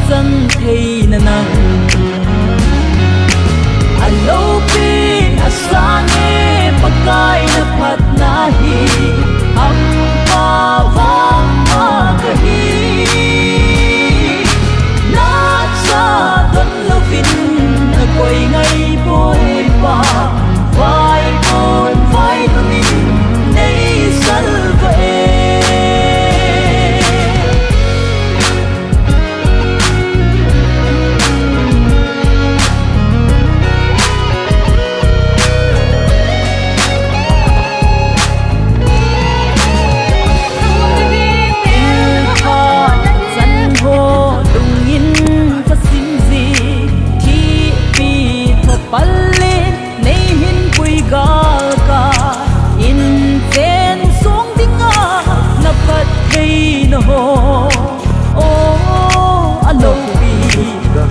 chân thì nang alo pi asane pakai na pat nahi am pa vang ma kahi na cha don lovin na koi ngai boy pa vai con vai min nei salve ho oh alo pi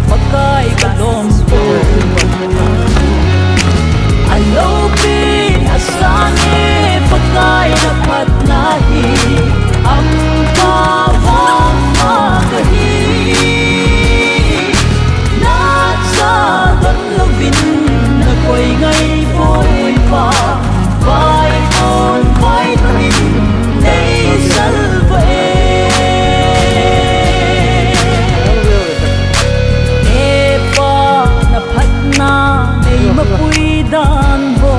pakai balom po alo pi asane pakai na pat nahi am pa vang ma kahi na cha don lovin na koi ngai boy pa vai con vai min nei salve dan bo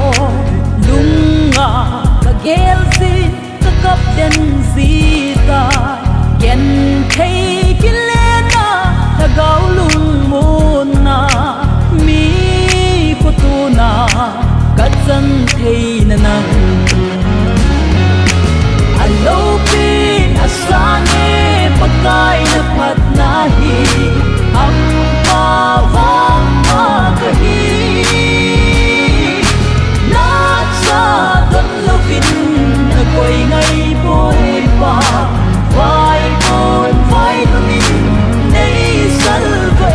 lunga ka gel si ka kap den zita ken thei kilena ta gau lung mun na mi ko tu na ka chan thei na nang alo pi asane pakai na pat nahi am pa vang ma kahi don lovin na koi ngai boy pa vai con vai min nei salve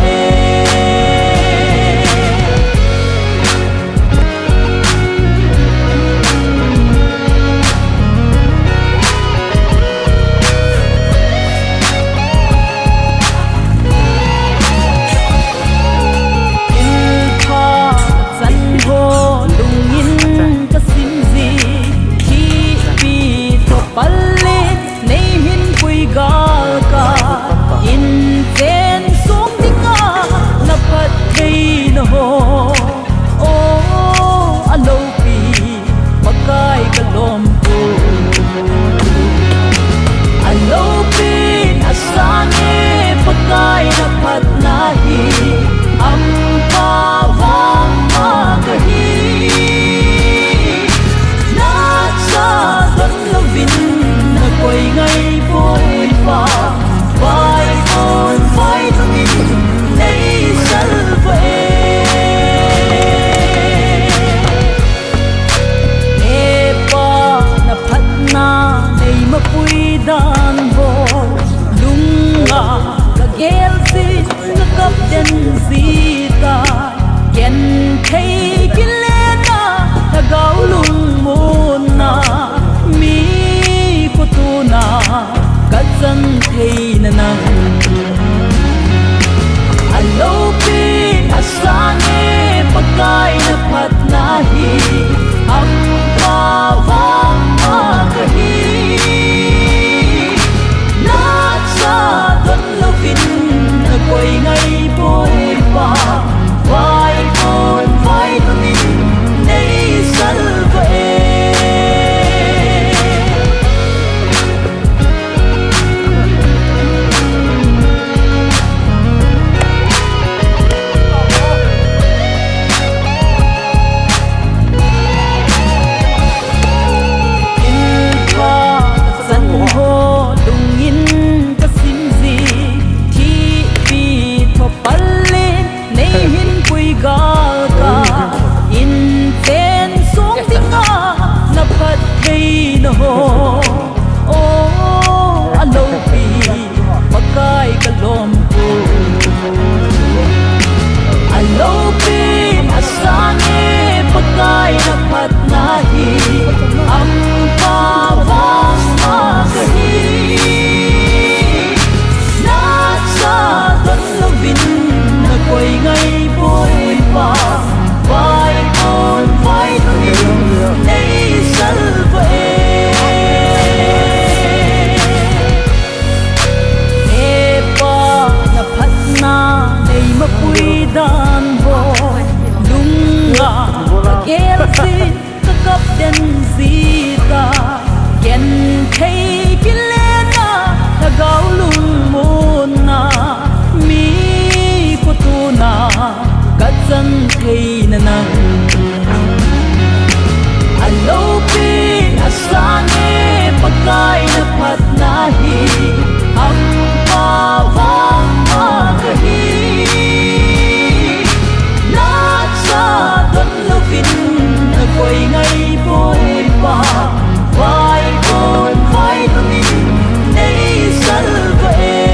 đàn voi lung ngà gel xin các cấp den zita ken thấy cái lẽ na ta gạo lung môn na mi của tu na cắt chân thấy na nang alo pi asane pakai na pat nahi ham pa vang ma kahi na sa don lovin na koi ngai boy pa vai bon vai tumin nei salve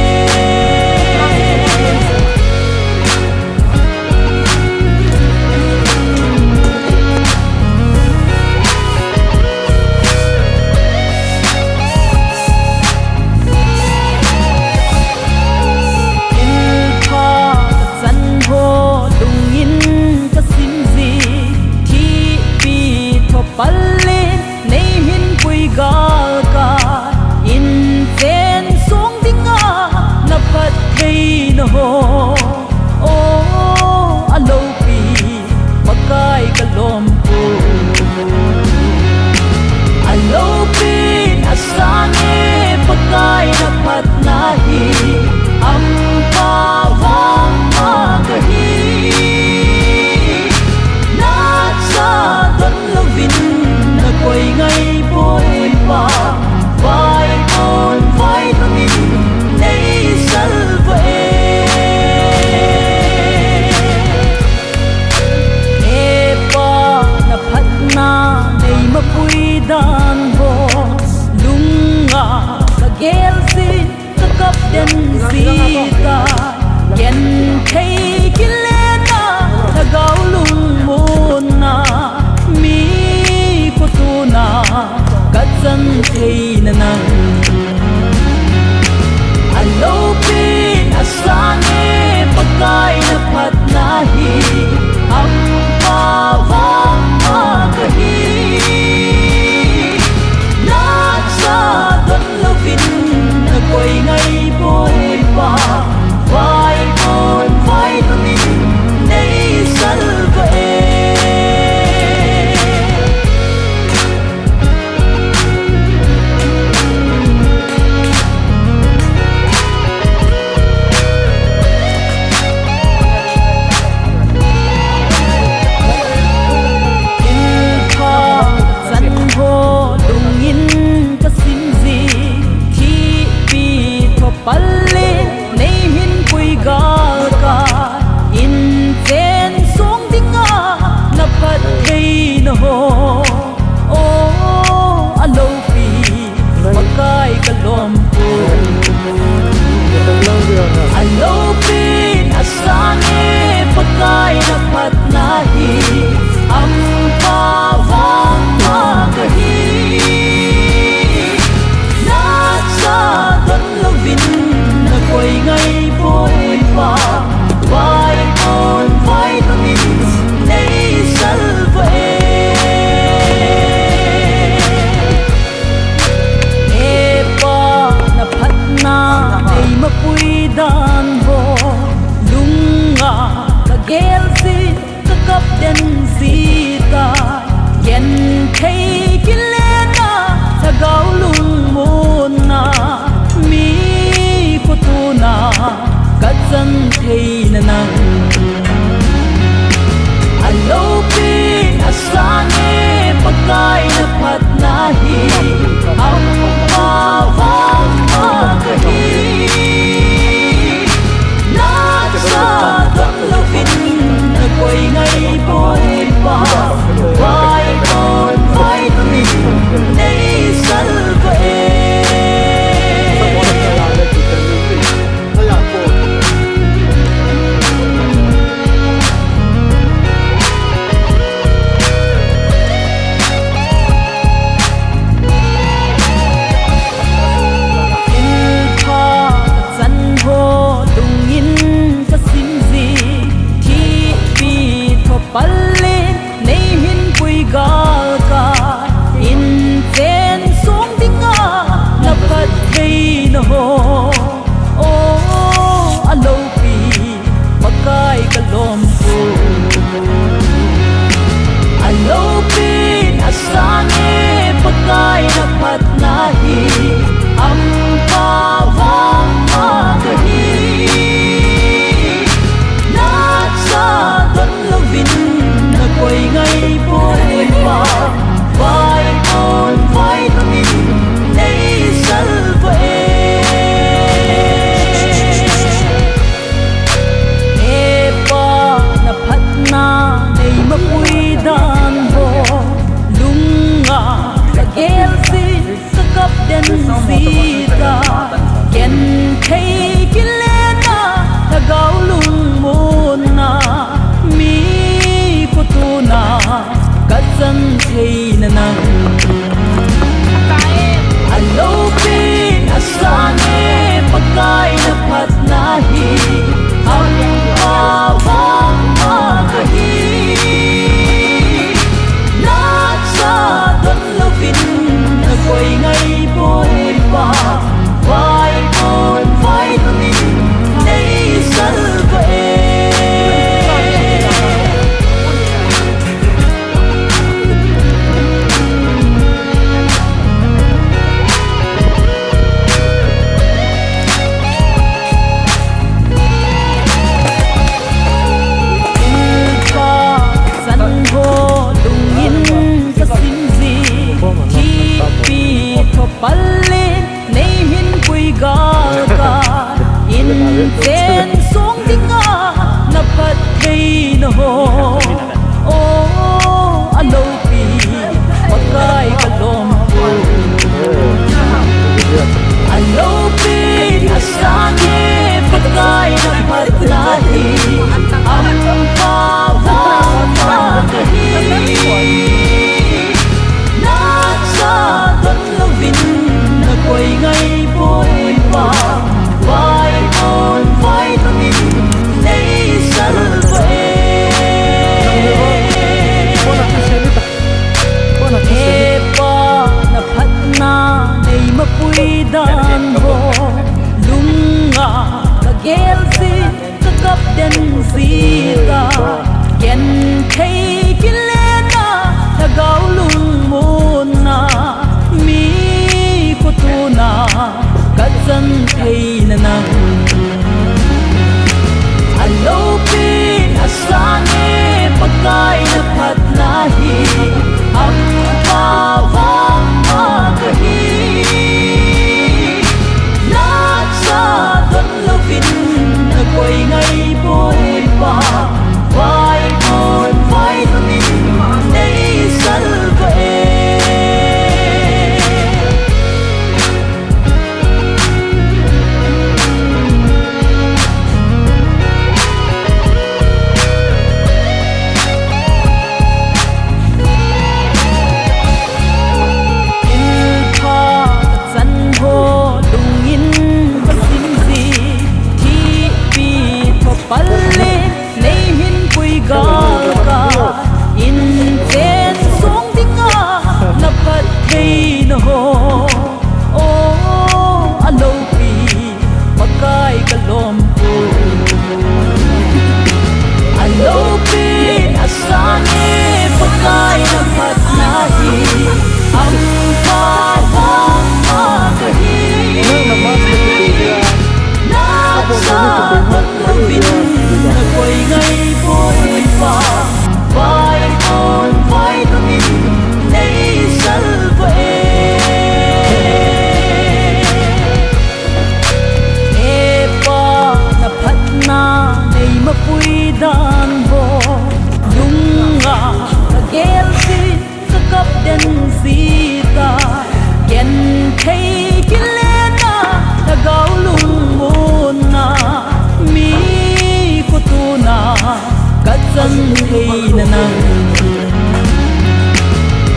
dân thì nâng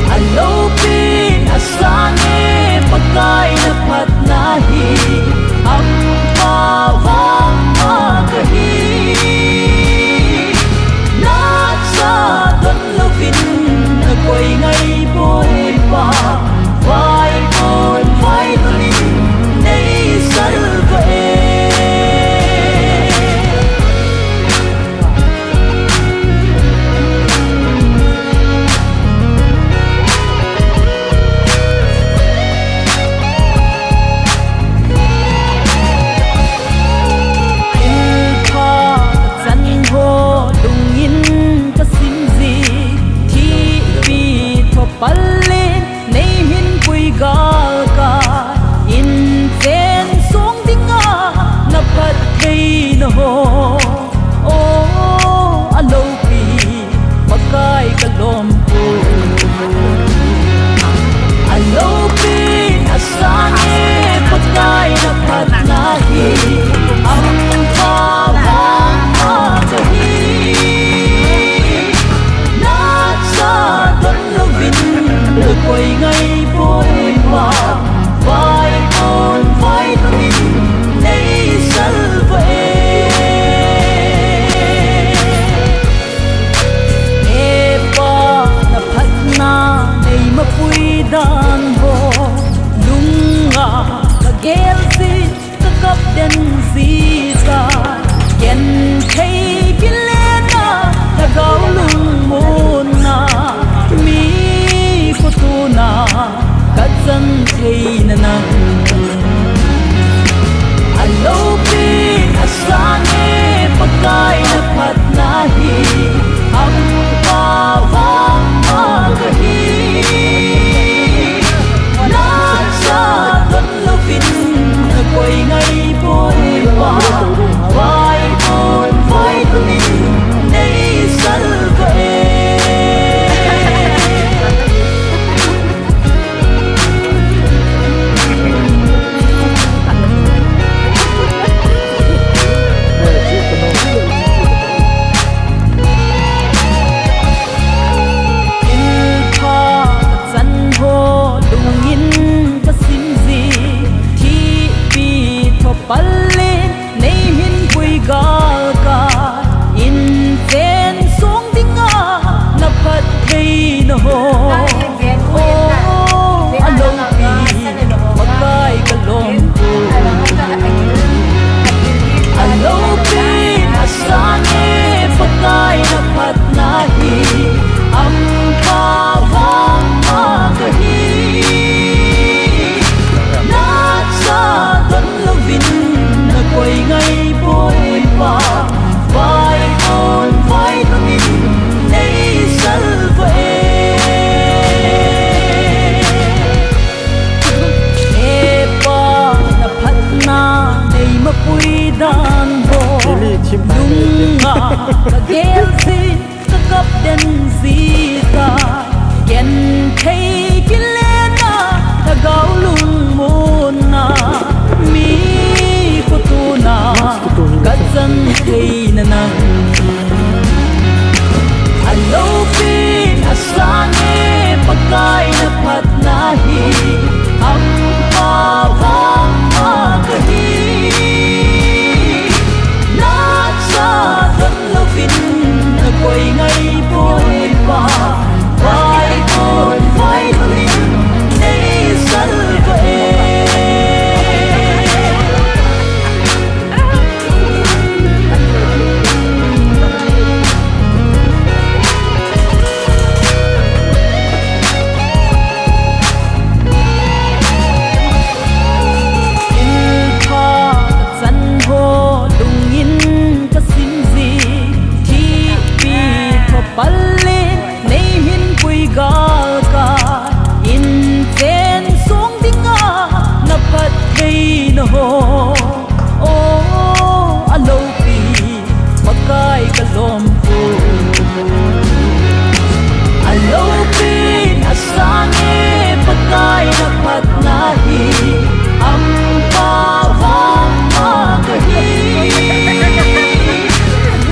alo pin asane pakai na patnahi am pa vang ma kahi na sa don lovin na koi ngai boy pa vai con vai dolin nei salve Palin nei hin pui gal ka in zen song dinga na phat thei na ho o alo pi pakai kalom pu alo pi asane pakai na phat na hi am pa vang ma kahi na sa don lovin được quay ngay bôi hoa vai con vai dolin nei salve e pa na phat na nei ma pui dan bo lunga ka gel si ka kap den si ta ken thei kilena ka gau lung mon na mi na cắt dân thì nâng alo pin asane pakai na phat nahi am pa vang ma kahi na sa don lovin na koi ngai boy pa vai con vai dolin nei salve Palin nei hin pui gal ka in zen song dinga na phat thei na ho o alo pi pakai kalom pu alo pi asane pakai na phat nahi am pa vang ma kahi na sa don lovin na koi ngai boy pa vai con vai dolin nei salve e pa na phat na nei ma pui dan bo lunga ka gel si ka kap den si ta ken thei kilena ka gau lung mon na mi na cắt dân thì nâng alo pin asane pakai na phat nahi am pa vang ma kahi na sa don lovin na koi ngai boy pa vai con vai dolin nei salve Palin nei hin pui gal ka in zen song dinga na phat thei na ho o alo pi pakai kalom pu alo pin asane pakai na phat nahi am pa vang ma kahi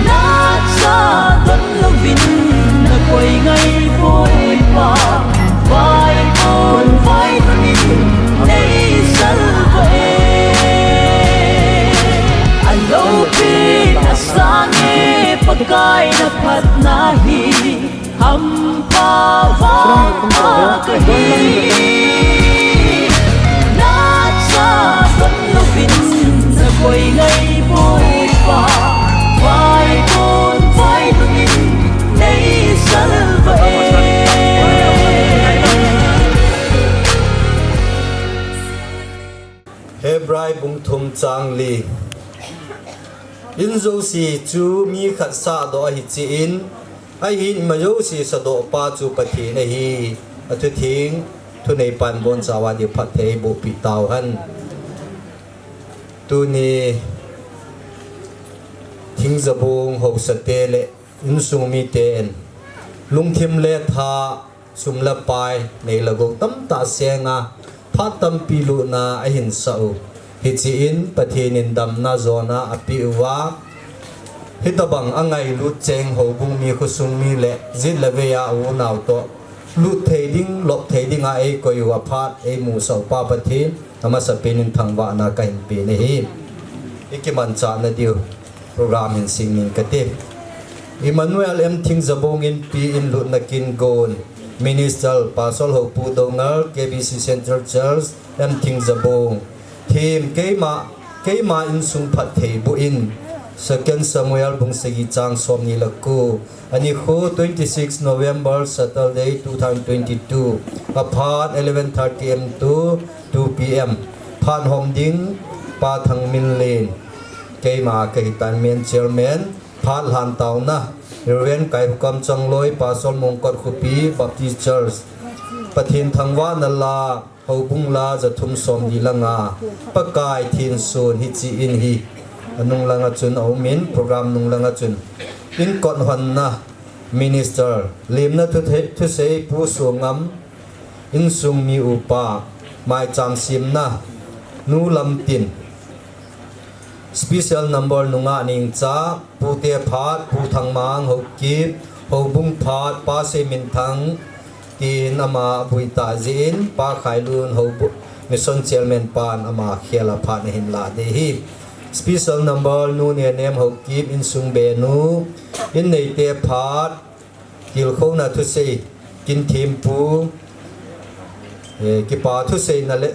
na sa don February bung thum chang li in zo si chu mi khat sa do hi chi in ai hin ma yo si sa do pa chu pathi na hi athu thing thu nei pan bon sawa di phat thei bu pi taw han tu ni thing zabung ho sa te le in sung mi ten lung thim le tha sum la pai nei la go tam ta senga phat tam pi lu na a hin sa u hi chi in pathin in dam na zona api wa hitabang angai lu cheng ho bung mi khu sung mi le zit la ve ya u naw to lu thading lop thading a ei koi wa phat ei mu so pa pathin ama sa penin thangwa na ka hin pe ne hi ikiman cha na diu program in singing kate Emmanuel M Thing Zabong in P in Lut Nakin Gon Minister Pasol Ho Pu Dongal KBC Central Church M Thing Zabong Team Keima in Sung Phat Thei Bu in Second Samuel Bung Segi Chang Som Ni Laku Ani Khu 26 November Saturday 2022 Apart 11:30 am to 2 p.m. Phan Hom Ding Pa Thang Min Lane Keima Kahitan Men Chairman Phat Han Tau Na Reverend Kai Hukam Chang Loi Pasol Mongkot Khupi Baptist Church Pathin Thangwa Nala Ho Bung La Zathum Som Di Langa Pakai Thin Sun Hi Chi In Hi Anung Langa Chun Au Min Program Nung Langa Chun In Kot Hon Na Minister Lim Na Thu Sei Pu Suangam In Sung Mi Upa Mai Cham Sim Na Nu Lam Tin Special number nunga ning cha pute phat pu thang mang ho kip ho bung phat pa se min thang tin ama buita zin pa khai lun ho mission chairman pan ama khela phat ne hin la de hi special number nu ne nem ho kip in sung be nu in nei te phat kil kho na thu se kin thim pu ki pa thu se na le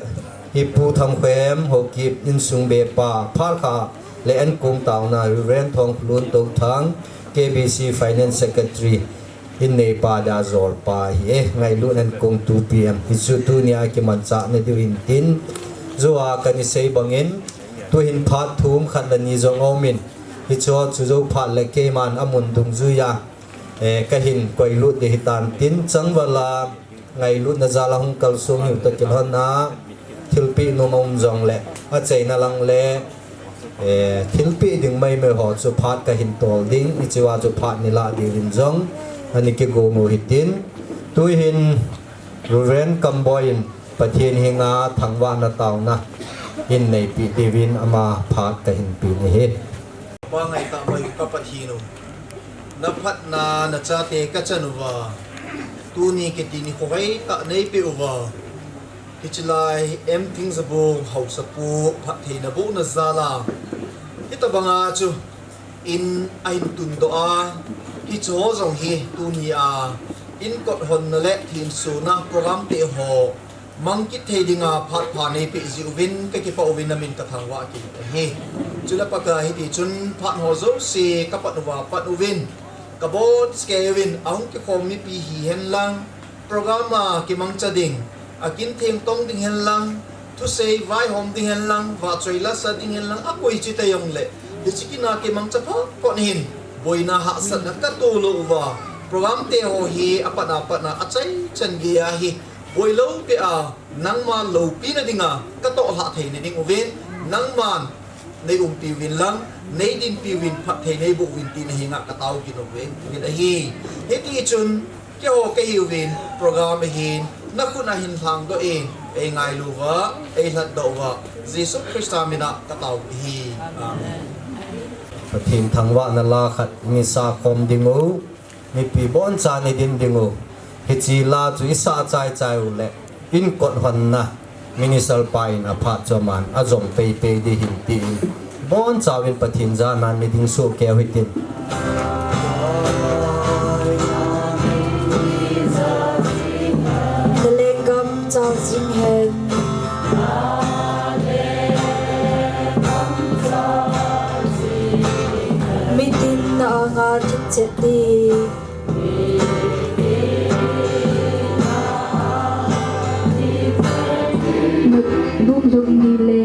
hi pu thang khem ho kip in sung be pa phar kha le an kum taw na ren thong lun tok thang KBC Finance Secretary in nei pa da zor pa hi ngai lu an kum 2 pm hi chu tu nia ki man cha ne du in tin zoa kan i sei bangin tu hin phat thum khan la ni zong omin hi cho chu zo phat le ke man amun dung zu ya ka hin koi lu de hitan tin chang wala ngai lu na za la hung kal sum hu ta ki hon na thilpi no mong jong le a chei na lang le thilpi ding mai me ho chu phat ka hin tol ding i chiwa chu phat ni la di rin jong ani ke go mo hitin tu hin ruren kamboin pathin hinga thangwa na taw na in nei pi divin ama phat ka hin pi ni he pa ngai ta mai ka pathino na phat na cha te ka chanuwa tu ni ke ti ni khoi ta nei pe uwa Hichlai em Thing Zabong hau sapu phat thei na bu na zala ita banga chu in ain tun do a hi cho zong hi tu ni a in kot hon na le thin su na program te ho mang ki thei dinga phat pha nei pe ji win ke ki pa win na min ka thangwa ki he chula pa ka hi ti chun phat ho zo se ka pat wa pat win ka bot ske win aung ki khom mi pi hi hen lang program ma ki mang cha ding akin theng tong ding hen lang thu sei vai hom ding hen lang wa choila sa ding hen lang akoi chi ta yong le de chikina ke mang cha pha kon hin boina ha sa na ka to lo wa program te ho hi apana achai chan gi a hi boilo pe a nang ma lo pi na dinga ka to ha thei ne ding oven nang man nei pi win lang nei din pi win phat thei nei bu win ti na hinga ka taw ki no ven ni da hi he ti chun ke ho ke hi win program hin na kuna hin thang do e ngai lu wa e hlat do wa Jesus Christ amina ka taw hi amen pathin thangwa na la khat mi sa khom dingu mi pi bon cha ni din dingu hi chi la chu isa chai u le in kot hon na minisal pain a phat chaman a zom pe di hin ti bon chawin pathin za nan mi ding su ke hitin Chào xin hẹn Meeting na nga kitchen di Buk dung ni le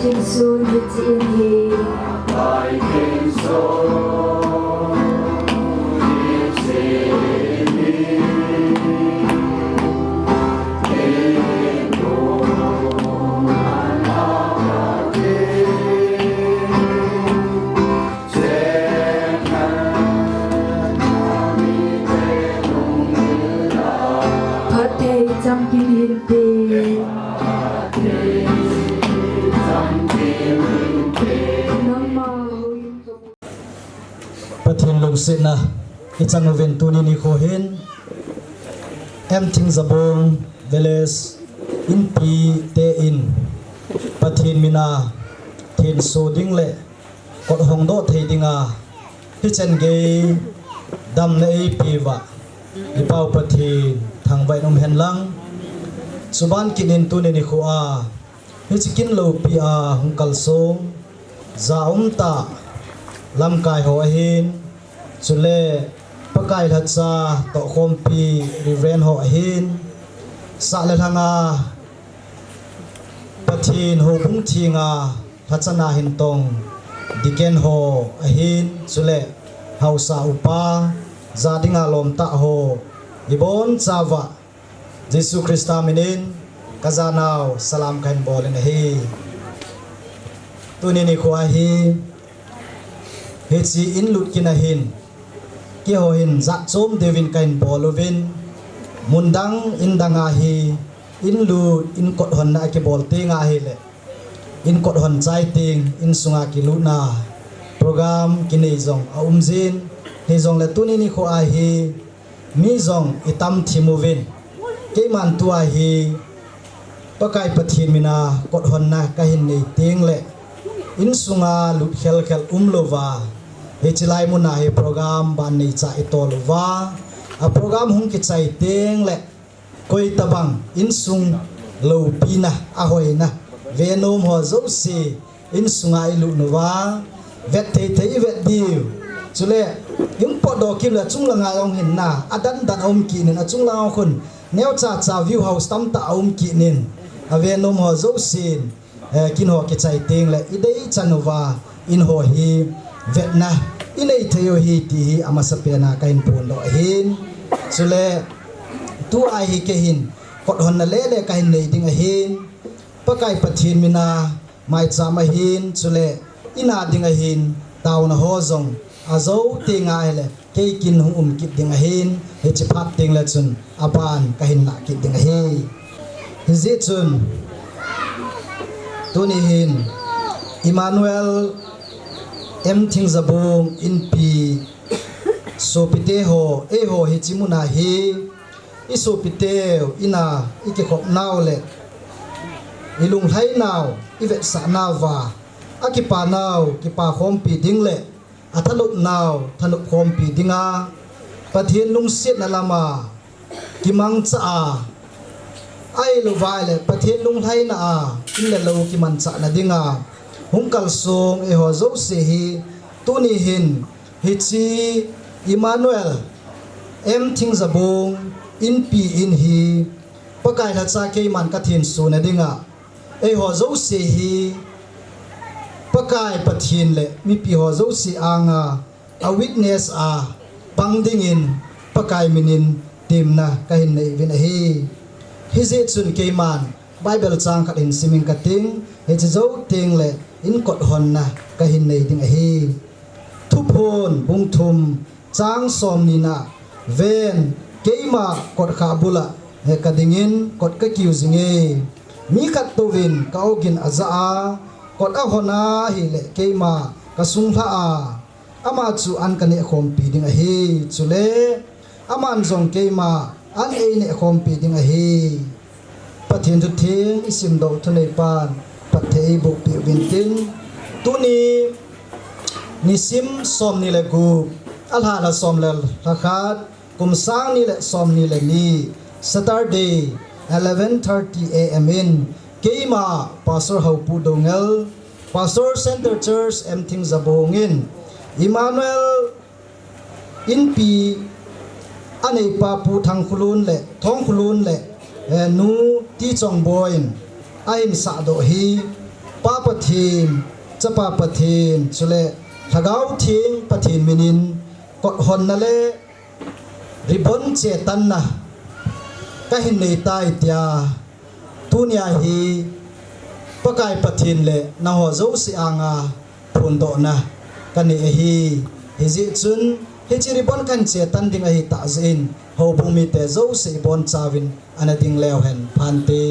King Sun Hit in He Phát thầy trăm kim hiền tì Nâng mơ huynh tục ประเทศลงสินะอิจังเวนตูนินิโคเฮนเอ็มทิงซาบงเวเลสอินปีเตอินประเทศมินาเทนโซดิงเล่กดหงโดเทดิงาพิจันเกย์ดำในปีวะลิปาวประเทศทางไวนอมเฮนลังสุบานกินินตูนินิโคอาพิจกินโลปีอาหงกัลโซงซาอุมตาลำกายหัวหินสุเลปะกายทัดซาตอคมปีริเวนหัวหินสะเลทางาปะทีนหูบุ้งทีงาทัศนาหินตงดิเกนหัวหินสุเลเฮาซาอุปาซาดิงาลมตะโฮอิบอนซาวะเยซูคริสต์อามินินกาซานาวสลามกันบอลนฮีตุนินิควาฮีเฮซีอินลุดกินาหินเกี่ยวหินจักโจมเดวินกันบอลวินมุนดังอินดังอาฮีอินลูดอินกดหอนนากิบอลติงอาฮีเลอินกดหอนใจติงอินสุงากิลูนาโปรแกรมกินเอซองอาอุมซินเฮซองเลตุนินิโคอาฮีมีซองอิตัมทิมูวินเกมันตัวอาฮีปะกายปะทีมินากดหอนนากะหินในติงเลอินสุงาลุดเคลโลวาเฮจิไลมุนาเฮโปรแกรมบานในใจโตโลวาa program hung ki chai teng le koi tabang in sung lo pina a hoina venom ho zo si in sunga ilu nova vet thei vet diu chule yung podo kim la chung langa ong hin na adan dan om ki nin a chung la khun neo cha view house tam ta om ki nin a venom ho zo sin kin ho ki chai teng le idei chanova in ho hi vet na inei theo hi ti hi amasapena kain pun lo hin sule tu ai hi ke hin kot hon na le kain nei ding a hin pakai pathin mina mai cha ma hin sule ina ding a hin taw na ho zong azo tinga hele ke kin hum kip ding a hin he chi phat ting la chun aban kain na kip ding a hi hi chun tu ni hin Emmanuel em thing zabong in pi so pite ho hi chimuna hi i so pite ina ike khop naw le ilung thai naw i vet sa nawa akipa naw ki pa khom pi ding le athalup naw thanup khom pi dinga pathian lung sit na lama ki mang cha ai lo vai le pathian lung thai na a in le lo ki man cha na dinga hungkal song e ho zo se hi tuni hin hi chi Emmanuel em thing zabong in pi in hi pakai la cha ke man ka thin su na dinga e ho zo se hi pakai pathin le mi pi ho zo si anga a witness a pangding in pakai minin timna ka hin nei vin hi je chun ke man Bible chang khat in siming kating he zo ting le in kot hon na ka hin nei ding hi thu phon bung thum chang som ni na ven keima kot kha bula he ka dingin kot ka kiu zinge mi khat to win ka ogin aza a kot a hona hi le keima ka sung tha a ama chu an ka ne khom pi ding hi chule aman zong keima an e ne khom pi ding hi pathin thu thing isim do thunei pan pathei bu pi wintin tuni nisim som ni le gu alha la som le rakhat kum sang ni le som ni le ni Saturday 11:30 am in keima pastor haupu dongel pastor center church em thing zabongin Emmanuel in pi anei pa pu thang khulun le thong khulun le nu ti chong boin ain sa do hi ป้าปะทีนจะป้าปะทีนสุเลถ้าเกาทิ้งปะทีนมินินกดหอนนั่นเลยริบอนเจตันนะก็เห็นในตายเตียทุนยาฮีปะกายปะทีนเลยนะหัวเจ้าสิอางาพูนโตนะกันนี่ฮีฮิจิจุนฮิจิริบอนกันเจตันดิ่งฮีตาจินหัวบุมีเตเจ้าสิบอนชาวินอันนั้นดิ่งเลวเห็นพันตี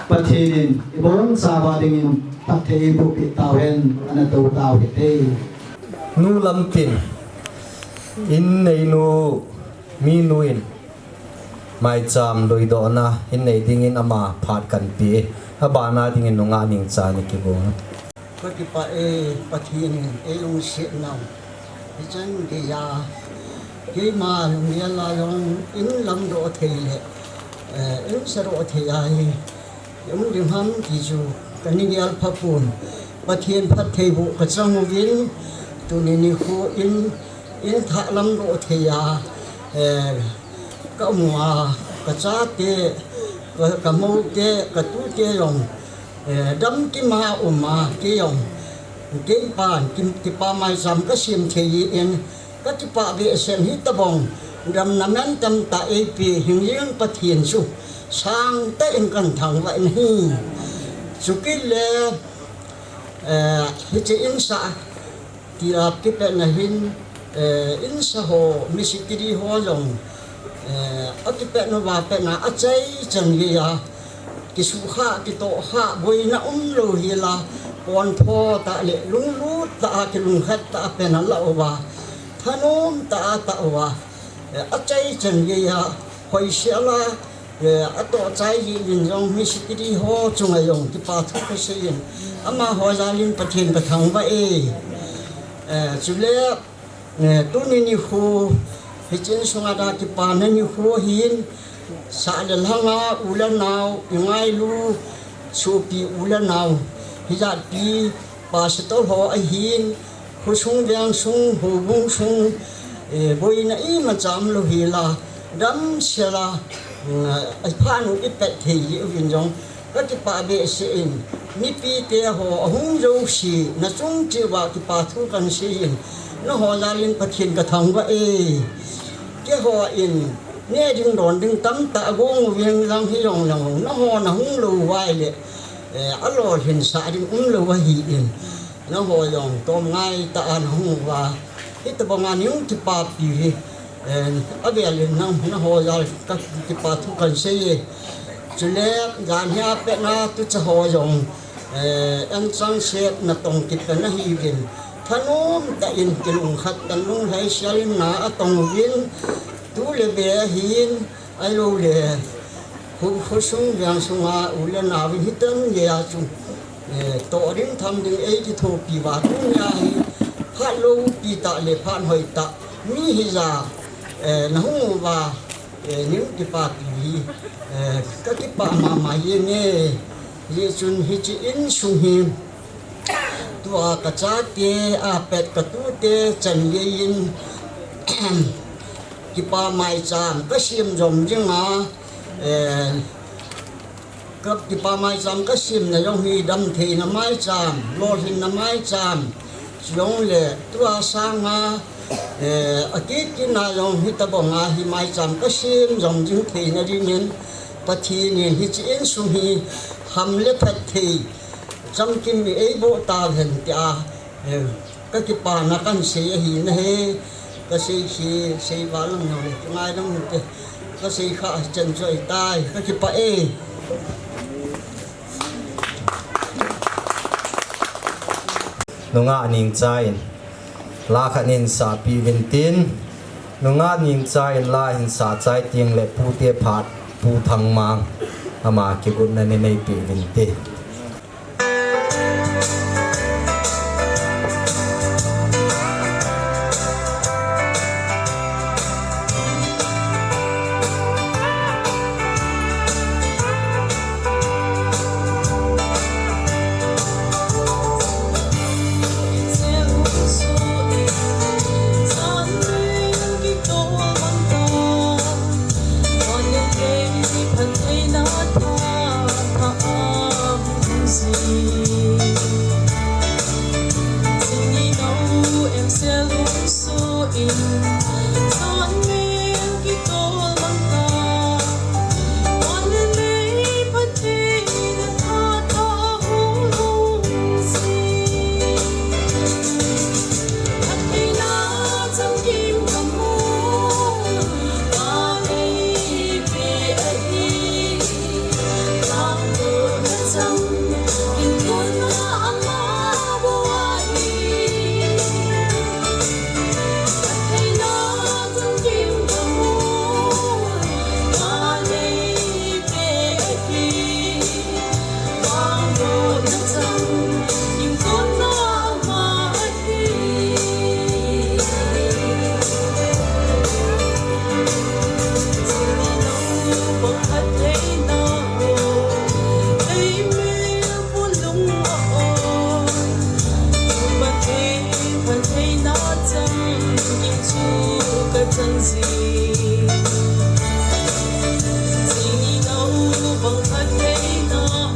ปะทีนบอนสาวดิ่งตักเทบุกิตาเวนอันนั้นตัวตาวหิเต นูลำปินอินในนูมีนูอินไม่จำโดยดอนะอินในดิ่งอินอามาพาดกันปีอาบานาดิ่งอินนงานิ่งจานิกิบง ก็ที่ปะปะทีนลุงเสียนเอาที่ฉันที่ยาที่มาโรงเรียนลาลงอินลำโดเทเลอินสระเทียยังริมห้ำที่จูกันนี่ยาพะปูนปะทีนพัดเทบุกระจังวินตัวนี้นี่คูอินทะลำโดเทียก็มัวกระจ้าเตกระมูเตกระตุ้เตยงดำกิมาอุมาเกี่ยงกินปานกินติปาไม่ซ้ำก็ชิมเทียนก็ติปาเวเซนฮิตบงดำน้ำนั้นดำตาเอปีหิงเลี้ยงปะเทียนสุช่างเต้นกันทางไว้นี่สุกิเลฮิจิอินสาที่อาบที่เป็นหินอินสาโฮมิสิกิริโฮลงอัติเป็นว่าเป็นอาใจจังเกียกิสุขะกิโตขะบอยนะโลหิลาปอนพอตะเลลุงรูตะกิลุงขัดตะเป็นละวะทนุมตะวะอาใจจังเกียหอยเสียละอัตใจยินยงมิสกิริโฮจงยงที่ปาทุกเสียนอามาหัวใจลินประเทศประทังไว้จุเลตุนินิคูฮิจินสงาดาที่ปานันิคูหินสาเลลังอาอุลนาวยังไงลูสูปีอุลนาวฮิจัดปีปาสตอลหอไอหินคุซุงเวียงซุงหูบุงซุงบอยน่ะอีมาจำโลหิลาดำเสียละไอพานุอิเป็ดเทียวินยงก็ที่ปาเบสเองมีปีเตะหอหุงโยชีน่ะจงจีว่าที่ปาทุกันเสียนน่ะหอลาลินปะเทียนกระทังว่าเจ้าหออินเนี่ยดึงโดนดึงตั้มตะกงเวียงลังที่ยองลังน่ะหอน่ะหุงลูไว้เลยอร่อยเห็นสาดึงลูว่าหีอินน่ะหอยองต้มง่ายตะอันหุงว่าที่ตะบงานยุ่งที่ปาปีอาเบลนั่งน่ะหอยาก็ที่ปาทุกันเสียจุเลงานเฮียเป็ดน่ะตุจะหอยองอันสังเสพน่ะตรงกิเป็นน่ะหีกินทนุมตะอินกิลุงขัดตะลุงให้เสียลินน่ะตรงวินtu le be hin ai lo le khu sung yang sung a u le na vi hitam ye a chu to rin tham ding ei ki tho pi wa tu nya hi pha lo pi ta le phan hoi ta mi hi za na hu wa nim ki pa pi ka ki pa ma ye ne ye chun hi chi in sung hi tu a ka cha te a pet ka tu te chan ye inที่ป่าไม้จามก็เสียมจมจังมากับที่ป่าไม้จามก็เสียมในยองฮีดำทีน้ำไม้จามโลหินน้ำไม้จามยองเล่ตัวสร้างมาอาทิตย์ที่นายองฮิตบงาฮิไม้จามก็เสียมจมจังทีนั่นดิมินปะทีนี่ฮิจิอินสุฮีทำเล็บพัดทีจำกินมีไอโบตาเห็นตาก็ที่ป่านักกันเสียหินเฮก็ใช้บาลงหน่อยง่ายต้องก็ใช้ข้าจันทร์ใจตายก็คิดไปนงานิ่งใจลาขันินสาปีวินตินนงานิ่งใจลาหินสาใจเตียงเล็บผู้เตียผาดผู้ทางมังอามาเกี่ยวกับในปีวินติ cái chân gì gì đâu bằng thật thế nào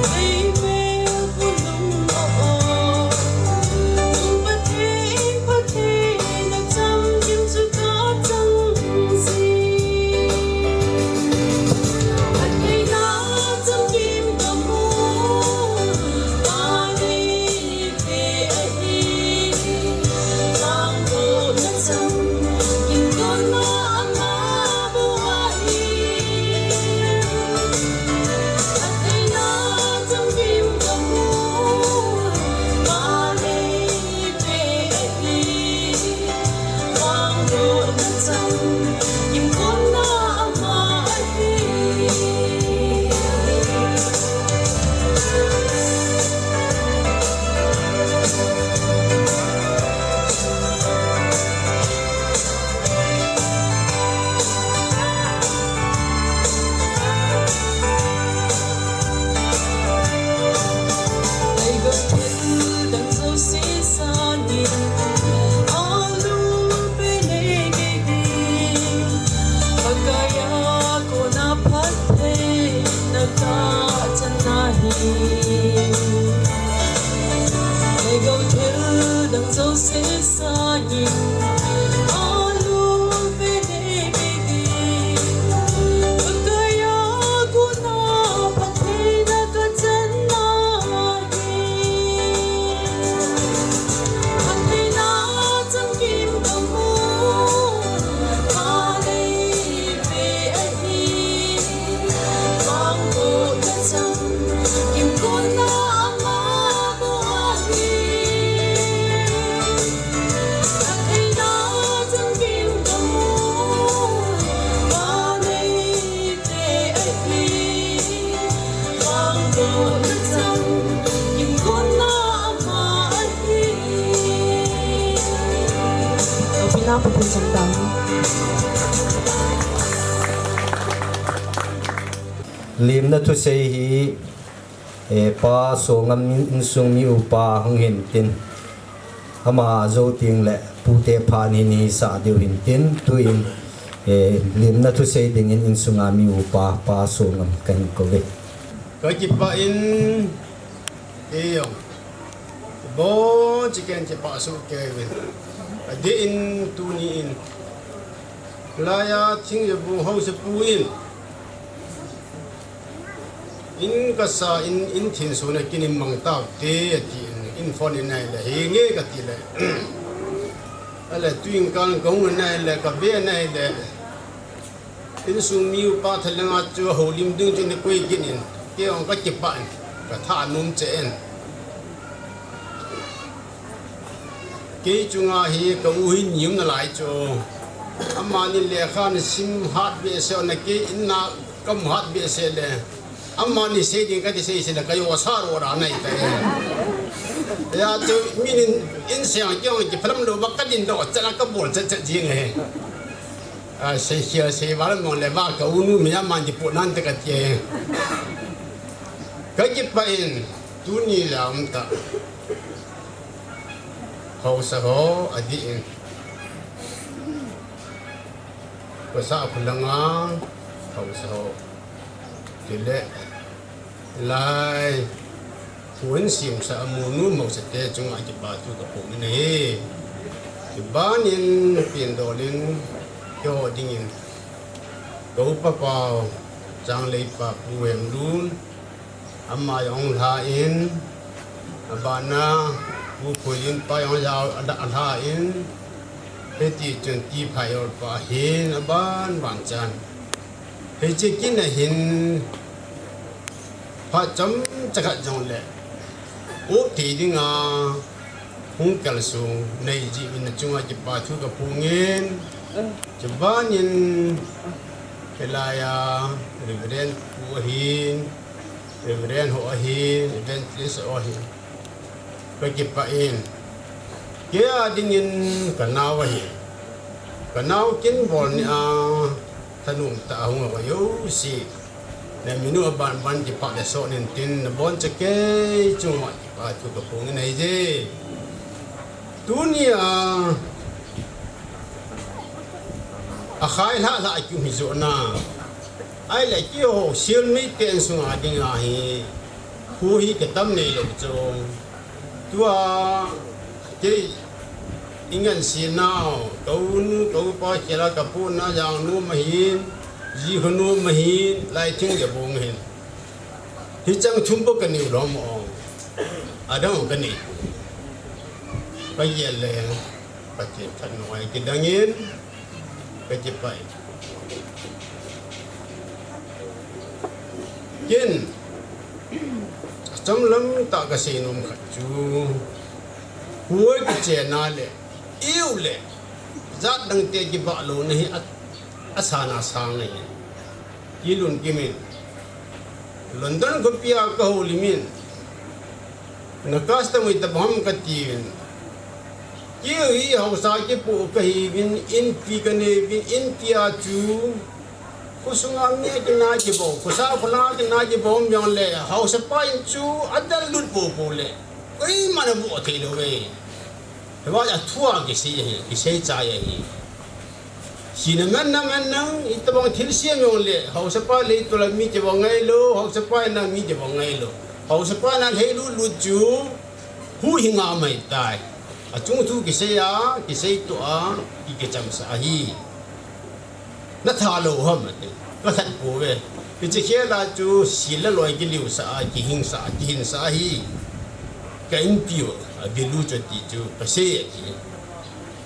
thấy mê của lung lọ lung bất thế là trăm kim chưa có chân gì thật thế nào trăm kim cầm mua ta đi về ấy lang bộ đất sông kim con ma ma bu ai thật thế nào trăm kim cầm mua ta đi về ấy lang bộ đất sông kim con ma ma Hãy subscribe cho kênh Ghiền Mì Gõ để không lim na thu sei hi pa so ngam in sung mi upa hong hin tin ama zo ting le pu te pha ni sa deu hin tin tu in lim na thu sei ding in sunga mi upa pa so ngam kan ko ve có chụp ba in yêu bố chỉ cần chụp ba số kê về để in tu ni in là ya chính là bu hậu sẽ bu in cái sa in thiên số này kinh mang tao thế in phone này là hệ nghe cái gì là tuyên can công này là cái việc này là in sung miu pa thay là cho hậu lim đứng trên cái quay kinh in cái ông cái chụp bạn cái thà nôm chén cái chúng ta hi cái uhi nhiều nó lại cho amani le khan sim hat be se na cái in na kam hat be se le amani se din cái se là cái wasar ora này tại ya cho min in se ang cái phim lo bakka din do cha ka bol cha cha ji nge se chia se ba mo le ba ka unu mi man ji pu nan te ka tie cái chụp in tu ni làm ta hậu sa ho adi in ko sa phulanga hậu sa ho tile lai huấn sim sa amunu mo sa te chung a ba tu ka pu ni ne ti ban in pin do lin yo ding in go pa pa chang lei pa pu em dun amma yong la in abana bu puin pa yong yao ada la in heti chen ti phai or pa hin aban wang chan he che kin na hin pa cham chaka jong le o ti ding a hung kal su nei ji in chunga ji pa thu ka pu ngin che ban in helaya reverend pu hin Reverend ho ahin, evangelist ho ahin. Bagi pa in. Kaya dingin kanaw ahin. Kanaw kin bol ni tanong taong kayo si na minu aban ban di pa leso nintin na bon chake chuma di pa tu kapungin ay je. Dunia khai la chu mi zo na ai le ki ho sil mi ten sunga dinga hi hu hi ke tam nei lo cho tua ke ingan si nào câu pa chela kapu na yang nu mahin ji hnu mahin lai thing ge bong hin hi chang chum bo ka ni lo mo adang ka ni ba ye le ba che than noi ki dangin ka che pai kin cham lam ta ka se nom kha chu huai ki che na le yêu le zat dang te ki ba lo nahi asana sang nahi yilun kimin london ko pia ka ho limin na custom with the bomb ka tin ki hi hausa ki pu ka hi bin in pi ka ne bin in tia chu kusunga me ki na ki bo kusa phuna ki na ki bom yong le hausa pa in chu adal lut bo le koi mana bu thei lo weว่าจะทั่วกี่สิ่งกี่สิ่งใจอย่างนี้สิ่งนั้นอีตบองทิ้งเสียงอยู่เลยเขาสปายเลยตัวละมีจะบอกไงลูเขาสปายนั้นมีจะบอกไงลูเขาสปายนั้นให้รู้จูหูหิงาไม่ตายจุงทุกี่สิ่งตัวกี่จำสาฮีนัทธาโลหะมันก็ทันกูเว้ยคือจะเชื่อละจูสิ่งละลอยกี่ลิวสากี่หิงสาฮีก็อินพิวbilu jadi tu pasal je,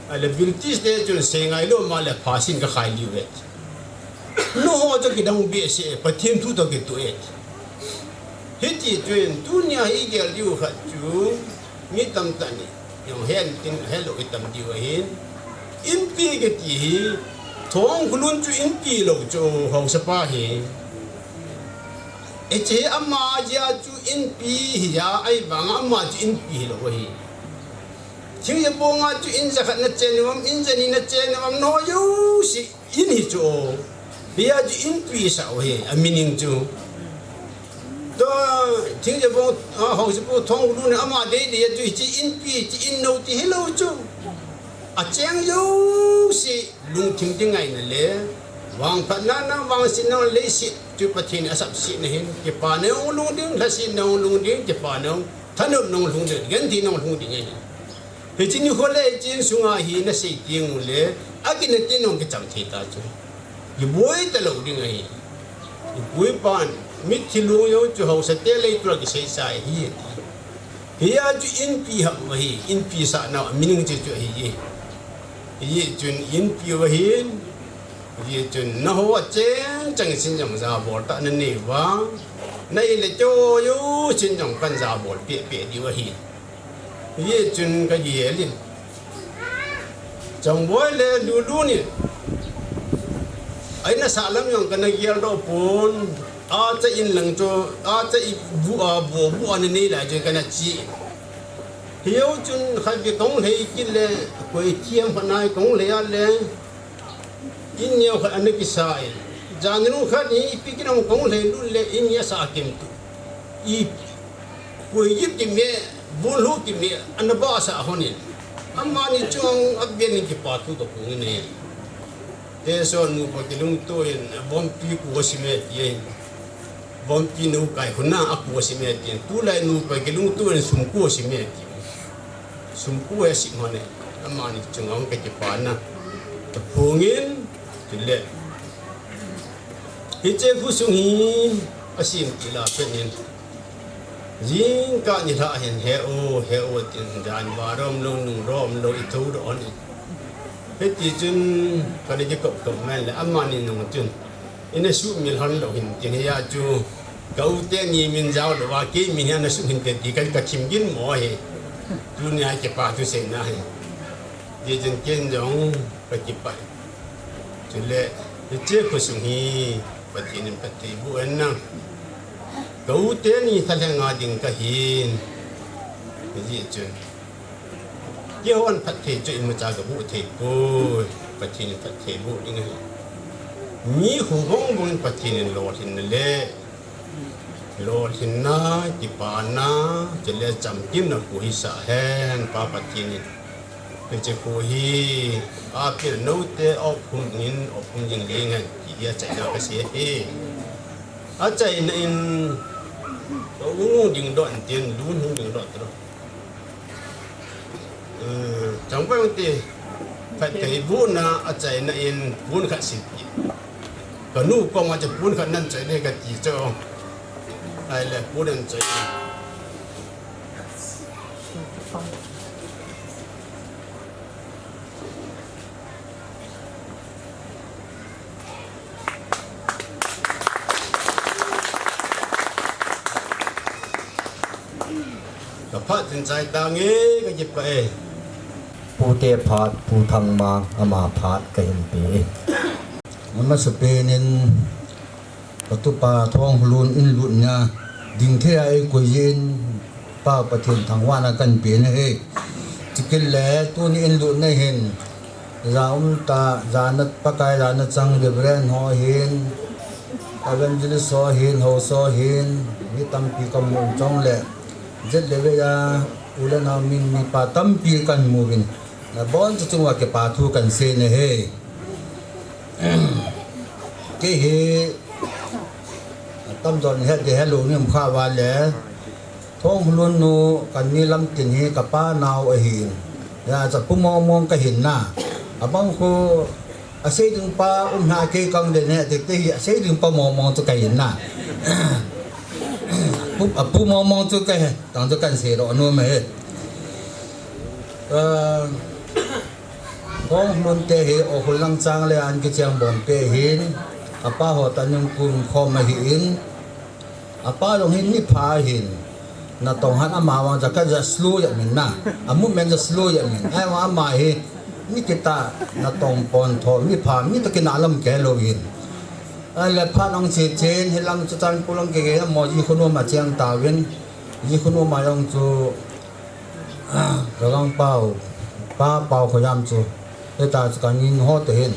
ada biltis dia tu sengai lo malah pasin ke khai liu et, lo aja kita biasa, patim tu tak gitu et, hiti tu dunia ini liu kat tu, ni tam tani, yang hen ting hello itam diwahin, impi keti, thong kulun tu impi lo tu hong sepahi. Ece amma ya chu in pi ya ai bang amma chu in pi lo hi thing ya bonga chu in za khat na chen mam in za ni na chen mam no yu si in hi chu ya chu in pi sa hi a meaning chu to thing ya bong ho si po thong lu na amma de de chu chi in pi chi in no ti hello chu a cheng yu si lung thing ting ngai na le wang phat na wang sin no le si chu pathin asap si na hin ke pa ne ong lung ding la si na ong lung ding ke pa ne thanup nong lung ding gen ti nong lung ding ngai he chin ni khole chin sunga hi na sei ting le akin ne tin nong ke cham thi ta chu ye boi ta lo ding ngai ye boi pan mit thi lu yo chu ho sa te le tu ke sei sai hi he ya chu in pi ha ma hi in pi sa na meaning chu chu hi ye chun in pi wa hin ye chun na ho chen chang sin jong za bol ta na ni wa nei le cho yu sin jong kan za bol pe di wa hi ye chun ka ye lin chong boy le du ni ai na sa lam yong kan ye do pun a cha in lang cho a cha i bu an ni la je kan chi hiếu chun khai bi kong le ki le koi thiam phanai kong le ya le in nhiều khát anh cái sai, giờ nếu khát thì ít cái nào cũng lấy luôn lấy in nhiều sa kim tu, ít quỳ giúp cái mẹ buôn lúa cái mẹ anh ba sa honin, anh mà ni chung áp biên cái phát tu cái cũng này, thế sao nu phải cái lung tôi bom pi của si mẹ tiền, bom pi nu cái hôm na áp của si mẹ tiền, tu lại nu phải cái lung tôi sum của si mẹ tiền, sum của si mà này, anh mà ni chung ông cái phát na, phungin le hi che fu sung hi asim ki la pe nin jing ka ni la hen he o tin dan wa rom lo I thu do on he ti chun ka ni kop men le amani nong chun ina su mil han lo hin tin ya chu kau te ni min jaw lo wa ki min ya na su hin ke ti ka chim gin mo he dunia ke pa tu se na he ye jen ken jong pa ki pa chule che ko sung hi patin pati bu an na kau te ni thal nga ding ka hin ji chun ye on phat the chu ma cha ga bu the ko patin phat the bu ding ni hu bong bong patin lo hin le lo hin na ki pa na chule cham kim na ku hi sa hen pa patin เป็นจะคุยอาเกี่ยวนู้เตะออกพุ่งยินออกพุ่งยิงเลี้ยงที่เดียใจน่าก็เสียอาใจในเรายิงดอนเตียนลุ้นยิงดอนตลอดจังไปวันที่แฟนที่บุญนะอาใจในบุญขัดสิทธิ์ก็นู่ก็มาจะบุญขัดนั่นใจได้กันจีเจ้าอะไรบุญนั่นใจก็พัดถึงใจตาเงี้ยก็หยิบไป ผู้เตพาดผู้ทางมาอามาพาดก็เห็นปี มันมาสเปนินประตูปาท้องลุนอินลุนเนี่ยดิ่งเทียไอ้กุยินป้าประเทศทางว่านักันเปลี่ยนให้จิกินแหล่ตัวนี้อินลุนได้เห็นเราตาจานัดปะกายจานัดจังเดบเรนหอเห็นอาเวนจิลสอเห็นหอสอเห็นมีตั้มปีกำมุงจงแหละเจ็ดเลเวียอุลนามินมีปาตั้มปีกันมูบินนะบอนจะจงว่าเก็บปาทูกันเซนเฮเกี่ยตั้มจอนเฮ็ดเดฮลูเนี่ยมข้าววานแหละท้องลุนนูกันนี่ลำตินเฮกับป้านาวไอหินอย่าจะพุ่มมองก็เห็นหน้าบังคูอาศัยถึงป้าหาเกี่ยกังเดนเนี่ยเด็กที่อาศัยถึงป้ามองจะก็เห็นหน้าปุ๊บมองจะก็ต่างจะกันเสียรอโน้มเฮท้องลุนเตะโอ้คนลังจังเลยอันกิจยังบ่มเตะหินป้าหัวตันยังกุมคอมาหินป้าลงหินนี่พาหินน่ะต้องหันอามาวังจะก็จะสโลว์อย่างนี้นะมุมมันจะสโลว์อย่างนี้ไอ้ว่าอามาเฮนี่กิตาน่ะต้องปอนทอนี่พานี่ตะกินอาลำแก่โลหินไอ้เล็บพาน้องเจเจนเฮลังจะจันปุลังเก๋ๆมอจีคนนู้นมาเจียงตาเวนยีคนนู้นมายังจูระวังเป่าป้าเป่าขยำจูไอ้ตาจะกันยินหัวเต็น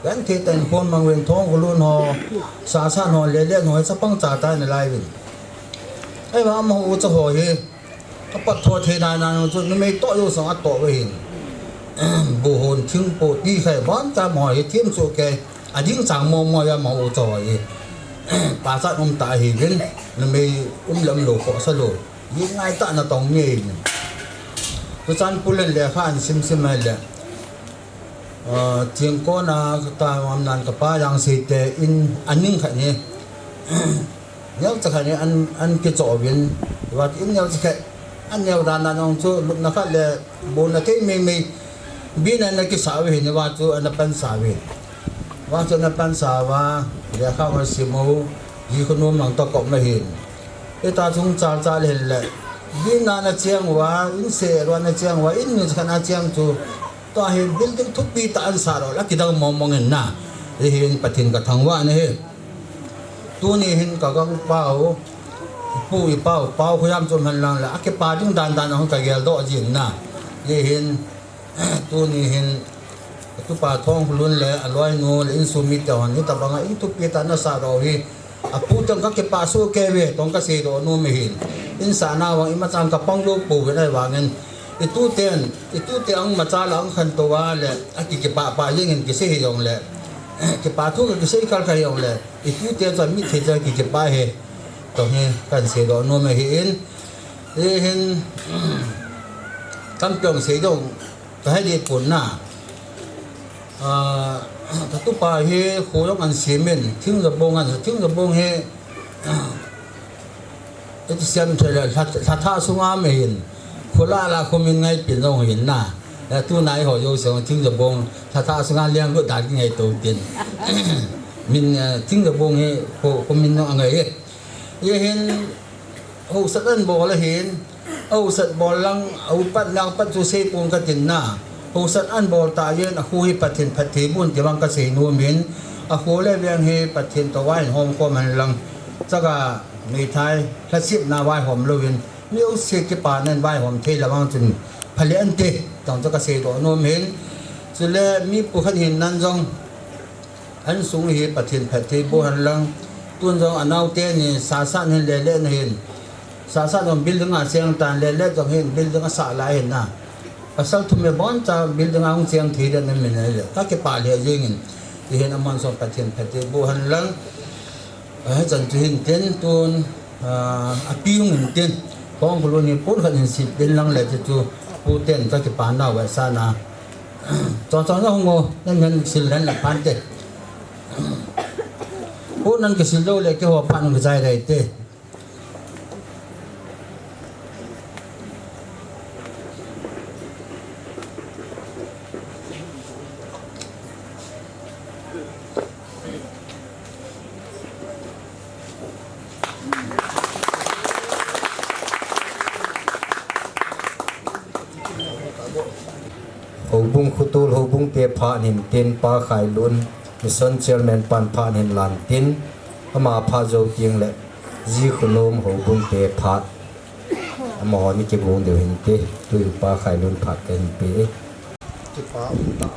แล้วที่แต่งคนบางเวงท้องก็ลุ้นหอสาสานหอเลี้ยหอยสะปังจ่าตายในลายวินไอ้ว่ามาอุจหอยก็ปัดทอเทนานานจนไม่โตอยู่สองอัตโตไว้เห็นบุหนถึงปูดีใครบ้านตามหอยเทียมโซแกอันยิ่งสั่งมอมอยามาอุจหอยป่าสัตว์อมตาเห็นนั่นไม่ลำโลกสโลยิ่งง่ายตาหน้าตองเงี้ยตัวจันปุเล่นเลี้ยข้านซิมเลยเจียงก้อนตาวันนั้นกับป้ายังสิเตอินอันนึงแค่นี้เนี่ยจะแค่นี้อันกิจอบวินว่าอินเนี่ยจะแค่อันเนี่ยด้านนั้นองจูลุกนักเลยบนนั้นที่มีบินอันนั้นกิสาวเห็นว่าจูอันนั้นเป็นสาวิว่าจูนั้นเป็นสาวว่าเดี๋ยวเข้ามาสิมูยี่คนนู้นหลังตะกบไม่เห็นไอ้ตาจงจ่าเห็นเลยบินนั้นเจียงว่าอินเสียวันนั้นเจียงว่าอินเนี่ยจะขนาดเจียงจูตัวเห็นบิลดิ้งทุกปีตาอันสารแล้วคิดว่ามองเห็นหน้าเห็นปะทินกับทางว่านี่ตัวนี้เห็นกับกังเป้าผู้อีเป้าพยายามจนมันลังแล้วก็ปาจึงดันของกะเกลโดจินหน้าเห็นตัวนี้เห็นตัวปลาทองลุ้นเลยอร่อยนูเลยอินซูมิตวันนี้แต่บางอินทุกปีตาอันสารฮีผู้จังก็เก็บปลาสู้แกเวต้องก็เสียโดนูไม่เห็นอินสานาวังอิมาจังกับปังลูกปูได้ว่าเงินitu tiang macam lang kantua le, aki kepa yang kisah yang le, kepa tu kisah kal yang le, itu tiang jami tiang kepa he, tohnya kan sedo no mehin, kampung sedo, tahai dia pun na, tu pa he koyong an semen, ting lebong he, itu siam cila, sata sungai mehin. คนละคนมีไงเปลี่ยนต้องเห็นหน้าแต่ตู้ไหนเขาโยเสียงทิ้งจะบงถ้าสงานเลี้ยงก็ด่าที่ไงตัวเด่นมินทิ้งจะบงให้คนมินต้องอะไรเห็นเอาสัตว์นั่นบอกแล้วเห็นเอาสัตว์บอลลังเอาปัดจุเซปูนกระตินหน้าเอาสัตว์อันบอลตายเย็นคุยปัดถิ่นปัดถิ่นบุญที่บังกระสีนัวเหม็นคุยเล่เลี้ยงให้ปัดถิ่นตัวไหวหอมก็มันลังจะก็มีไทยถ้าสิบนาไหวหอมเลย นี่อุเสกปานันใบหอมเทละวังจนผลิตอันเตต้องจะกระเสดโนมเห็นสุดแล้วมีผู้ขันเห็นนั้นจงอันสูงเหตุปฏิทินแผดเทโบหันลังตุนจงอันเอาเตนี่สาสานเห็นเล่เห็นสาสานจงบิลดึงอาเซียงตานเล่จงเห็นบิลดึงอาสาลายเห็นนะป asal tu me bon cha building ang siang thi dan men le ka ke pa le jingin ti hen amon so pathian phate bu han lang chan tu hin ten tun apiung hin ten kong bulu ni pun khan si den lang le tu pu ten ka ke pa na wa sa na cho na ngo nan sil lan la pan te pu nan ke sil lo le ke ho pan ng jai dai te hobung khutul hobung te pha nin tin pa khai lun mission chairman pan pha nin lan tin ama pha jo ting le ji khulom hobung te pha ama ni ke bung de hin te tu pa khai lun pha ken pe ki pa ta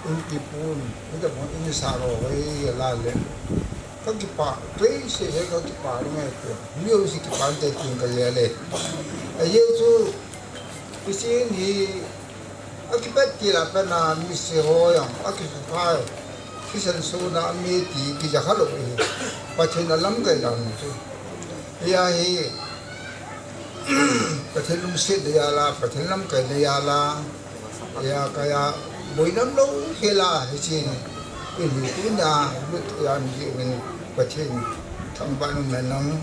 in ki pun ni da mo in sa ro wei la le ka ki pa twei se he ka ki pa ni ko liu si ki pa te tin ka le a ye chu isi ni akibat kila pena misi hoyang akipai kisan suna meti kijakalo ini pachin alam kay lang itu ya hi pachin lumsit dayala pachin lam kay dayala ya kaya boinam lo hela hisin ini tuna lut yan jiwin pachin tambanu menang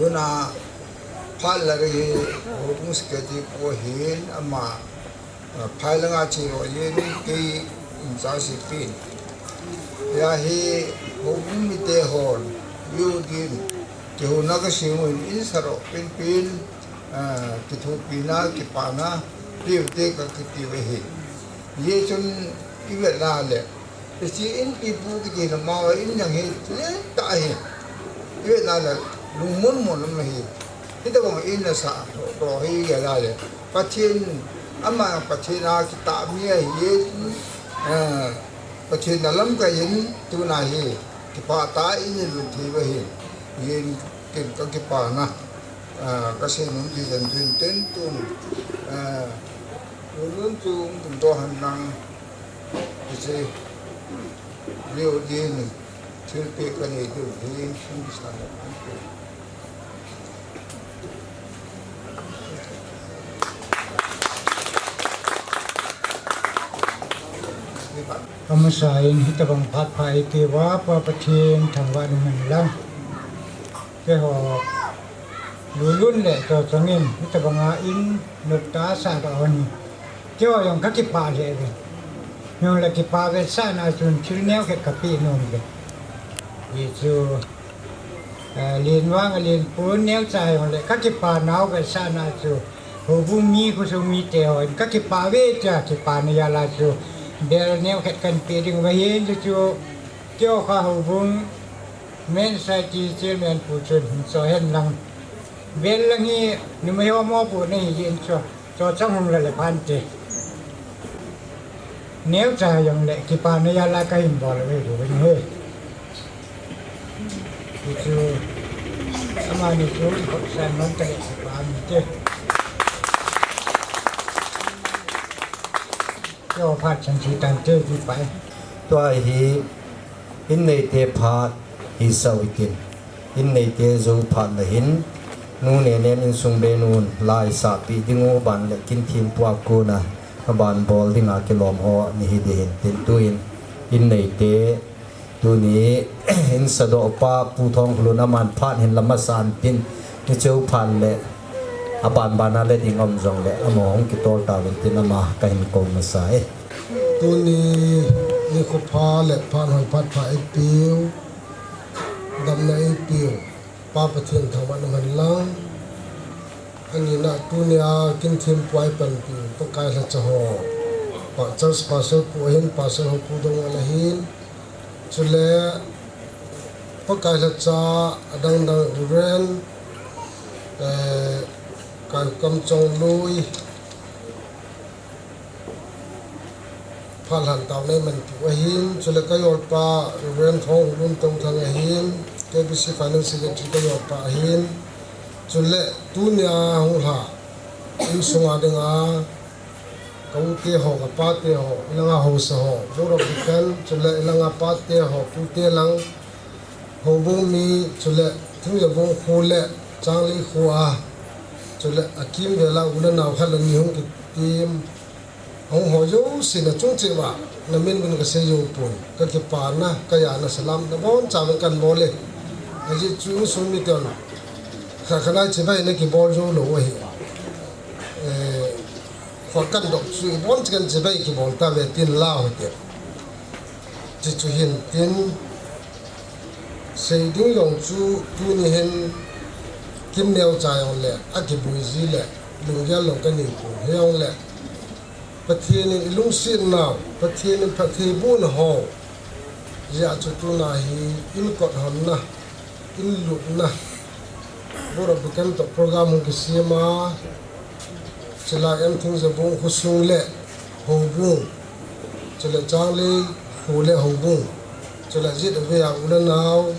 una palari hubung sekati pohin ama phai langa chi ro ye ni ke sa si pin ya hi hobum mi te hon yu din ke ho na ka si mo in sa ro pin pin ki thu pina ki pa na ri te ka ki ti we hi ye chun ki ve la le si in pi pu ki na ma in yang hi le ta hi ye na le lu mun mon ma hi ti ta bong in na sa ro hi ya la le pa chin ama pachina kita mia ye pachina lam ka yin tu na hi ki pa ta in lu thi wa hi yin kin ka ki pa na ka se nu ji jan tin ten tu lun tu tum to han nang ki se liu din thil pe ka ni tu hi sum sa na Kamasain hitabang patpai ke wa pa pathin thangwa man lang ke ho lulun le to changin hitabanga in nutta sa da oni ke wa yong ka ki pa le be yong la ki pa ve sa na chun chirneu ke ka pi nom be ye chu lin wang lin pun neu chai yong le ka ki pa nau ve sa na chu ho bu mi ku su mi te ho ka ki pa ve cha ki pa ne ya la chu Biar ni kat kan piring bayin tu kyo ka hubung men sai ti chairman puchun so hen lang bel lang hi ni mai mo pu ni yin cho chang hung le pan te nếu cha yang le ki pa ne ya la ka hin bol we du ni he tu ama ni tu ko san non ta pa ni te cho phát triển thị trường tiêu thụ phải tua hi in nei te pha hi sau ikin in nei te zo pha na hin nu ne nen in sung be nun lai sa pi dingo ban le kin thim pua ko na ban bol dinga ke lom ho ni hi de hin tin tu in nei te tu ni in sa do pa pu thong lu na man phat hin lama san tin ni cheu phan le aban bana le dingom jong le among ki tol ta wen tin ama ka hin ko ma sai tu ni ko pha le phan hoi phat pha ai piu dam na ai piu pa pathian thawan man lang ani na tu ni a kin thim puai pan pi to kai la cha ho pa chas pa so pu hin pa so ho pu dong la hin chule pa kai la cha adang dang ren kai kam chong lui phal han taw nei man pi hin chule ka yor pa ren thong lun tong thang hin KBC Finance Secretary ka yor pa hin chule tu nya hu ha in sunga denga kau te ho ka pa te ho ilanga ho sa ho boro bikan chule ilanga pa te ho pu te lang ho bung mi chule thung ya bung khole changli khuwa chule akim vela ula naw khala ni hong ki tim hong ho yo sin na chung che wa na min bin ka se yo pun ka ke pa na ka ya na salam na bon cha kan mole aji chu sun mi ton kha khana che bai na ki bol jo lo wa hi khó căn độc suy bốn chân chỉ bay cái bọn ta về tiền lao hết chỉ cho hiện tiền xây dựng用chú tu ni hiện kim neo trái ông lệ ác cái bùi gì lệ lùng gia lùng cái niệm của ông lệ bát thiên này lùng xin nào bát thiên này bát thiên buôn hồ giờ cho tu này in cọt hòn na in lụt na bữa đó bukan tập program cái gì mà chila em thung za bung khusung le ho bung chila chang le hu le ho bung chila jit ve ya ula naw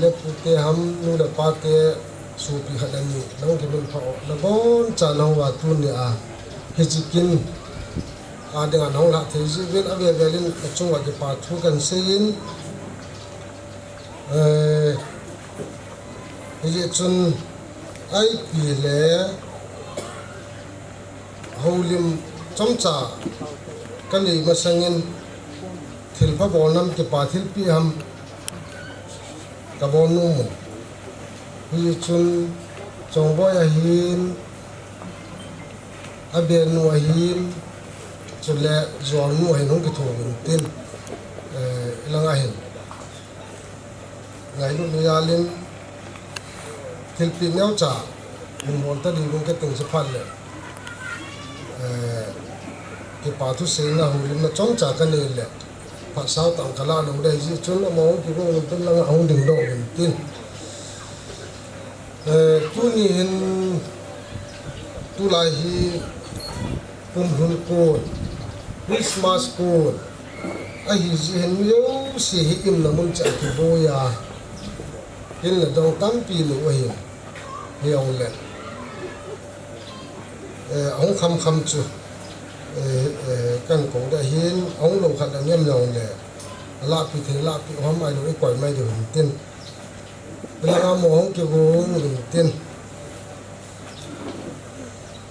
le pute ham nu da pa te su pi hadani nong ki bin phao na bon cha nong wa tu ni a hijikin a de nong la the ji ven ave velin chung wa ki pa thu kan sein hi chun ai pi le holim chomcha kali masangin thilpa bonam ke pathil pi ham kabonu mun hi chun chongboy ahin abenu ahin chule zonu ahin hong ki thobin tin ilanga hin ngai lu yalin thilpi neu cha mun mon ta di gung ke ting se phal le cái bà thu sinh là hồi nó chống trả cái này là phát sao tặng cả là đâu đây chứ chúng nó mong cái con tên là ông đừng độ mình tin tu ni hin tu lại hi pum hun cô Christmas cô ai hi gì hin yêu si hi im là muốn chạy cái bôi à hin là đâu tám pi nữa hi ông lệ ông khăm chưa căn cổ đã hiến ông lồng khát là nhâm nhồng để lạ bị thế lạ bị hoa mai rồi quẩy mai được tiền là ông ông kêu ông được tiền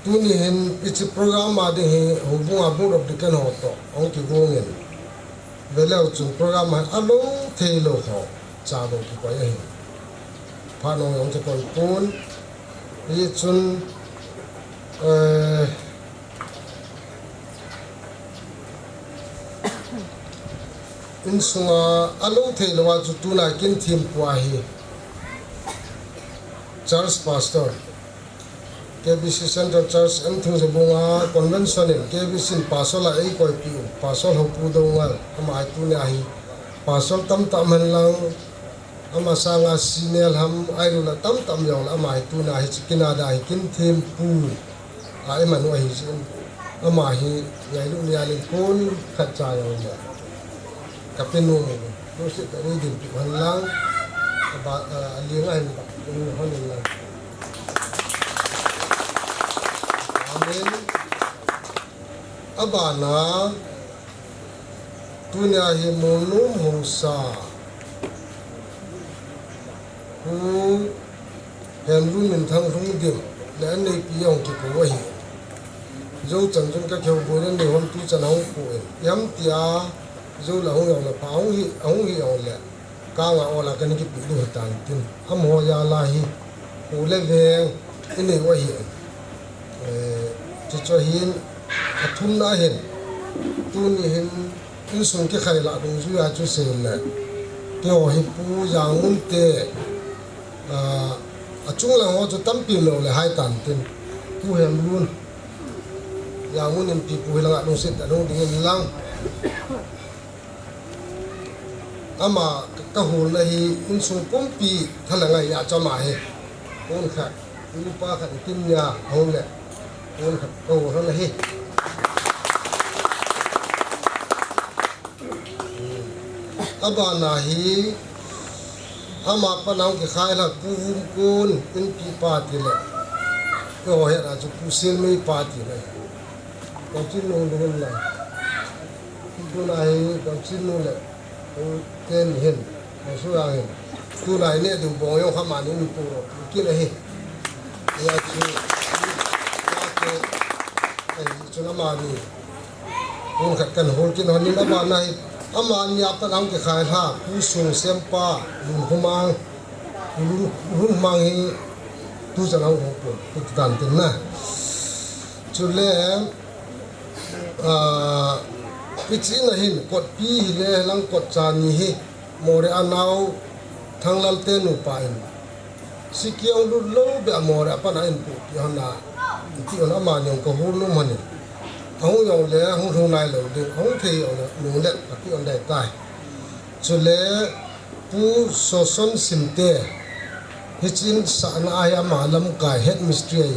tu ni hiến cái program mà đi hùng bung abu được cái nào to ông kêu ông hiến về lâu chung program mà alo thế lo họ trả được cái quẩy hiến pha nông ông cho coi phun cái chung in sunga alo thei lawa chu tu na kin thim kwa hi church pastor KBC Central Church em thung bunga convention in KBC pasol la ei koi pi pasol ho pu do ngal ama tu ne hi pasol tam tam han lang ama sanga sinel ham ai la tam tam yong ama tu na hi chikina da hi kin thim pu ai manu hi sin ama hi ngai lu nia le kon khat cha yong le kapenu no se ta ri din pi han lang ba liang ai ba ni hon lang amen abana tunya hi monu musa hu hem lu min thang rung dim le nei pi yong ki ko hi zo chan jun ka kheu bo ne hom tu chan hong ko yam tia zo la hong yong la pa hong hi yong le ka nga ola kan ki pi lu tan tin am ho ya la hi hu le veng in nei wa hi cho hin athum na hin tu ni hin in sung ki khai la dung ju ya chu se le ke ho hi pu yang mun te a chung la ho chu tam pi lo le hai tan tin pu hem luôn yang mun in pi pu la dung se ta dung ding lang ama ka hul na hi in sung pom pi thala ngai ya cha ma he on kha lu pa kha tin ya hong le on kha ko ho la hi abana hi ama panang ki khai la kun in pi pa ti le o he ra chu pusil mai party này có chín nung đúng là tu này có chín nung là tên hiền một số là hiền tu này nè đủ bao nhiêu khám mà nên tu rồi kia là hiền ya chu cái chu nó mà đi hôn khát cần hôn kia hôn nên mà này ama nyap ta nang ke khai ha pu sung sempa humang humang hi tu sa nang ho pu tan tin na chu le pichi na hin kot pi hi le lang kot cha ni hi more anau thanglal te nu pa in sikiang lu lo be more apa na in pu pi hana ti on ama nyong ko hu nu mani ông dùng lẽ ông thùng này là ông thì ông nung lẽ cái ông đại tài cho lẽ pu so son sim te hết chín sản ai mà làm cái hết mystery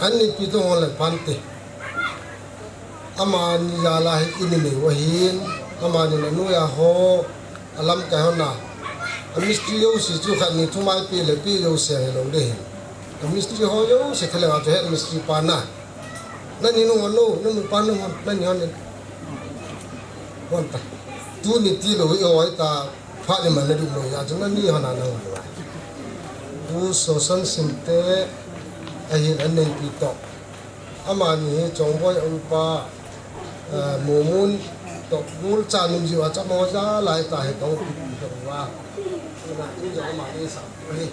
anh ấy bị tôi là pan te ama ni ya la in ni wahin ama ni nu ya ho làm cái hona mystery yo si chu khan ni thu mai pi le pi yo se lo de mystery ho yo se thale wa hết mystery pan naนั่นนี่น้องน้องนั่นมันปานน้องนั่นนี่นั่นวันตาตัวนี้ที่เราเอาไว้ตาพระเนี่ยมันเลยดูเลยอาจจะนั่นนี่ขนาดนั้นเลยดูโซซันสิมเตะไอ้เห็นอันนี้ปีตอกอามานี่จงไว้อุปาหมู่มุนตอกมูลจานุมจิวาจะมอจ้าหลายตาให้ต้องปีตอกว่าขณะที่จะอามานี่สับเฮ้ย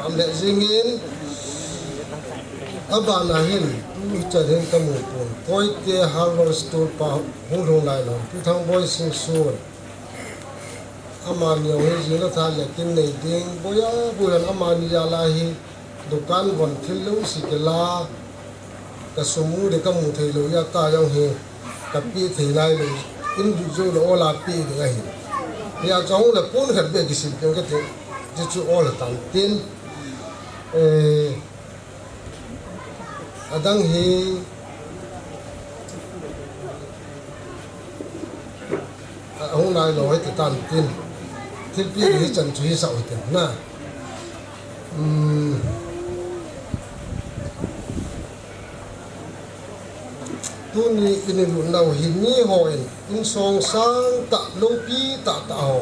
amle zingin abana hin tu chaden kamupun poite harvard store pa hung lai lo tu thang boy sing sur amani he jila tha lekin nei ding boya buran amani ya la hi dukan bon thil lo sikela ka sumu de kamu thei lo ya ta yang he ka pi thei lai lo in du zo lo la pi de ga hi ya chong le pun khat be kisim ke ke te chu all tan tin adang hi ông này nói thì tan tin thiết bị thì chân chú ý sao tin na tu ni ini lu nau hini hoin in song sang ta lo pi ta ho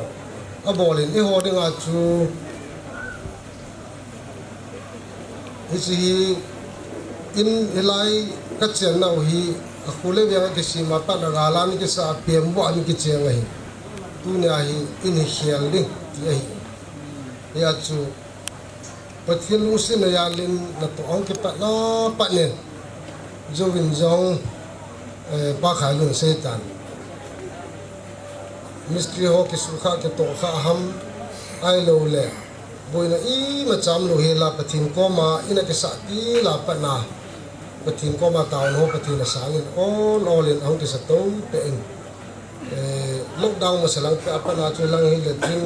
abolin e ho denga chu isi in ilai kachen nau hi akule bia ke sima pa da galan ke sa pem bo an ke cheng hi tu ne hi in hial li ti hi ya chu pathin lu sin ya lin na to ong ke pa la pa ne jo vin jong pa khai lu se tan mystery ho ke su kha ke to kha ham ai lo le boina i ma cham lo he la pathin ko ma ina ke sa ti la pa na pathin ko ma taun ho pathin na sangin all in ang ke sa to pe in lockdown ma salang pe apa na chu lang hi le tin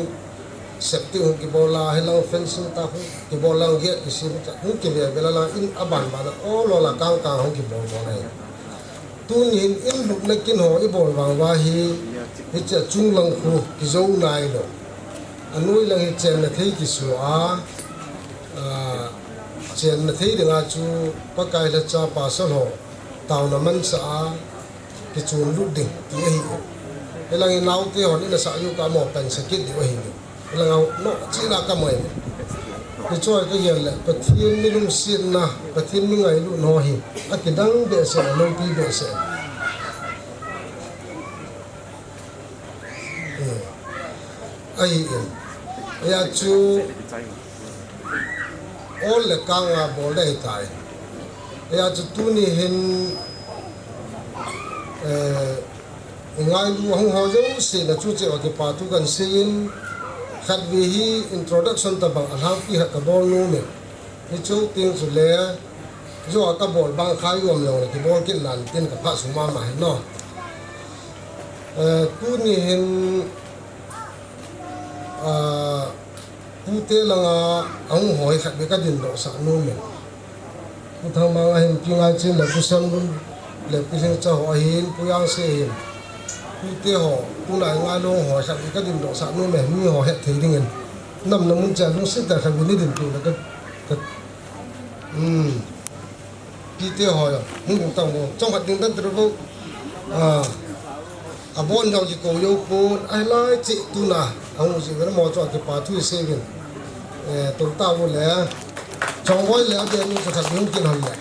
septi ho ki bola he lang fencing ta ho ki bola ge ki sim ta ho ki be bela la in aban ba na all la kang kang ho ki bol bol ai tun hin in lu na kin ho i bol wang wa hi cha chung lang khu ki zo nai lo anui lang hi chen na thei ki su a chen na thei de nga chu pa kai la cha pa so ho taw na man sa ki chun lu ding ti hi elang i nau te ho ni na sa yu ka mo pen sa kit di hi elang no chi na ka mai ki choi ka yen le pathin ni lum sin na pathin ni ngai lu no hi a ki dang be se lo pi be se ai ya chu all le kanga bol dai tai ya chu tu ni hin ngai lu hong ho jo se na chu che wa ke pa tu kan sin khat vi hi introduction ta bang al pi ha ka bol nu me ni chu ting su le jo ka bol bang khai yom lo ki bol kin nan tin ka pha su ma ma no tu ni hin pute langa ang hoi khat be ka din do sa nu me thang ma hin pi ngai chin la ku sam le piling cha ho hin puyang se hin pu te ho tu nai nga long ho sa ka din do sa nu me mi ho he thei ding en nam na mun cha lu sit da kha ni din tu la ka pi te ho ya mun tang bo trong hat ding dan tru bo a bon dong ji ko yo pun ai lai chi tu na ang ji ga mo cho ke pa tu se bin tu ta bo le trong voi le de ni sa thak kin hon le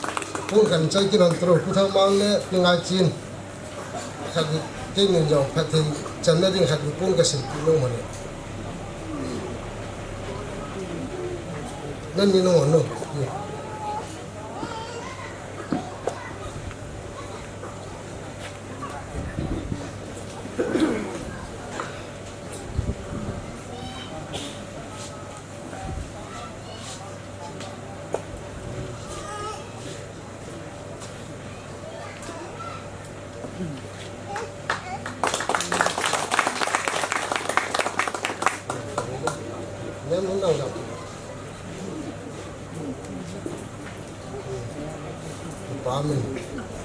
pun kan chai kin hon tro ku tha mang le ngai chin kha ke ni jong pha thi chan na ding khat pun ka sin pi lo mo le nan ni no no nem muốn đâu đâu ba mình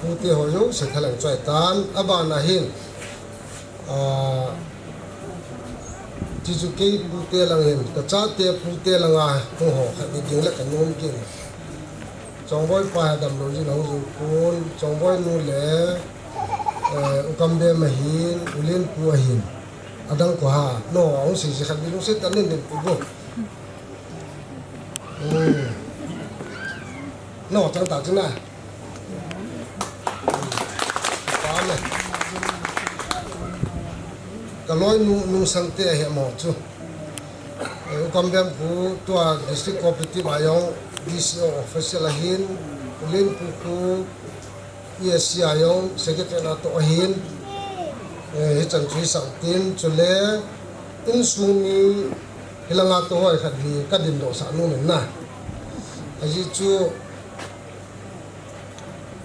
pu te ho yo se thalang choi tan aba na hin ti chu ke pu te lang hin ta cha te pu te lang a ho ho kha ni ding la kan nom ki chong boy pa dam lo ji lo ju kun chong boy nu le ukam be ma hin ulen pu hin adang ko ha no ong si khat ni lu se tan nen pu bo no chang ta chang na cái lối nu sang te hệ mỏ chú, con bé phụ tua district cooperative ayong DCO official lahin, ulin puku ESC ayong secretary nato ahin, hitan chui sang tin chule insumi hilang ato hoy khadli kadin do sa nu na, aji chu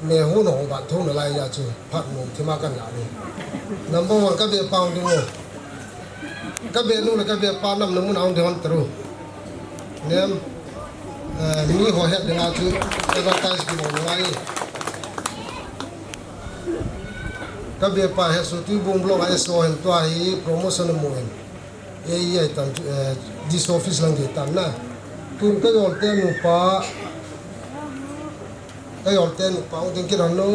me hu no ba thong na lai ya chu phat mu thima kan ya ni number 1 ka be paung ding ka be nu ka be pa nam mun aung thon tru nem mi ho het ding a chu advertise ki mo ngai ka be pa he su tu bung blog ai so hen to hi promotion mo hen ai tan this office lang ge tan na tun ka yol te nu pa cái hộp tên bảo tiếng kia nó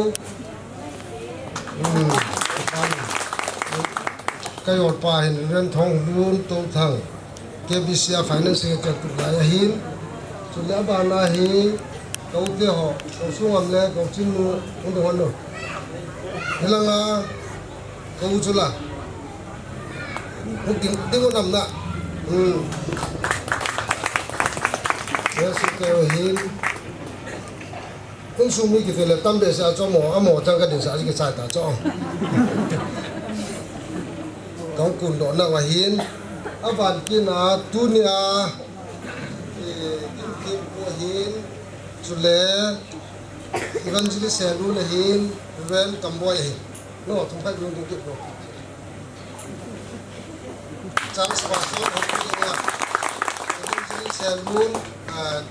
cái hộp pa hình renn thong luôn tô thằng cái BCA finance cái tụi lại hin tụi lại bà na hi câu kia họ câu xuống làm lẽ câu chín nu không được hơn đâu thế là câu chú là không tiếng tiếng có nằm nè thế sự kêu hin không suy nghĩ cái là tâm bề sa cho mỏ trong cái điện sa cái sai ta cho công cùn đó là hiến ở bàn kia là tu nia kim của hiến chủ lệ evangelist xe luôn là hiến ven cầm boy nó không phải luôn những cái đó trang sponsor không có gì evangelist xe luôn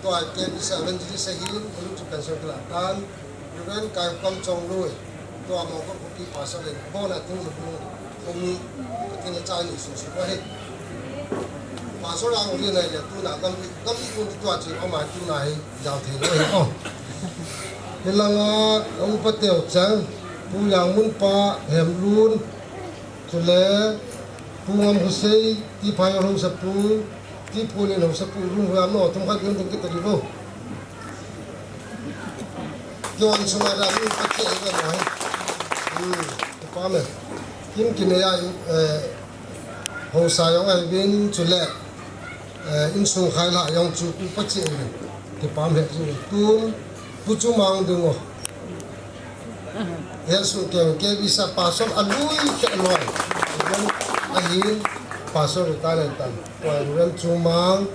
tòa kiến sẽ bên dưới sẽ hiến lúc chụp cảnh sát là tan rồi cái công trong nuôi tòa mong có cái phá sản lên bao là tiếng được không mi cái này trái này sụt quá hết phá số lang của này là tu nào công cũng tòa chỉ ở ngoài tu này giàu thì nó hết nên là ông bắt đầu chẳng tu yang muốn pa hem luôn cho lẽ tu ngam husay ti phai hong sapu ti pulin hong sapu rung ram no tum khat yung cái tali bo yon suma ra lu pakke ga mai pa me kim kinaya ho sa yong ai bin chule in sung khai la yong chu ku pakke ti pa me tu pu chu mang dungo yesu ke bisa pasok alui ke noi ahin pasok retire tan wa ren chumang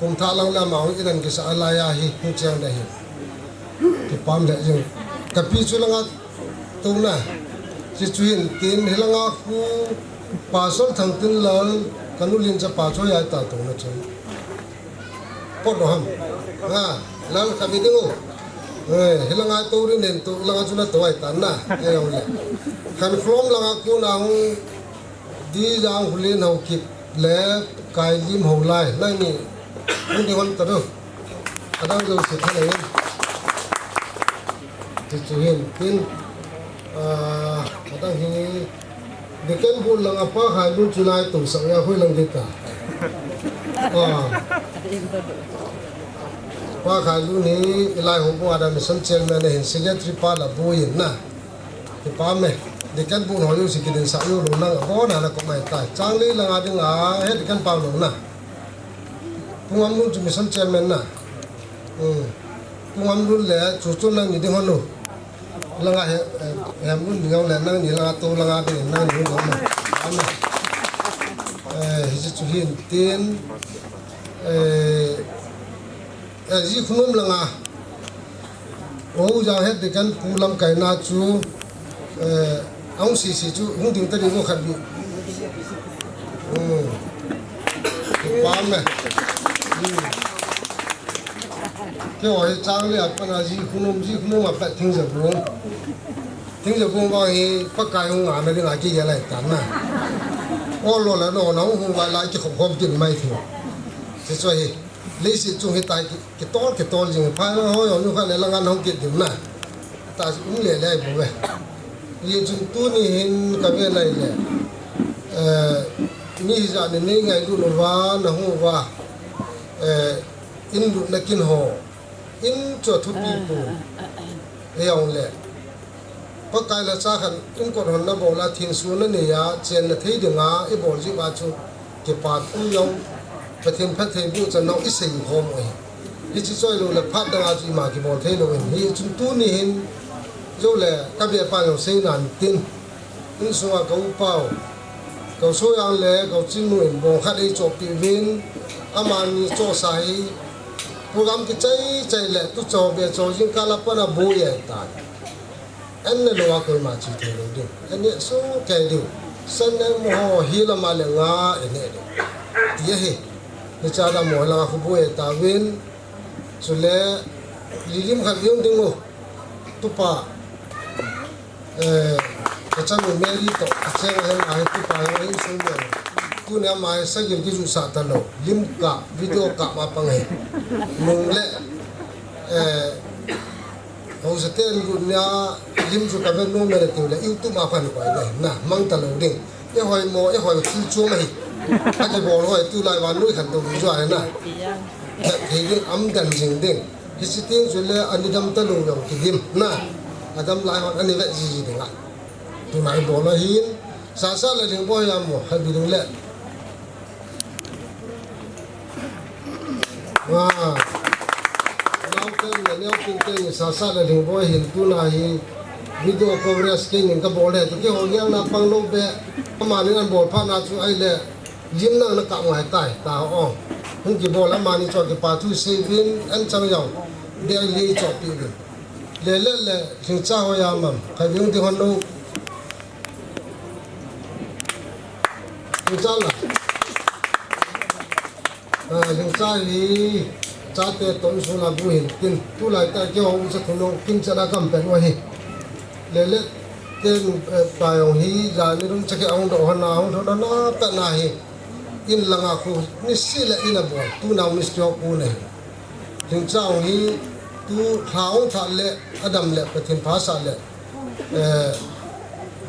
kum tha lang la maung idan ke sa alaya hi hu chang da hi ti pam le jing ka pi chu langa tu na chi chuin tin hilanga ku pasok thang tin la kanu lin cha pa cho ya ta tu na chu pot do ham ha lal ka bi dingu hilanga to rin nen to langa chuna to ai tan na ai au le kan from langa ku na hu di jang hulin hau kip le kai lim hau lai lai ni ni di hon ta do adang do se thale ti chuhin tin adang hi de ken bu langa pa hai lu chulai tu sa ya hui lang dita qua khai lu ni ilai ho bo ada mission chairman hin secretary pa la bo yin na ti pa me de kan bu no yu si kidin sa yu lu na bo na ko mai ta chang li la nga ding a he de kan pa lu na pungam lu mission chairman na pungam lu le chu chu na ni ding hon lu la nga he hem lu ni ngau le na ni la to la nga de na ni ngau ma ama hi chu hin tin ji khunum langa o ja het de kan pulam kai na chu ong si chu hung ding ta ri ngo khat bi pa me ke o chang le pa na ji khunum a pa thing ja bu ba hi pa kai hung a me ri nga ji ya lai tan na o lo la no na hung ba la ji khom khom jin mai thu se so hi lấy sự chung hiện tại cái to gì phải nó hỏi như vậy là ngăn không kịp điểm này ta cũng lệ lệ bố về vì chúng tôi nhìn cái bên này là như giờ này ngày lúc nó vào nó không vào in lúc nó kinh hồ in cho thu people ấy ông lệ có cái là sao khăn in còn hơn nó bảo là thiên số nó này á trên là thấy được á cái bảo gì mà chú cái part cũng giốngประเทศพัฒน์บุษณะอิสิงโฮมวยที่ช่วยเราเลยพัฒนาจีมากี่บอลเทโลเองที่จุดตู้นี้เห็นโจเลยกับเบียร์ปานของเซนันตินนี่ส่วนเขาเป่าเขาช่วยอันเล่เขาจิ้มหนุ่มบงคัดไอจบปีวินอามานีโจสายโปรแกรมที่ใจเละตุจอบเบียร์โจยิงกาลปนาโบยตายอันนี้เราเคยมาจีเทโลดิอันนี้สู้แก่ดิสันนั้นโมโหฮีละมาเลงาอันนี้ที่เฮ้นี่จ้าดำมวยลาคุบวยตาวินสุเลลิมขัดยงดิงโอตุปะอาจารย์เมรีโตอาจารย์เห็นไอ้ตุปะเห็นสุ่มเลยกูเนี่ยมาสักอย่างที่จุดสัตว์โลลิมกะวิดีโอกะมาปังเหมึงเล่เขาสเตนกูเนี่ยลิมจุดกับเวนโนเมรติวเลยยูทูบมาพันกว่าเลยนะมังตะโลดิ่งหอยโมหอยคิวชัวไม่ถ้าจะบอกว่าตู้ลายวันนู้นขันตัวผู้ช่วยนะแต่ที่ยิ่งอัมดันจริงดิ่งที่สิ่งส่วนเลยอันนี้ดำตะลุงอย่างที่ยิ่งนะอันดำลายวันอันนี้เวทีจริงอ่ะที่หมายบอกว่าหินสาสารเลยถึงบ่อยามหัวให้ดูดึงเละว้าเราเก่งเนี่ยเราเก่งสาสารเลยถึงบ่อยหินตู้นายวิดีโอคอเวอร์สเก่งก็บอกเลยที่เขาเลี้ยงนับปังโลเบะประมาณนี้นั่นบอกพานาชูไอเล่ยิ้มนั่งนักกะหายตายตาอ่อนเพิ่งกี่บอกแล้วมานี่จอดกี่ปาทุเซวินอันจังยาวเดี๋ยวเลยจอดปีนึงเล่เล่ถึงเจ้าหอยามันใครวิ่งที่ฮันนูถึงเจ้าล่ะถึงเจ้าลีจ้าเตะต้นสุนัขบุหินกินทุไลแต่เกี่ยวกับสัตว์นกกินจะได้กำเป็นว่าเฮเล่เต้นปลายองฮีจานี่รุ่งจะแค่องดอกหันหน้าองทอดหน้าแต่หน้าเฮอินลังอาคูนี่สิละอินละบ่ตูนาวมิสจอกกูเนี่ยถึงเจ้าฮีตูท้าวทะเลอดัมเละประเทศภาษาเละ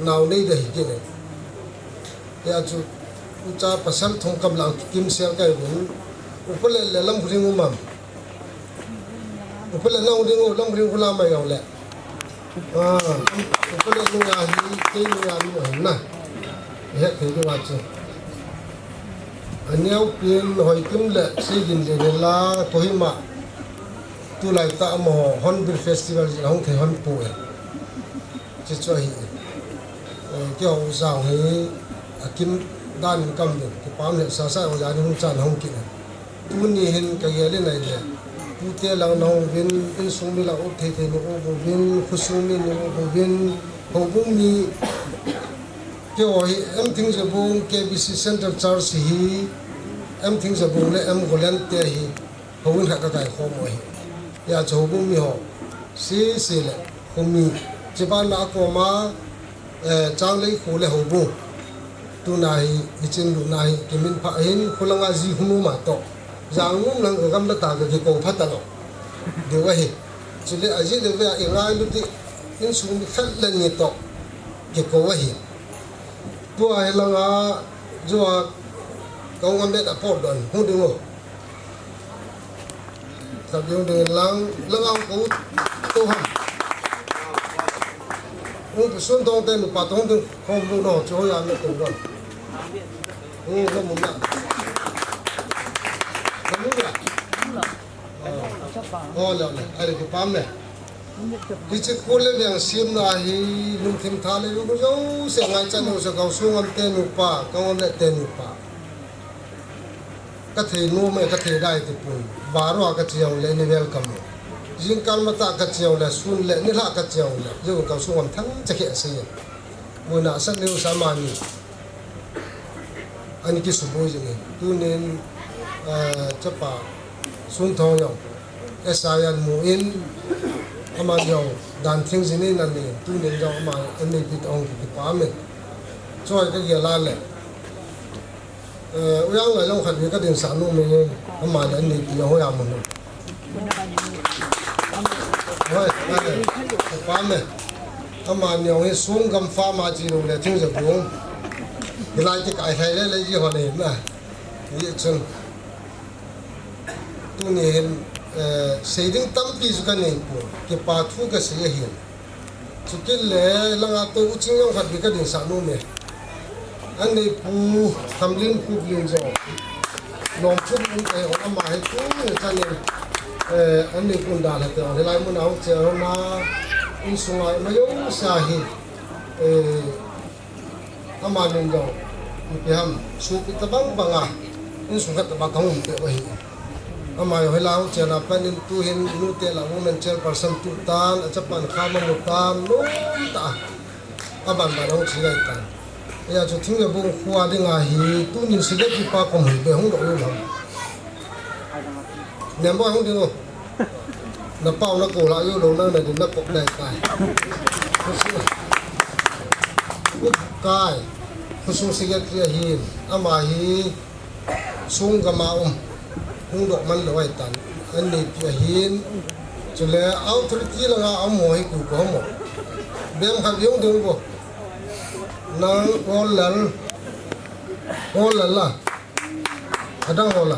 นาวนี่เดหิกินเนี่ยจูจ้าภาษาทงกำลังกิมเสียงกันบุญอุปเลเละลำพริงอุมัมอุปเลน้องดิงอุลำพริงกุลาไม่เอาเละอุปเลนุยาฮีเตนุยาฮีเห็นนะเฮ้ถึงว่าจูอันนี้เอาเป็นหอยกิมเละซีกินเดลาโคฮิมาตุไลตามอฮอนบิลเฟสติวัลที่ห้องเทฮอนปูเอจะช่วยเกี่ยวสาวให้กินด้านกำลังที่ปั๊มเนี่ยสาสายเอายาที่ห้องจานห้องกินตัวนี้เห็นกันเยอะเลยนะเนี่ยผู้เตะหลังน้องวินเป็นสุ่มมีหลังอุทเทนี่โอ้วินคุสุ่มมีนี่โอ้วินโอ้บุ้งมีเกี่ยวกับเอ็มทิ้งจะบุ้ง KBC Center Charge ฮีเอ็มทิ้งจะบุ้งเลยเอ็มโกเลนเตะฮีเขาวิ่งหักกระไก่ข้อมวยอยากจะบุ้งมีหอก si le khumi chiban na ko ma chang lei khu le ho bu tu nai ichin lu nai kimin pha hin khulanga ji hunu ma to jangum lang ga gam da ta ga ko phat ta no de wa hi chile aji de wa ingai lu ti in sum khat la ni to ke ko wa hi tu ai langa jo kau ngambil apa dan hong dengo tapi hong dengan lang kau Tuhan hong pesun tong ten lupa tong tu kau bunuh cowok yang nak tuan kau mula kamu ya oh lah ada kepam ni Dice kule yang sim na hi nung tim thale yu ko jauh se ngai chan no se kau sungam ten upa kau le ten upa ka thei no me ka thei dai ti pun baro ka chiang le ni welcome jing kal mata ka chiang le sun le ni la ka chiang le jo kau sungam thang cha khe se mo na san ni samani ani ki su bo jing tu nen chapa sun thong yo esayan mu in ama yo dan thing zini nan ni tu nen jo ama ani bit ong ki pa me choi ka ge la le uyang la long khat ka din sa no me ama le ni ki ho ya mo no hoi pa me ama nyong he sung gam fa ma ji no le thing ze bu lai ki kai thai le ji ho ne na ni chung tu ni saving tampi su kan nei po ke pa thu ka se hin chu ke le langa to uching yong khat ka din sa no me an nei pu thamlin pu blin zo nom pu mun kai ho ma he tu ne chan ne an nei kun da la te on lai mun au che na in sungai ma yo sa hi ama nen zo pe ham su pi ta bang banga in sungat ta ba thong te wa hi ama yo helau chena panin tu hin nu te la women chairperson tu tan achapan khama mu tan no ta aban ba ro chi lai tan ya chu thing le bung khwa de nga hi tu nin se de ki pa ko mu be hong do yo nem bo hong de ngo na pau na ko la yo lo na de na ko dai kai kai khu se ge tri hin ama hi sung ga ma hung dok man loi tan an ni pi hin chule authority la nga amo hi ku ko mo bem kha yong ding bo nang all la adang ola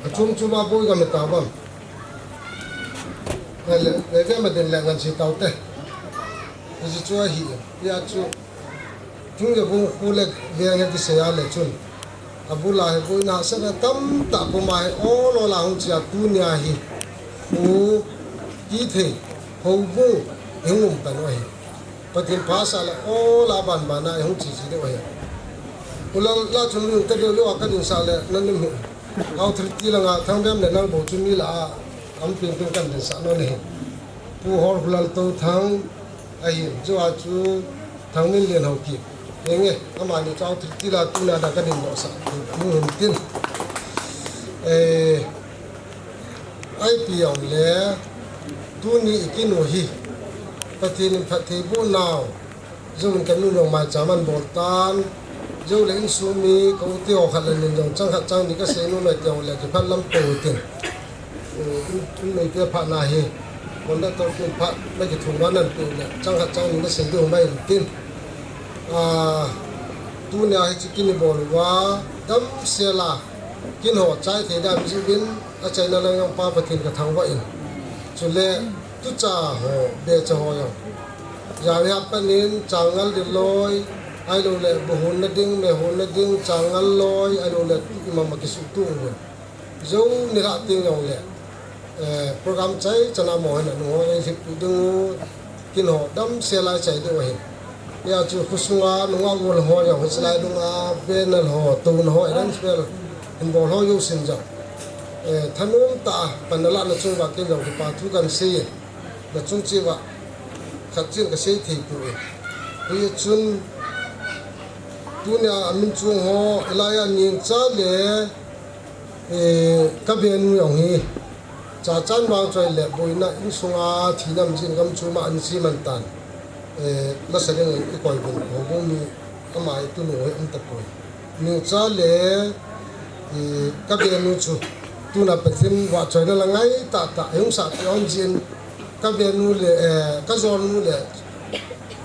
achum chuma boy ga meta bam le ke ma den la ngan si tau te ji chua hi ya chu thing ge bu khu le ge nga ti se ya le chun abula he boy na sa tam ta po mai o lo la hong chia tu nya hi hu ki the ho bu hung pa no hi patin pa sa la o la ban ba na hong chi chi de wa hi ulang la chun lu ta de lo ka din sa le nan ni au thri ti la nga thang bem le nang bo chun mi la am ping ping kan din sa no ne pu hor hulal to thang ai jo a chu thang min len ho ki nghe ama ni chao ti la tu na da ka din no sa mu hum tin ai pi ong le tu ni ikino hi patin phathe bu naw zung kan nu no ma chaman bol tan zo le in su mi ko ti o khala nin jong chang khat chang ni ka se nu le tong le ki phat lam to tin in le ke pha na hi kon da to ku pha le ki thung nan tu le chang khat chang ni ka se du mai tin tu nya hi chikin bol wa dam sela kin ho chai the da bi bin a chai na lang yong pa pathin ka thang wa in chule tu cha ho be cha ho yo ya ya panin changal de loi ai lo le bo hon na ding me hon na ding changal loi ai lo le imam ma ki su tu zo ni ra ting yong le program chai chana mo na no ai hi pu dung kin ho dam sela chai de wa hi ya chu khusunga nunga wol ho ya hoslai dunga benal ho tun ho eran spell in bol ho yu sin ja thanum ta panala na chung wa ke lo pa thu kan se na chung chi wa khatchin ka se thi pu e chun tunya amin chung ho elaya ning cha le ka ben yong hi cha chan mang choi le boina in sunga thinam jin gam chuma an si man tan la sadeng i koi bun ho bo mi amai tu no am ta ko ni cha le ka be nu chu tu na pathin wa choi na langai ta yung sa yon jin ka be nu le ka zon nu le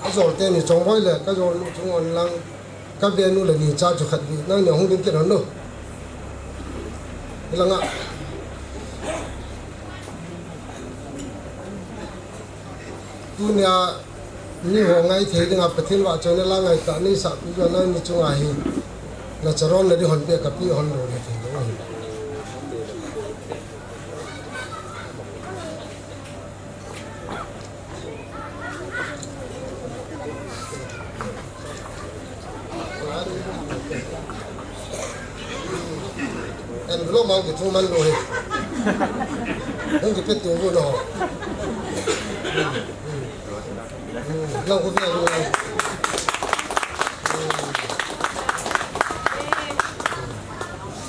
ka zon te ni chong hoi le ka zon nu chung on lang ka be nu le ni cha chu khat bi nang ne hong din ke no langa dunia ni ho ngai the dinga pathin wa chone la ngai ta ni sa pi jo na ni chunga hi na charon na di hon pe ka pi hon ro ni the lo en lo mau ki thu man lo he en ki pe tu go no lâu có việc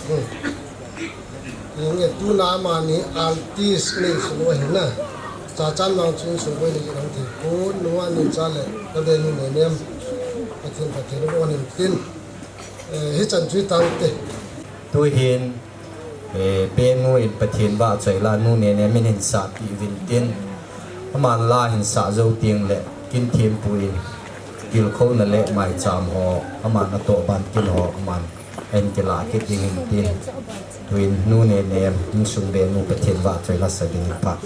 rồi những tu na mà ni artist ni số hình na cha chan mang chung số với những ông thì cố nuôi nên cha lệ cái bên như này nem cái thiên phải thiên nó nên tin hết chân truy tăng thế tôi hiện bên nuôi bát thiên ba trời là nuôi nên mình hiện sát bị vinh tiên mà la hiện sát dấu tiếng lệ kinh thiên bùi kil khâu nè lệ mai chạm họ mà nó tổ ban kinh họ mà anh cái lá cái tiếng hình tiên twin nu nè nè mình sung bên nu bát thiên ba trời là sẽ đình phát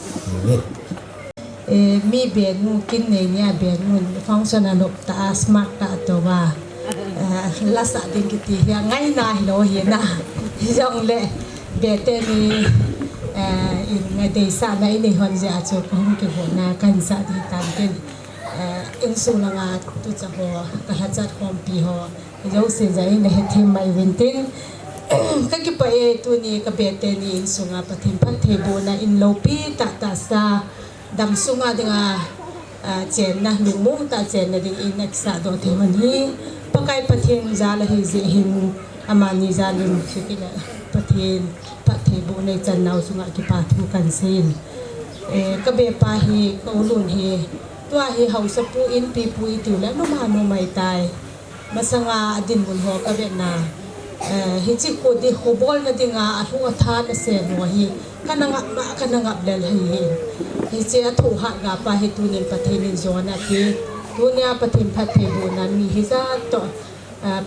mi bên nu kinh này nha bên nu function nó ta smart ta tổ ba là sa đình cái tiếng ngay na lo hiền na dòng lệ bên tên ni ngày đây sa này này hoàn giả cho con cái bộ na cảnh sát thì tan tên in sung langa tu cha ho ka hachat kom pi ho jo se jai ne he thim mai vintin ka ki pa e tu ni ka be te ni in sunga pathim phan the bo na in lo pi ta sa dam sunga dinga chen na lu mu ta chen na ding in nak sa do the man hi pakai pathin za la hi je hin amani za lim khikila pathin pathe bo ne chan nau sunga ki pa thu kan sin ka be pa hi ko lun hiตัวเฮาสปูอินปีปุยติวแล้วมาโนไม่ตายมาสังอาดินบุญหอกระเบนาเฮจิโคดิโคบอลนะดิงาทุกทานเสนวะฮีกันนังเดลฮีเฮจิอทุหักกาปะเฮตุนินปะเทนินจอนะที่ตุเนียปะเทนพัดเทบุนั้นมีฮิซาตอ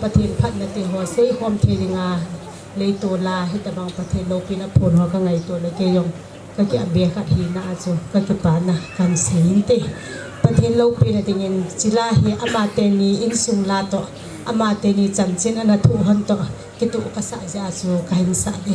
ปะเทนพัดนะติหัวเซฮอมเทดิงาเลยตัวลาเฮตะบังปะเทนโลปินะพลหอกะไงตัวเลยเกยงก็จะเบียขัดฮีนาจูก็จะปานะกันเสียงติประเทศโลกปีนั้นเองจิลาเฮอามาเตนีอินสุงลาโตอามาเตนีจันเชนอนาทุหันโตกิตุกษาจาจูกัหินสาเด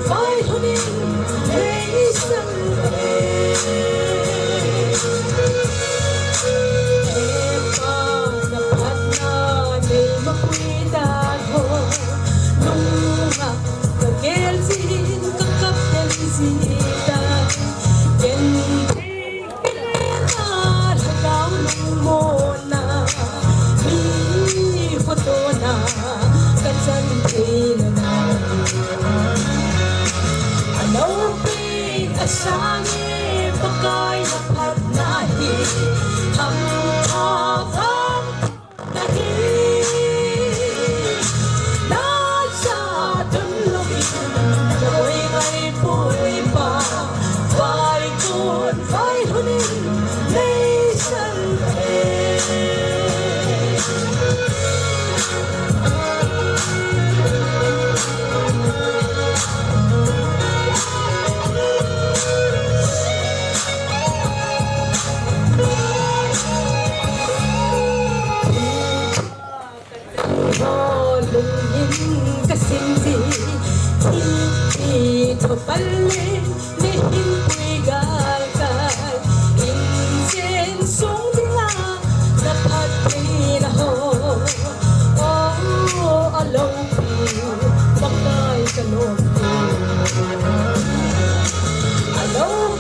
Why Hindi to pali ni hindi gal kay Insin sung dinga dapat pinaho Oh along bakay kalong Along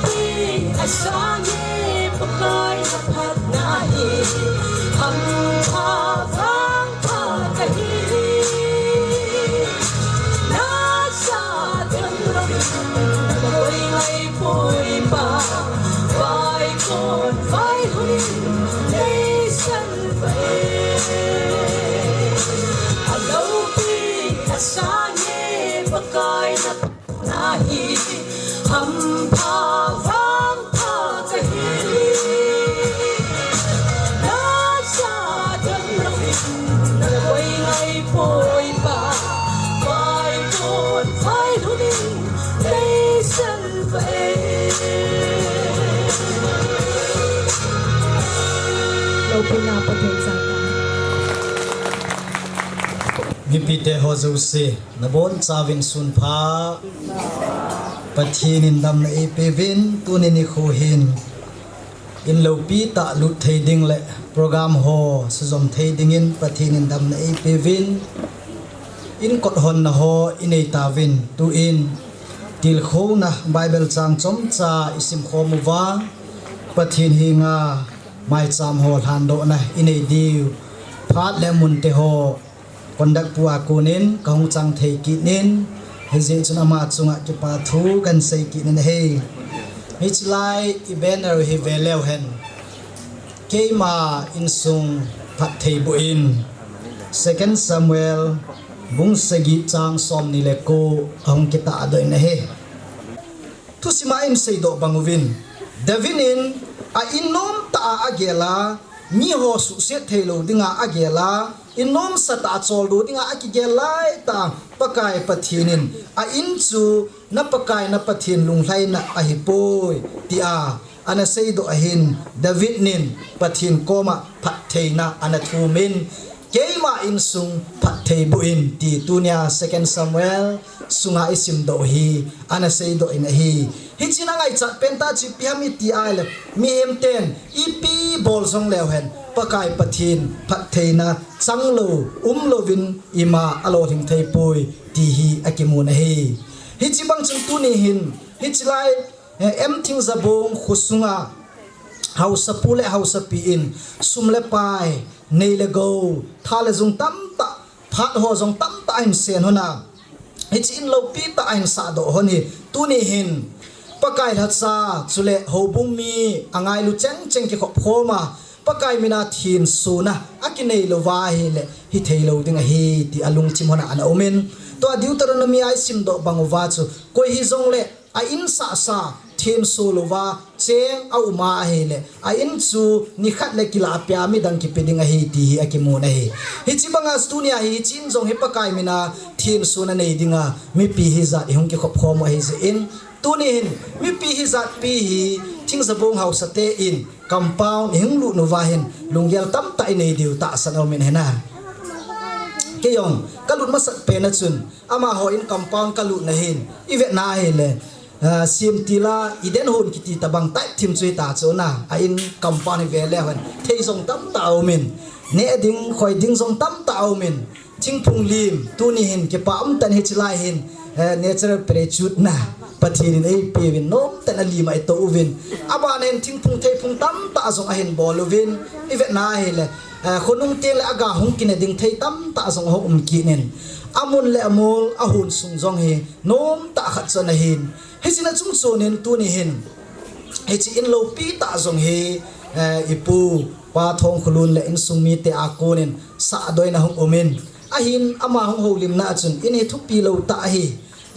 asangi bakay dapat nahi Hampavang pagkahili Nasa damdam Ako'y may puwi pa Vai kon vai hunin Naisan ba'y Alawin asangi bakay dapat nahi Hampavang pagkahili Nasa damdam Ako'y may puwi pa Vai kon vai hunin Naisan ba'y Lo pinapatin sa Mipite ho Jose nabon savin sun pha pathinin dam na epevin tunini khuhin in lo pi ta lu thei ding le program ho suzom thei ding in pathinin dam na epevin in kot hon na ho inei tavin tu in til kho na bible chang chom cha isim kho muwa pathin hinga mai cham ho hando na inei diu phat le mun te ho kondak puwa kunin kahung chang thei ki nin hezi chuna ma chunga ki pa thu kan sei ki nin he hichlai ibener hi veleu hen keima insung phat thei bu in second Samuel bung segi chang som ni le ko hong kita adoi na he tu sima in sei do banguvin davinin a inom ta agela mi ho su se thelo dinga agela inom sata chol du dinga akigelai ta pakai pathinin a inchu na pakai na pathin lunglai na ahipoi tia ana seido ahin david nin pathin koma phatheina ana thumin keima insung phathei buin ti tunia second Samuel sunga isim do hi ana seido in hi hichina ngai chat penta chi piami ti ai mi hemten ipi bol song lew hen pakai pathin phatheina changlo umlovin ima alo thing thei pui ti hi akimuna hi hichibang chung tu ni hin hichilai em thing zabong khusunga hausa pule hausa pi in sumle pai neile go thale jung tam ta phat ho jong tam ta in sen hona hichi in lo pi ta in sa do honi tu ni hin pakai hatsa chule hobung mi angai lu cheng cheng ki khop khoma pakai mina thin suna akinei lo wa hi le hi theilo dinga hi ti alung chim hona ana omen to deuteronomy ai sim do bangwa chu koi hi jong le a in sa sa thin so lo wa cheng au ma hi le a in chu ni khat le kila pya mi dang ki pedinga hi ti hi akimu na hi hi chi banga stunia hi chin jong hi pakai mina thin suna nei dinga mi pi hi za hi hong ki khop khoma hi se in tunin mi pi hi zat pi hi thing zabong house te in compound hing lu no wa hin lungyal tam ta nei diu ta sanau men hena ke yong kalut masat pe na chun ama ho in compound kalut na hin ive na hi le sim tila iden hon kiti tabang tai thim chui ta chona a in compound ve le han thei song tam ta min ne ding khoi ding song tam ta min thing phung lim tu ni hin ke pa am tan hi chilai hin natural prechut na pathin ei pevin nom tan ali mai to uvin aba nen thing phung thei phung tam ta zong a hin bolovin ive na hele khonung te le aga hung kin ding thei tam ta zong ho ki nen amun le amol ahun sung jong he nom ta khat chona hin hechina chung chonen tu ni hin hechi in lo pi ta zong he ipu pa thong khulun le in sung mi te akonen sa doi na hung omen ahin ama hung holim na chun in he thupi lo ta hi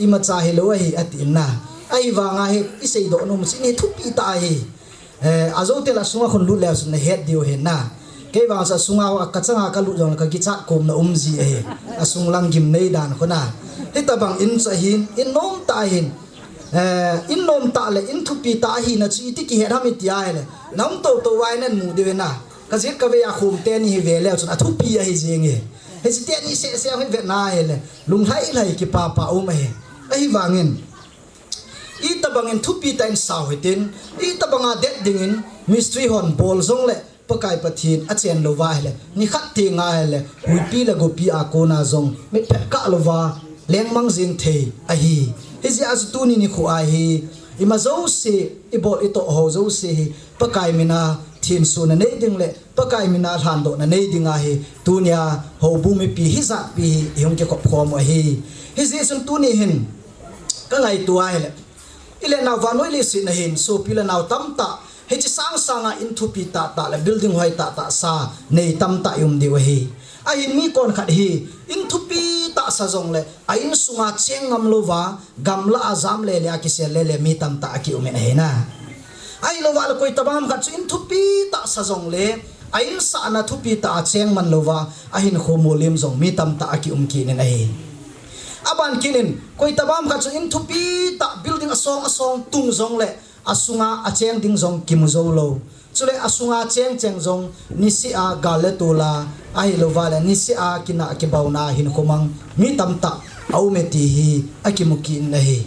ima cha hi lo hi atin na ai wanga he isei do nom sin he thupi ta hi azo te la sunga khun lu le sun he dio he na ke wa sa sunga wa ka changa ka lu jong ka ki cha kom na umji he asung lang gim nei dan khona hitabang in sa hin in nom ta hin in nom ta le in thupi ta hi na chi ti ki he ram ti ai le nam to to wai nen mu de na ka zit ka ve a khum te ni ve le chun a thupi a hi jeng he he si te ni se se he ve na he le lung hai lai ki pa pa o ma he ai wangin i tabangin thupi tain saw hitin i tabanga det dingin mystery hon bol zong le pakai pathin achen lova hele ni khat ti nga hele huipi la gopi a kona zong me phe ka lova lengmang jing the a hi hiji az tu ni khu a hi ima zo se i bol i to ho zo se hi pakai mina thin su na nei ding le pakai mina than do na nei dinga hi tunia ho bu mi pi hi za pi yong ke kop khom hi hiji sun tu ni hin ka ngai tu ai le ile na vanoi le si na hin so pila naw tam ta he chi sang sanga in thu pi ta ta la building hoi ta ta sa nei tam ta yum di wa hi a hin mi kon khat hi in thu pi ta sa jong le a in sunga cheng ngam lova gamla azam le le ki se le mi tam ta ki umen he na ai lova la koi tabam khat in thu pi ta sa jong le a in sa na thu pi ta cheng man lova a hin khomolim jong mi tam ta ki ki ne na hi aban kinin koi tabam khat in thu pi ta building asong tung jong le asunga acheng ding jong kimuzo lo chule asunga cheng jong nisi a galetula ai lovale nisi a kina ke bauna hin komang mi tamta au meti hi akimuki nahi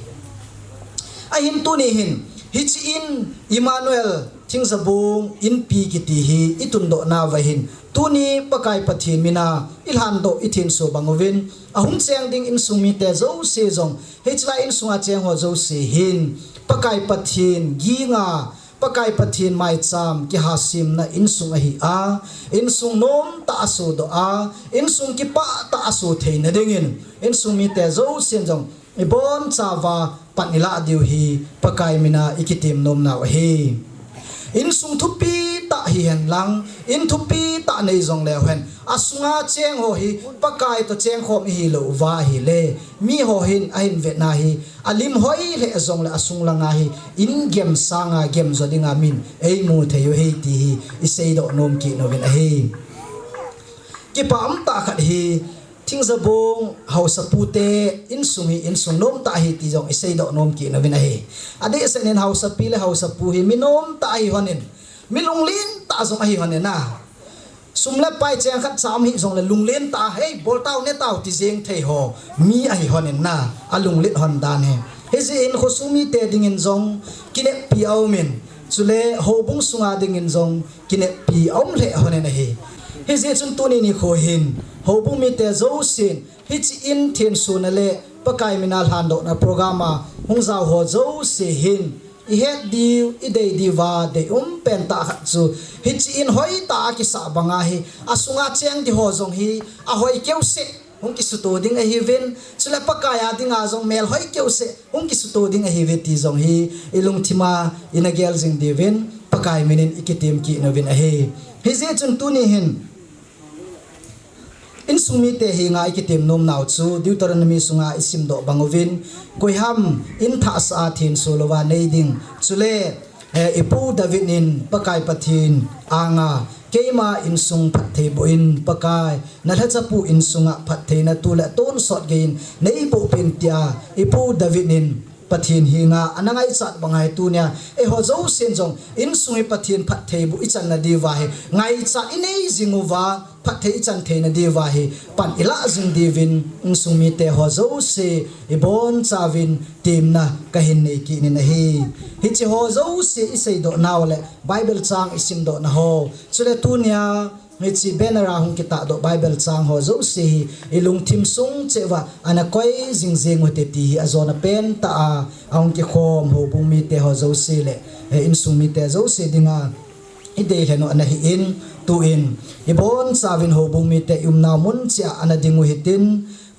a hin tu ni hin hichi in Emmanuel thingzabung in pi kiti hi itundo na wa hin tuni pakai pathin mina ilhan do ithin so bangovin ahum cheng ding in sumi te zo se jong hichla in sunga cheng ho zo se hin pakai pathin ginga pakai pathin mai cham ki hasim na insung hi a insung nom ta asu do a insung ki pa ta asu theina dingin insung mi te zo sen jong ibon chawa panila diu hi pakai mina ikitim nom na hi insung thupi ta hi hen lang in thupi ta nei jong le hen asunga cheng ho hi pakai to cheng khom hi lo wa hi le mi ho hin a hin vet na hi alim hoi le jong le asung langa hi in gem sanga gem zo dinga min ei mu theyo he ti hi isei do nom ki no ven a hi ki pam ta khat hi thingzabung hausa pute in sung nom ta hi ti jong isei do nom ki no ven a hi ade senen hausa pi le hausa pu hi minom ta hi honin milunglin ta jong a hi honin na sumla pai cheng khat sam hi jong le lunglen ta hey bol taw ne taw ti jeng thei ho mi a hi honin na alung lit hon dan he hezi in khosumi te ding in jong kine pi au min chule hobung sunga ding in jong kine pi om le honen he hezi chun tuni ni kho hin hobung mi te zo sin hich in thin sun le pakai minal hando na programa hungza ho zo se hin I het diu I dei diwa de pen ta chu hich in hoi ta ki sa banga hi asunga cheng di ho jong hi a hoi keu se hung ki su to ding a hi ven chula pakaya dinga jong mel hoi keu se hung ki su to ding a hi ve ti jong hi ilung thima ina gel jing di ven pakai minin ikitim ki no ven a hi hi je chun tu ni hin in sumi te hi nga ikitim nom naw chu Deuteronomy sunga isim do bangovin koiham in tha sa thin solowa nei ding chule ipu David in pakai pathin anga keima in sung phathei bo in pakai na thachapu in sunga phathei na tula ton sot gein nei bo pen tia ipu David in pathin hinga anangai chat bangai tu nya e ho zo sen jong in sungi pathin phathei bu ichan na diwa he ngai cha inei jinguwa phathei chan theina diwa he pan ila jing divin in sumi te ho zo se e bon chawin timna kahin nei ki ni na hi chi ho zo se isei do nawle Bible chang isim do na ho chule tu nya chi benara hung kita do Bible chang ho zo se ilung thim sung chewa ana koi jing jing hote ti azona pen ta aung ki khom ho bung mi te ho zo se le in sung mi te zo se dinga idei leno ana hi in tu in ibon savin ho bung mi te um na mun cha ana dingu hitin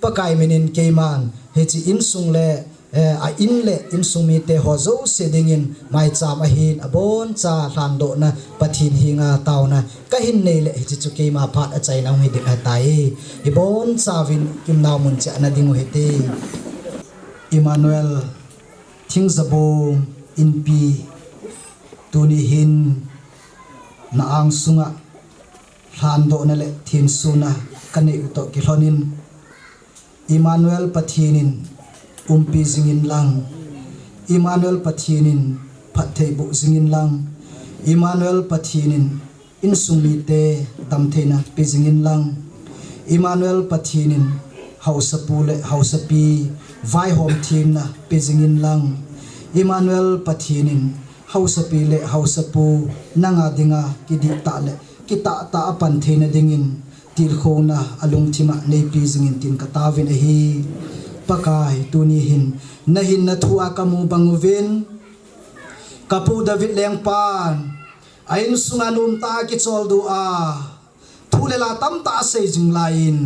pakai minin keiman he chi in sung le a in le in sung mi te ho zo se dingin mai cha ma hin abon cha hlan do na pathin hinga taw na ka hin nei le chi chu keima phat a chai nang hi dik atai ibon savin kim na mun cha ana dingu hiti Emmanuel thingzabo in pi tuni hin na ang sunga hando na le thin suna kani to kilonin Emmanuel pathinin umpi zingin lang Emmanuel pathinin phathei bu zingin lang Emmanuel pathinin insumite damtheina pe zingin lang Emmanuel pathinin hausa pule hausa pi vai hom team na pezingin lang Emmanuel Pathinin hausa pile hausa pu nanga dinga kidi ta le kita ta apan thena dingin til khona alung thima nei pezingin tin katawin hi pakai tuni hin nahin na thua kamu banguvin kapu David lengpan ain sunganum ta ki chol du a thulela tam ta se jing lain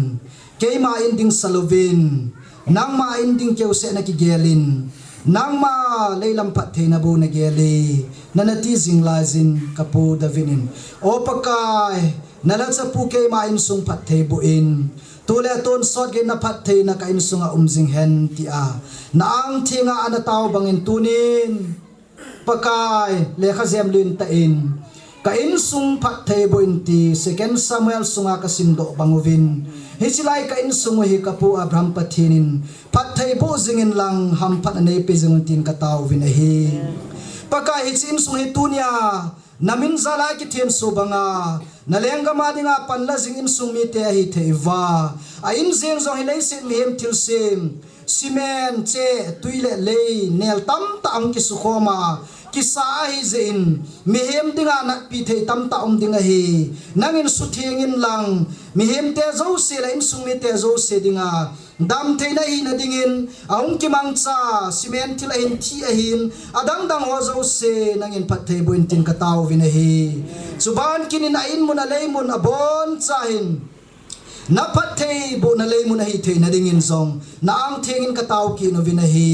keima ending salovin nang ma ending keu se na ki gelin nang ma leilam phat theina bu na gele nanati jing la jin kapu davinin o pakai nala chapu keima in sung phat thei bu in tule ton sot ge na phat thei na ka in sunga jing hen ti a na ang thinga ana taw bangin tunin pakai lekha zem lin ta in ka in sung phat thei bu in ti second Samuel sunga ka sindo banguvin hichilai ka in sungu hi kapu Abraham Pathinin phat thei bu jingin lang ham phat nei pe jing tin ka taw vin hi pakai hichin sung hi tunia namin zala ki thien so banga nalenga ma dinga panla jing in sung mi te hi theiwa a in zeng zo hi lei sin mi hem til sim simen che tuile lei nel tam ta ang ki su khoma kisa hi zein mihem dinga nak pi thei tam ta dinga hi nangin su thengin lang mihem te zo se la in sung mi te zo se dinga dam thei na hi na dingin aung ki mangcha cement thila in thi a hin adang dang ho zo se nangin phat thei buin tin ka taw vin hi chuban kinin a in mun a lei mun abon chahin na phat thei bu na lei mun hi thei na dingin zong na ang thengin ka taw ki no vin hi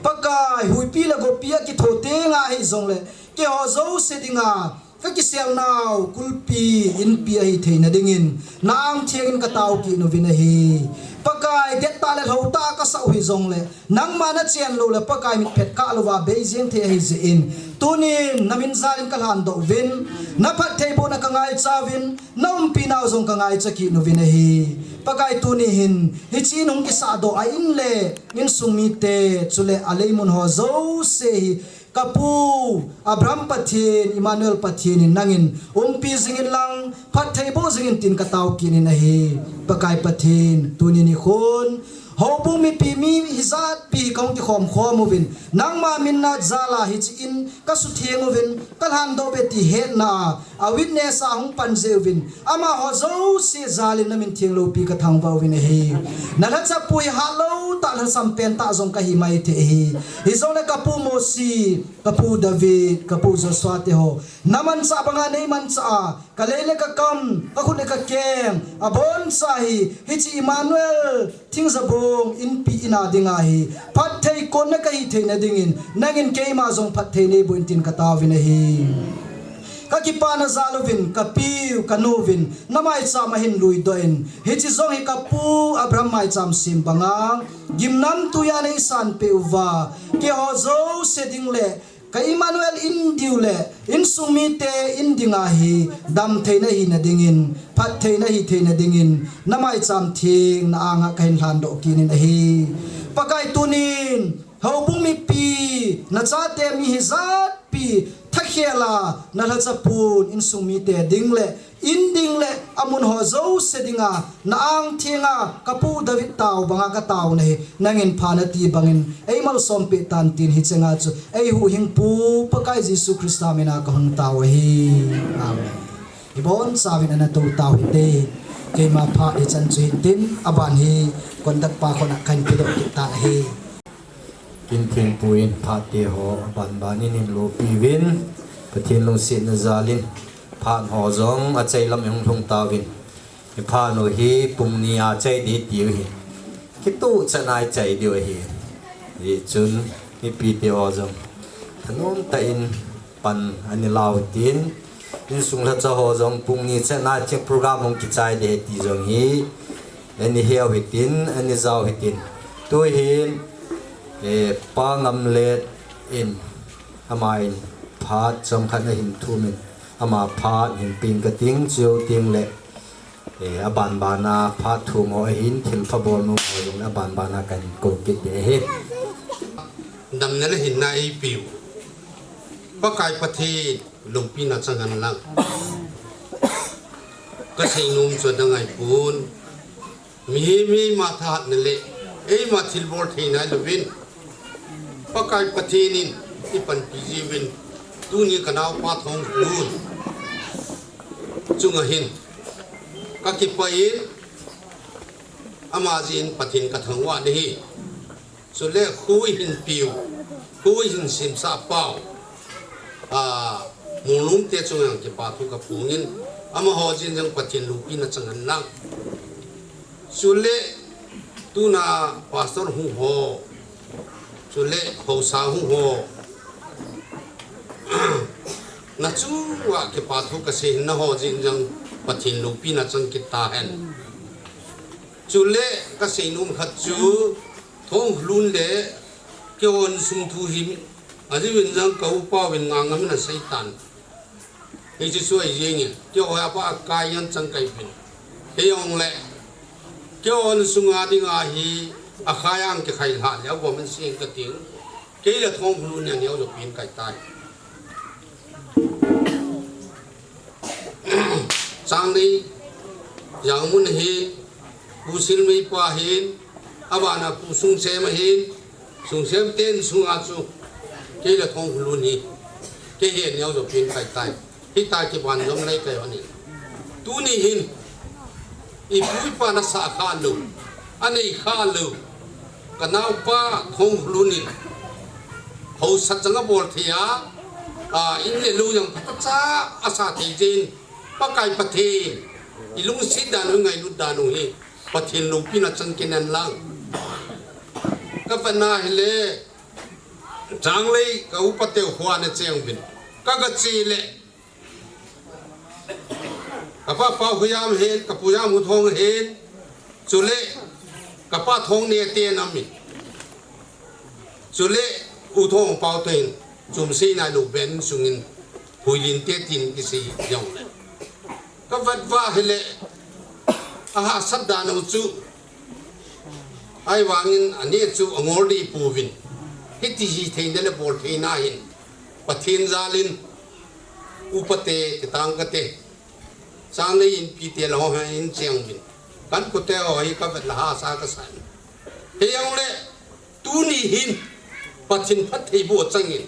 pakai hui pi la go pia ki thote nga hi zong le ke ho zo se dinga ka ki sel naw kulpi in pi hi thei na dingin na ang thengin ka taw ki no vin hi pakai det ta le hota ka sa hui zong le nang ma na chen lo le pakai mit phet ka lova beijing the hi ze in tunin namin zalin kalhan do vin na phat thei bo na ka ngai chawin nom pi naw zong ka ngai chaki no vin hi pakai tuni hin hi chin hong ki sa do a in le in sumi te chule aleimun ho zo se kapu Abraham Pathin Emmanuel Pathin nangin pi zingin lang phat thei bo zingin tin ka taw ki ni na hi pakai Pathin tuni ni khon ho bu mi pi mi hizat pi kong ti khom khom movin nang ma min na zala hi in ka su thieng movin kal han do be ti het na a witness a hung pan zevin ama ho zo se zalin na min thieng lo pi ka thang ba win hi na la cha pui ha lo ta la sam pen ta zong ka hi mai te hi zong na kapu mo si kapu David kapu Joshua te ho naman sa banga nei man sa kalele ka kam ka khun ka kem abon sa hi chi Emmanuel thing zabong in pi ina dinga hi phat thei kon na ka hi thei na dingin nangin keima zong phat thei nei buin tin ka tawin hi kakipana zalovin kapiu kanovin namai chama hin lui doin hichi zong hi kapu Abraham mai cham sim banga gimnam tuya nei san peuwa ke ho zo seding le ka Emmanuel in diule in sumite in dinga hi dam theina hi na dingin phat theina hi theina dingin namai cham thing na anga kain hlan do kinin hi pakai tunin ho bung mi pi na cha te mi hi zat pi thakhela na la chapun in sumite dingle in dingle amun ho zo sedinga na ang thinga kapu David taw banga ka taw nei nangin phana ti bangin ei mal som pe tan tin hi chenga chu ei hu hing pu pakai Jesu Krista mena ka hung taw hi amen ibon savin ana to taw hi te ke ma pha e chan chu tin aban hi kondak pa khona kan pe do ki ta hi in thing puin pha te ho ban banin in lo pi win pathin lo sin na zalin phan ho zong a chei lam hong thong tawin hi phan no hi pumni a chei di tiu hi ki tu chanai chei dio hi hi chun hi pi te ho zong thanom ta in pan ani law tin in sung la cha ho zong pumni chana che program hong ki chai de ti zong hi ani hiaw hitin ani zaw hitin tu hin pangam let in amain phat chom khan hin thumin ama phat hin ping ka ting chiu ting le aban bana phat thu mo hin thil pha bol mo yong aban bana kan ko kit de he dam na hin na ai piu pakai Pathi lungpi na changan lang ka thei num cho dangai pun mi ma tha na le ei ma thil bor theina lovin pakai pathinin ipan pijibin tuni kanau pa thong lun chunga hin kakipain amazin pathin kathangwa ni sule khui hin piu khui hin sim sa pau mulung te chungang ki patu ka pungin ama hojin jang pathin lupi na changan nang sule tuna pastor hu ho sule ho sa hu ho na chu wa ki patu ka se na hojin jang pathin lupi na chang ki ta hen chule ka se num khat chu thong lun le kyon sum thu him aji win jang kau pa win ngang ngam na satan ni chi suai yeng kyo ya pa kai yan chang kai pin he yong le kyon sunga ding a hi a khayang ke khai ha ya bo man sing ka ting ke la thong lun ya nyaw jo pin kai tai chang ni yang mun hi pusil mi pa hin abana pusung se ma hin sung sem ten sung a chu ke la thong lu ni ke he nyaw jo pin kai tai hi ta ki ban jom lai kai ani tu ni hin i pui pa na sa kha lu anei kha lu kanau pa thong lu ni ho sat janga bol thia in le lu yang ta cha asa ti jin pa kai pa the ilung sit dan ngai lu dan hi pathin lu pina chan kinan lang ka pana hele jang lei ka upate hwa na cheng bin ka ga chi le ka pa pa huyam hen ka puyam hu thong hen chule ka pa thong ne te na mi chule u thong pau ten chum si na lu ben sungin huilin te tin ki si yong le ka vat va hele aha sabda no chu ai wangin ani chu angol di puvin hiti hi thein le bol theina hin pathin zalin upate kitang kate sang le in pi te lo ha in cheng bin kan ko te ho hi ka vat la ha sa ka san he yang le tu ni hin pathin phat thei bo changin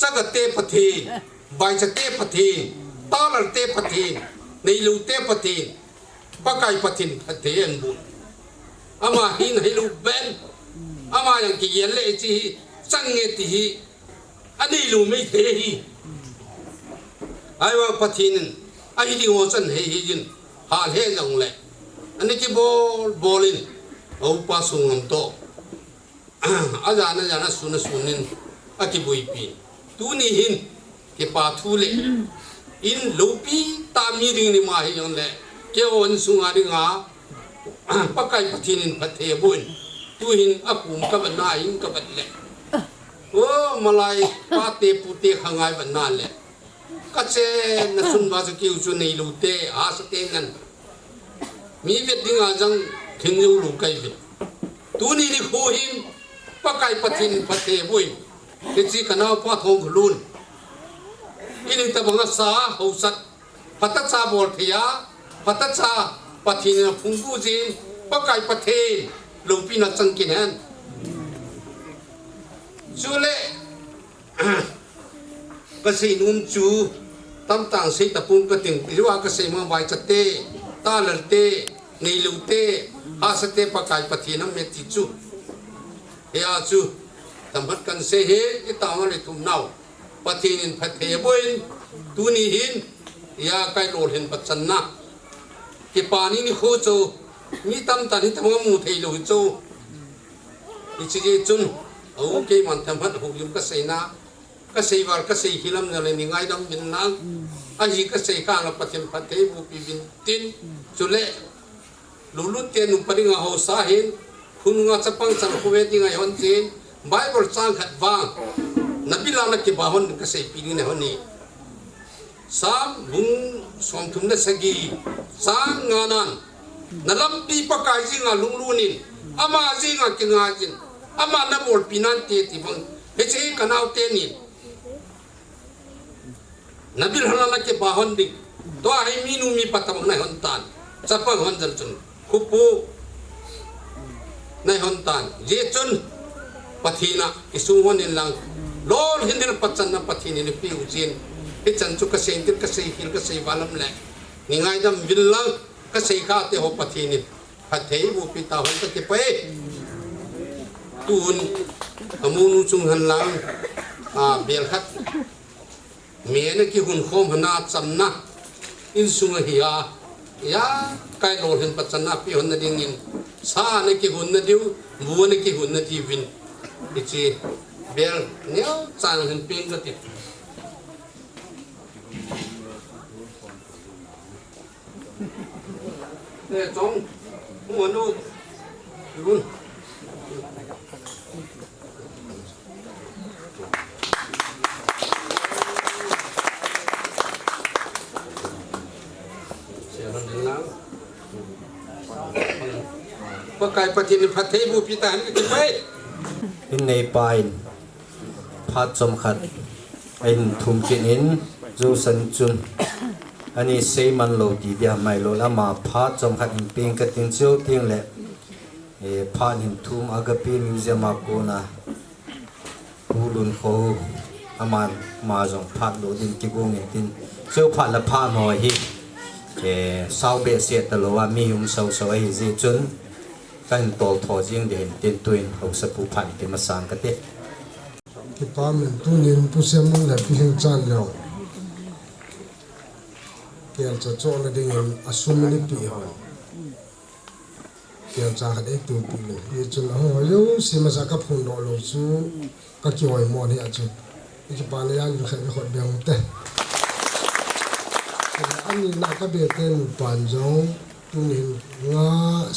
chaga te pathin bai cha te pathin talar te pathin nei lu te pathin pakai pathin pathen bu ama hin hai lu ben ama yang ki yen le chi chang nge ti hi ani lu mai the hi ai wa pathin ai di ngo chan he hi jin ha he long le ani ki bolin au pa sungam to ajana sunin akibui pi tu ni hin ke pa thu le in lopi ta mi ring ni ma hi yong le ke on sunga ri nga pakai pathinin pathe bun tu hin apum ka ban na hin ka bat le o malai pa te pu te khangai ban na le ka che na sun ba zu ki chu nei lu te a sa te ngan mi vet ding a jang thing yu lu kai vi tu ni ni khu hin pakai pathin pathe bun ke chi kana pa thong lun ini ta banga sa hausat patacha bol thia patacha pathin phungbu jin pakai pathe lupi na changkin han chule ka sei num chu tam tang sei ta pung ka ting liwa ka sei ma bai chatte ta larte nei lute ha sate pakai pathin am me ti chu ya chu tamhat kan se he itawa le tum nau pathin pathe boin tuni hin ya kai lor hin pachanna ke pani ni kho cho mi tam ta ni tam mu thei lo cho ichi ge chun au ke man tham hat hu yum ka seina ka seiwar ka sei hilam na le ni ngai dam bin na a hi ka sei ka la pathin pathe bu pi bin tin chule lulu te nu paringa ho sa hin khununga chapang chang khuwe ti ngai hon chin bible chang khat wang nabila na ke bahon ka sei pi ni ne honi sam bung som thum na sagi sang nganan nalam pi pakai jinga lunglunin ama jinga kinga jin ama na bol pinan te ti bang he che kanau te ni nabil halala ke bahon dik to ai minu mi patam na hon tan จะปังหันจันจุนคุปูในหันตันเยจุนปะทีนะอิสุวันนิลังโลลหินดินปัจจันนะปะทีนี่พิวจินพิจันจุกเซนติกเซฮิลกเซวาลัมเล่นี่ไงดำวิลลังกเซข้าเตหปะทีนี่พัดเทบุปิตาหันตะเกไปตูนอมูนุจุงหันลังเบียร์ขัดเมียนกี่หุ่นโคมหนาจำนะอินสุงเฮียยาไกลโลหินปัจจันนะพี่หุ่นนั่นยินสาในกี่หุ่นนั่นดิววัวในกี่หุ่นนั่นดีวินอิจีเบียร์เนี้ยจางหินปิงก็ติดเนี่ยจงหัวนู้นรุ่นก็กลายปฏินิพัทเทบุพิตานี่จะไปอินในปายพัดสมขัดอินทุมกินินจูสันจุนอันนี้เซมันโลดีเดียไม่โลละมาพัดสมขัดอินเพียงกัดตินเจ้าเทียงเละพัดหินทุมอากาปีมิวเซียมอาโกนะผู้ลุนเขาอามันมาจงพัดโลดินกิบุงเองดินเจ้าพัดละพัดหอยฮิสาวเบสเสียตลอดมีหุ่มสาวสวยจีจุนกันโตทอจิงเดินเต็นตุยเขาสปูพันที่มาสังกัดที่ป้ามันตุนินผู้เสียมันแหละพี่เฮงจันแล้วเกี่ยวจะโจ้ละดิ่งอาสุมินิปีหอยเกี่ยวจะหัดเอ็กตัวปีเลยยี่จุนละหัวยูสิมาสักกับหุ่นดอกลูซูก็เกี่ยวไอ้หมอนี่อาจุที่ป้าเนี่ยยังแค่ไม่ขดเบียงเต้อันนี้นักก็เบียดเต้นปันจงตุนินงา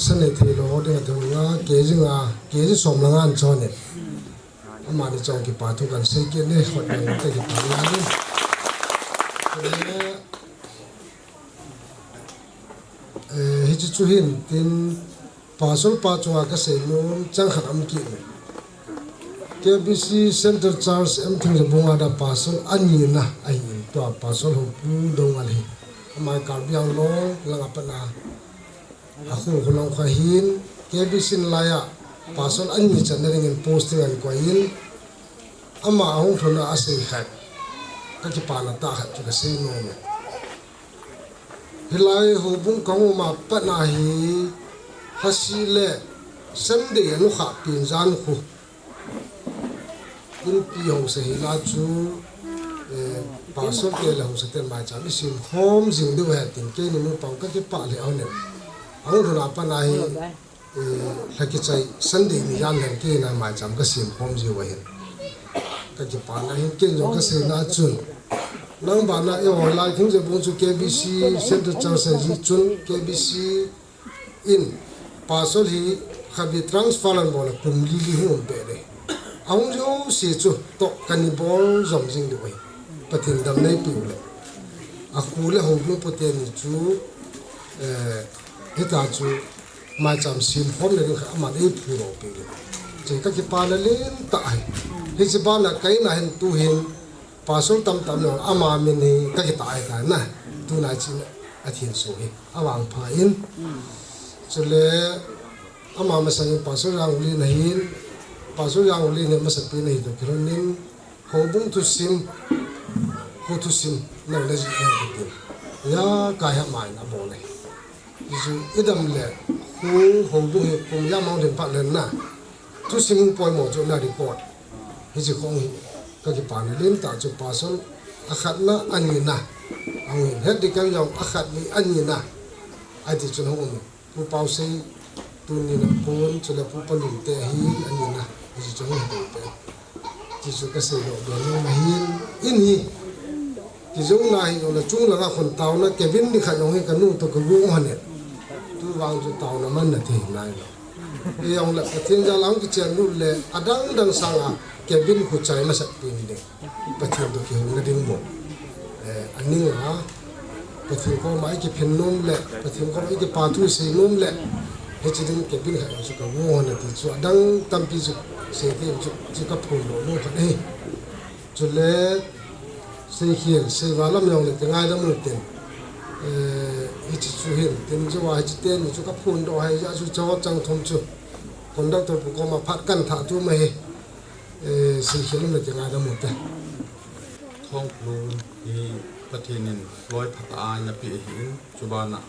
เสน่ห์ที่เราเด็กถึงงาเกจิงาเกจิสมละงานจอเนี่ยอามาที่จงกี่ป่าทุกันเสกเนี่ยขดเบียงเต้กี่ป่าเนี่ยนี่ฮิจิจุหินตินป่าสุลป่าจงอากาศนุ่มจังขัดอัมกิน KBC Center Charles M ถึงจะบุงอาดาป่าสุลอันนี้นะไอ้ตัวป่าสุลหุบดงอะไรอามาการเบียงลงหลังปนาอาคุณคนลงขหิน KBC ลายะป่าสุลอันนี้จะได้เงินโพสต์เงินกว่าหินอามาอาหุ่นคนละอาศัยขัดก็จะป่านาตาขัดจุดเสียโนเมฮิลายหูบุ้งของมาปนาฮีฮัสิเลสันเดียนุขะปีนจานหูอินปีหงเสียลาจูป่าสดเกลหงเสต็นมาจากมิสินโฮมสิงด้วยตินเกนิมุปองก็จะป่าเลยเอาเนี่ยเอาถุนปนาฮีลักใจสันเดียมียันเห็นเกนันมาจากก็สินโฮมจิวเห็นก็จะป่านาฮีเกนยงก็เสียลาจูนังบานาเอวลายถึงจะบุญสุ KBC เซ็นเตอร์จังเสียจุน KBC อินป่าสุลีขับทรานส์ฟาลันบอลกลุ่มลิลิหุ่นเปเลยเอาเจ้าเสียจุตกกันนิบอลจอมจิงด้วยปฏิทินดำในปีเลยอาคูเลหงลุปฏิทินจูเหตุการณ์จูมาจำสินพร้อมเลยก็อามาได้พูดออกไปเลยจึงก็จะปาเลนตายที่จะปาละใครน่ะเห็นตัวเห็นป่าสุลตำเนาะอามามินีก็จะตายกันนะตัวนายจีนอาทิตย์สวยอาวางพายินสุดเลยอามามาสั่งป่าสุลยังลีนหินป่าสุลยังลีนมาสักปีนี้ตัวคิดว่านินเขาบุ้งทุสิมเขาทุสิมนั่นเลยจีนกินยากายหมายนะบอกเลยยิ่งอีดำเลยเขาบุ้งเหตุผมยามองถึงพักเลยนะทุสิมปล่อยหมดจนน่าดีกอดยิ่งจะคงก็จะป่านเล่นตาจุป่าสุลอาขัดนะอันนี้นะเอาเงินเฮ็ดดีกันอย่างอาขัดมีอันนี้นะไอ้ที่จุนหัวมีผู้เป่าเสียตัวนี้นะพูนจุลผู้ปลุกเตะหินอันนี้นะไอ้ที่จุนหัวเตะที่จุก็เสียดอกเดือนมาหินอินฮีที่จุงนายอยู่นะจุงละก็คนเต่านะแกบินดิขัดอย่างให้กันนู่นตัวกรุงหันเนี่ยตัววางจุเต่านะมันน่ะที่นายเนาะไอ้ยังละที่จะล้างกิจนู่นเลยอดังสังอ่ะแกบินหัวใจมาสักปีนึงประเทศตัวเกี่ยวกับดิ่งบ่อันนี้ฮะประเทศก็ไม่กี่เพนนมแหละประเทศก็ไม่กี่ปาทุสีนมแหละเฮ้ยจริงแกบินหายสุดกับวัวเนี่ยที่สุดดังตั้มปีสุดเสียที่จุดกับพูนโลกกันเอ้จุดเล็กเสียเขียนเสียวาลำยองเลยแต่ง่ายดำมือเต็ม อิจิจูหินเต็มจะว่าอิจิเตนจุกับพูนดอยจะจุจอจังทมจุคนดักตัวผู้กมาพัดกันถาตัวไม่สิ่งเขียนมันจะงานทั้งหมดเลย ท้องพลูที่ประเทศนินร้อยพัตอาญาปีหินจุบานะ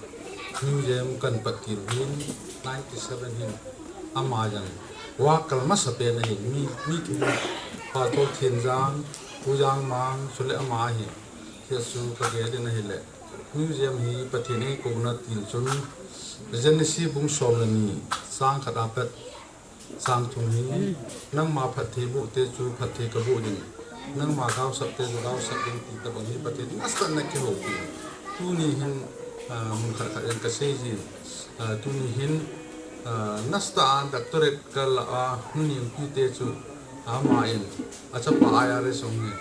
มิวเซียมกันปฏิหิน97หินอามาจังว่ากัลมาสเปนหินมีที่พาโตเทียนจางผู้จางมังสุเลอามาหินเทียสูกระเกดินหินเละมิวเซียมฮีประเทศนี้กุนัดติลจุนเจนซีบุ้งชมนีสร้างขดาเป็ดสร้างทุ่งหินนั่งมาพัฒบุเตจูพัฒกบุดินนั่งมาก้าวสับเตจูก้าวสับดินติดตะบังฮีประเทศนัสตันนักเกี่ยวกับทุนี้หินมุขขัดยันกษตรหินทุนี้หินนัสตานดักตระกัลหุ่นยิงพิเตจูอามาอินอาจจะป้ายอะไรส่งหิน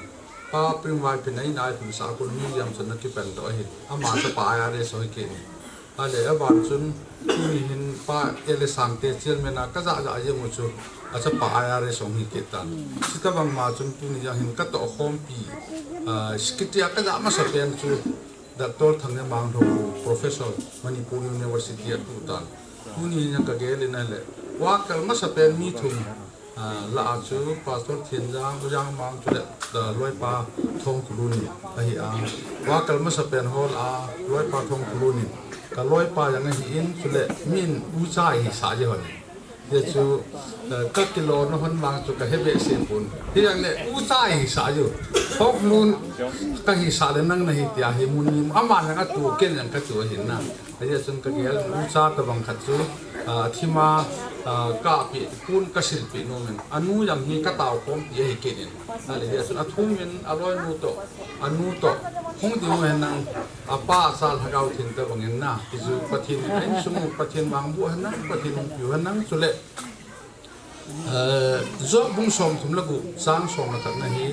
ป้าปริมไว้เป็นไหนถึงสากลมิวเซียมสนักกิเป็นตัวหินอามาจะป้ายอะไรส่งหินอะไรบางส่วนทุนี้หินป้าเอเลสังเตจิลเมนักก็จะยังมุจูอาจจะป้ายอะไรส่งหินเกิดสิตบางมาจนทุนี้ยังหินก็ต่อโฮมปีสกิตยาก็จะมาสเปนจูดักตอร์ทั้งนี้บางทุก professor มณีปูร์ University ทุกท่านทุนี้ยังก็เกลินั่นแหละว่ากัลมาสเปนมีทุนละอาจูพาสตอร์เทียนจางผู้จางบางจุดร้อยปาทองคุรุนิไอ้ว่ากัลมาสเปนฮอลร้อยปาทองคุรุนิก็ร้อยปาอย่างนี้อินจุดมินอุจายสายหันเดี๋ยวจูก็กิโลนหันบางจุดก็เฮเบเซียนปุ่นที่อย่างนี้อุจายสายอยู่พวกนู้นก็หิสาเลยนั่งในหิตยาหิมุนีอามันก็ตัวเก่งอย่างก็ตัวเห็นนะไอ้เดี๋ยวจนก็เกี่ยวอุจาตะบังขัดจูที่มากาปีพูนกสิลปีโนมันอันนู้ยังมีกระต่ายผมยี่หิเกินอะไรเดี๋ยวส่วนทุ่งมันอร่อยนู้โตอันนู้โตคงที่มันนั่งป้าสาลหากเอาทิ้งแต่บางอย่างน่ะที่สุดปะทินไอ้สมุปะทินบางบัวนั่งปะทินอยู่นั่งสุดเลยจบบุ้งสมทุมละกุสร้างสมมาตั้งนาที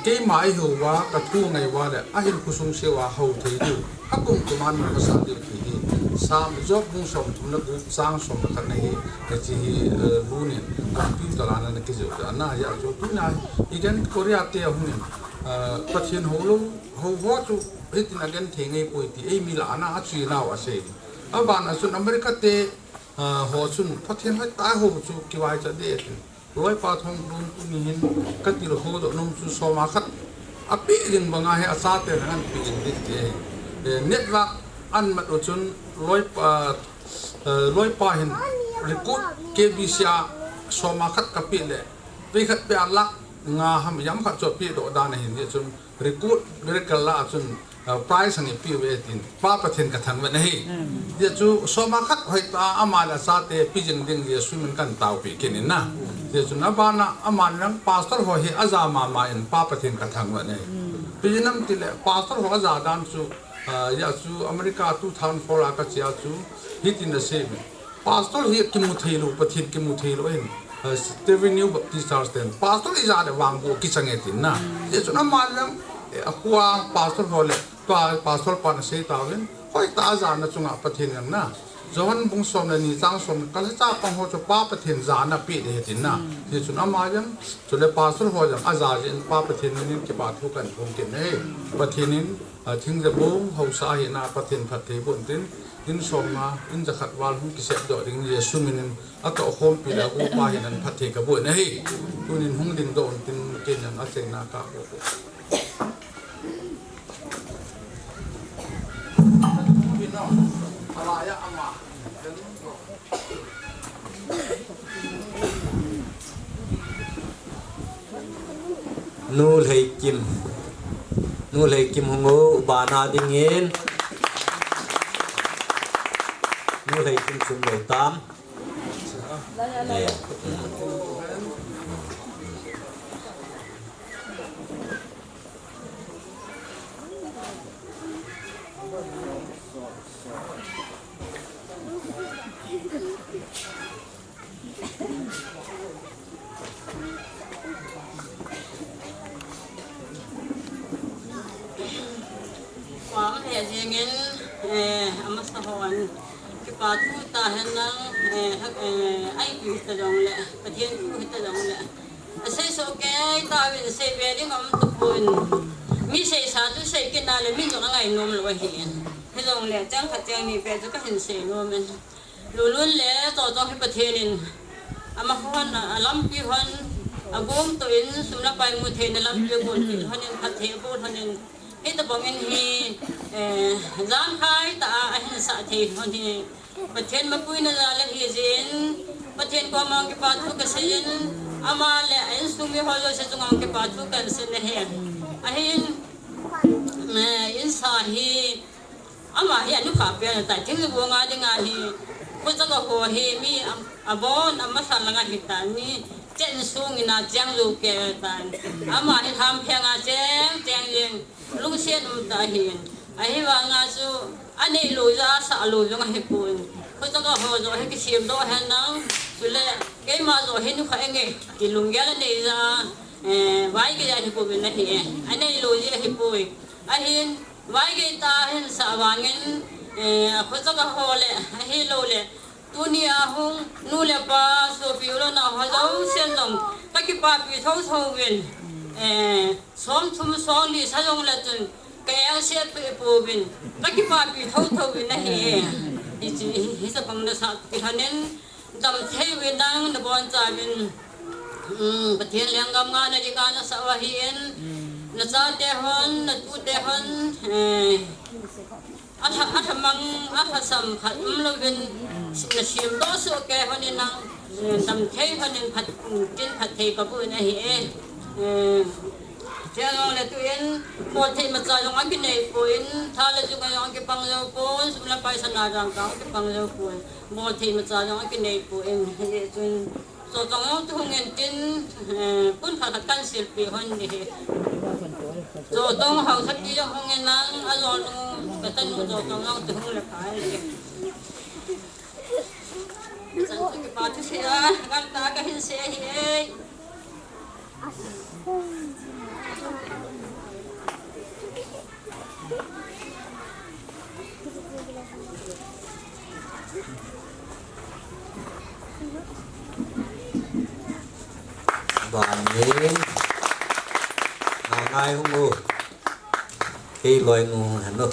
เกี่ยหมายหัวกระทู้ไงว่าเนี่ยอาหินกุศลเสวะเขาถือดูฮักกุมกุมารมันภาษาเดียวถือดีสามจบบุ้งสมทุมละกุสร้างสมมาตั้งนาทีแต่ที่รู้เนี่ยคอมพิวเตอร์นั่นก็จะอันน่าอยากจะทุกนายอีกอันโคเรียเตียวเนี่ยประเทศหัวลุงหัวจุฮิตนักเรียนเทงไอ้ปุยที่ไอ้มีหลานอาชีพน่าว่าเสียอาบ้านส่วนอเมริกาเตหัวชุนประเทศให้ตายหัวจุกี่วันจะเด็ดร้อยปาทองรุ่นตุนี้เห็นก็ติดหัวดอกนมจุสมาขัดปีดินบางไงอาซาเตนั่นปีดินดิเเน็ตว่าอันมัดจุนร้อยปาเห็นรีกูดเกบิชาสมาขัดกับปีเลยไปขัดไปอัลลักงาหำย้ำขัดจบปีดอกดานเห็นจุนรีกูดรีกัลลาจุนprice นี่ปีเวทินป้าประเทศกระทั่งวันนี้เดี๋ยวจูสมาคัดหอยตาอามาลาซาเตปีจึงดึงเดี๋ยวสุมันกันตาวปีกินนะเดี๋ยวจูนับานะอามาลังพาสตอร์หัวเฮอาซามามาอินป้าประเทศกระทั่งวันนี้ปีนั้นติเลพาสตอร์หัวอาซาดันจูยาจูอเมริกา2004อากัจยาจูฮิตินเดเซมพาสตอร์เฮกิมุทิลูประเทศกิมุทิลูเห็นสเตวินิวบัพติสตาร์สเตนพาสตอร์อิจาเดวางโบกิสังเกตินนะเดี๋ยวจูนับมาลังaqua pastor hole to pastor pan sei tawin hoi ta za na chunga pathin yang na zohan bung som na ni chang som kal cha pang ho cho pa pathin za na pi de tin na ti chuna ma jam chule pastor ho jam aza jin pa pathin ni ke ba thu kan thong ke nei pathin in thing za bung ho sa hi na pathin phat the bun tin in som ma in za khat wal hum ki se do ding yesu min ato khom pi la ko pa hi nan phat the ka bu nei tunin hung ding don tin ke nan a cheng na ka ko nu lei kim hongo bana dingin nu lei kim sum lo tam amas tahuan kipatu tahan ng ay kita dong le patien ku kita dong le asay so kay tawin say pwede ngam tupun mi say sa tu say kinale min dong ngai nom lo hin จงเลยจังขัดจังนี่เป็นจะก็เห็นเสียงมันลุ้นเลยต่อจองให้ประเทศนี้อามาคนล้ำปีคนอาบุ้มตัวอินสำหรับไปมุเทนล้ำปีคนคนนึงพัดเทปูคนนึงให้ตะบองเงินฮีร้านขายตาไอ้สะเทคนที่ประเทศมาปุ้ยนั่นละฮีจินประเทศก็มองกี่ปาทุกสิ่งอามาเลยไอ้สุมีหัวเราะจงเอากี่ปาทุกสิ่งเนี่ยไอ้อินสาฮีอามาเห็นลูกค้าเปลี่ยนแต่ถึงจะบัวงานยังไงฮีก็จะก็หัวฮีมีอาบอนอามาสั่งงานหิตานี่เจนสูงน่าจังลูกเกตันอามาให้ทำเพียงอาเจงเจงยังลุงเสียนตาหินไอ้ว่างาสูอันนี้ลูกจะสาลูกยังให้ปุ่นก็จะก็หัวจะให้กิชิมโตเห็นนังสุดเลยแกมาจะเห็นลูกค้าเองกิลุงแกแล้วเนี่ยจะไว้ก็จะให้ปุ่นเป็นนาทีอันนี้ลูกจะให้ปุ่นไอ้หินไว้ก็ตาเห็นสว่างเงินก็จะก็หัวเลยไอ้หินลูกเลยตัวนี้อาหงนู่นเลยป้าสุพิวแล้วนะหัวเราเสียงลงตะกี้ป้าปีเท่าเวินซ้อมทุ่มซ้อมดีซะลงเลยจนแกยังเสียไปปูบินตะกี้ป้าปีเท่าวินนะเฮฮิสบังนะสัตว์ที่เขาเน้นดำเทวินดังนบอนจ่าวินประเทศเลี้ยงกำงานในการนักสาวเฮียนนักจ่าเตหันนักตูเตหันอาทมังอาสัมผัสเราเป็นนักชิมโตสุแกพันนังดำเทพันผัดกินผัดเทกับปูนะเฮเจ้าเราเลยตัวเองพอที่มาจ่ายลงอันกินในปูนถ้าเราจะกันอันกินปังเราปูนสำหรับไปสนาจังกังกินปังเราปูนพอที่มาจ่ายลงอันกินในปูนเฮ้ยจนตัวจังเราทุ่งเงินกินปุ่นผัดกันศิลปีคนนี้ตัวต้องเขาสักทีจะห้องเงินนั้นอารมณ์ก็ต้องตัวจังเราทุ่งเลยขายสังเกตปาทุเสียกันตาก็เห็นเสียเฮ้ยบานนี้ง่ายของงูที่ลอยงูเห็นไหม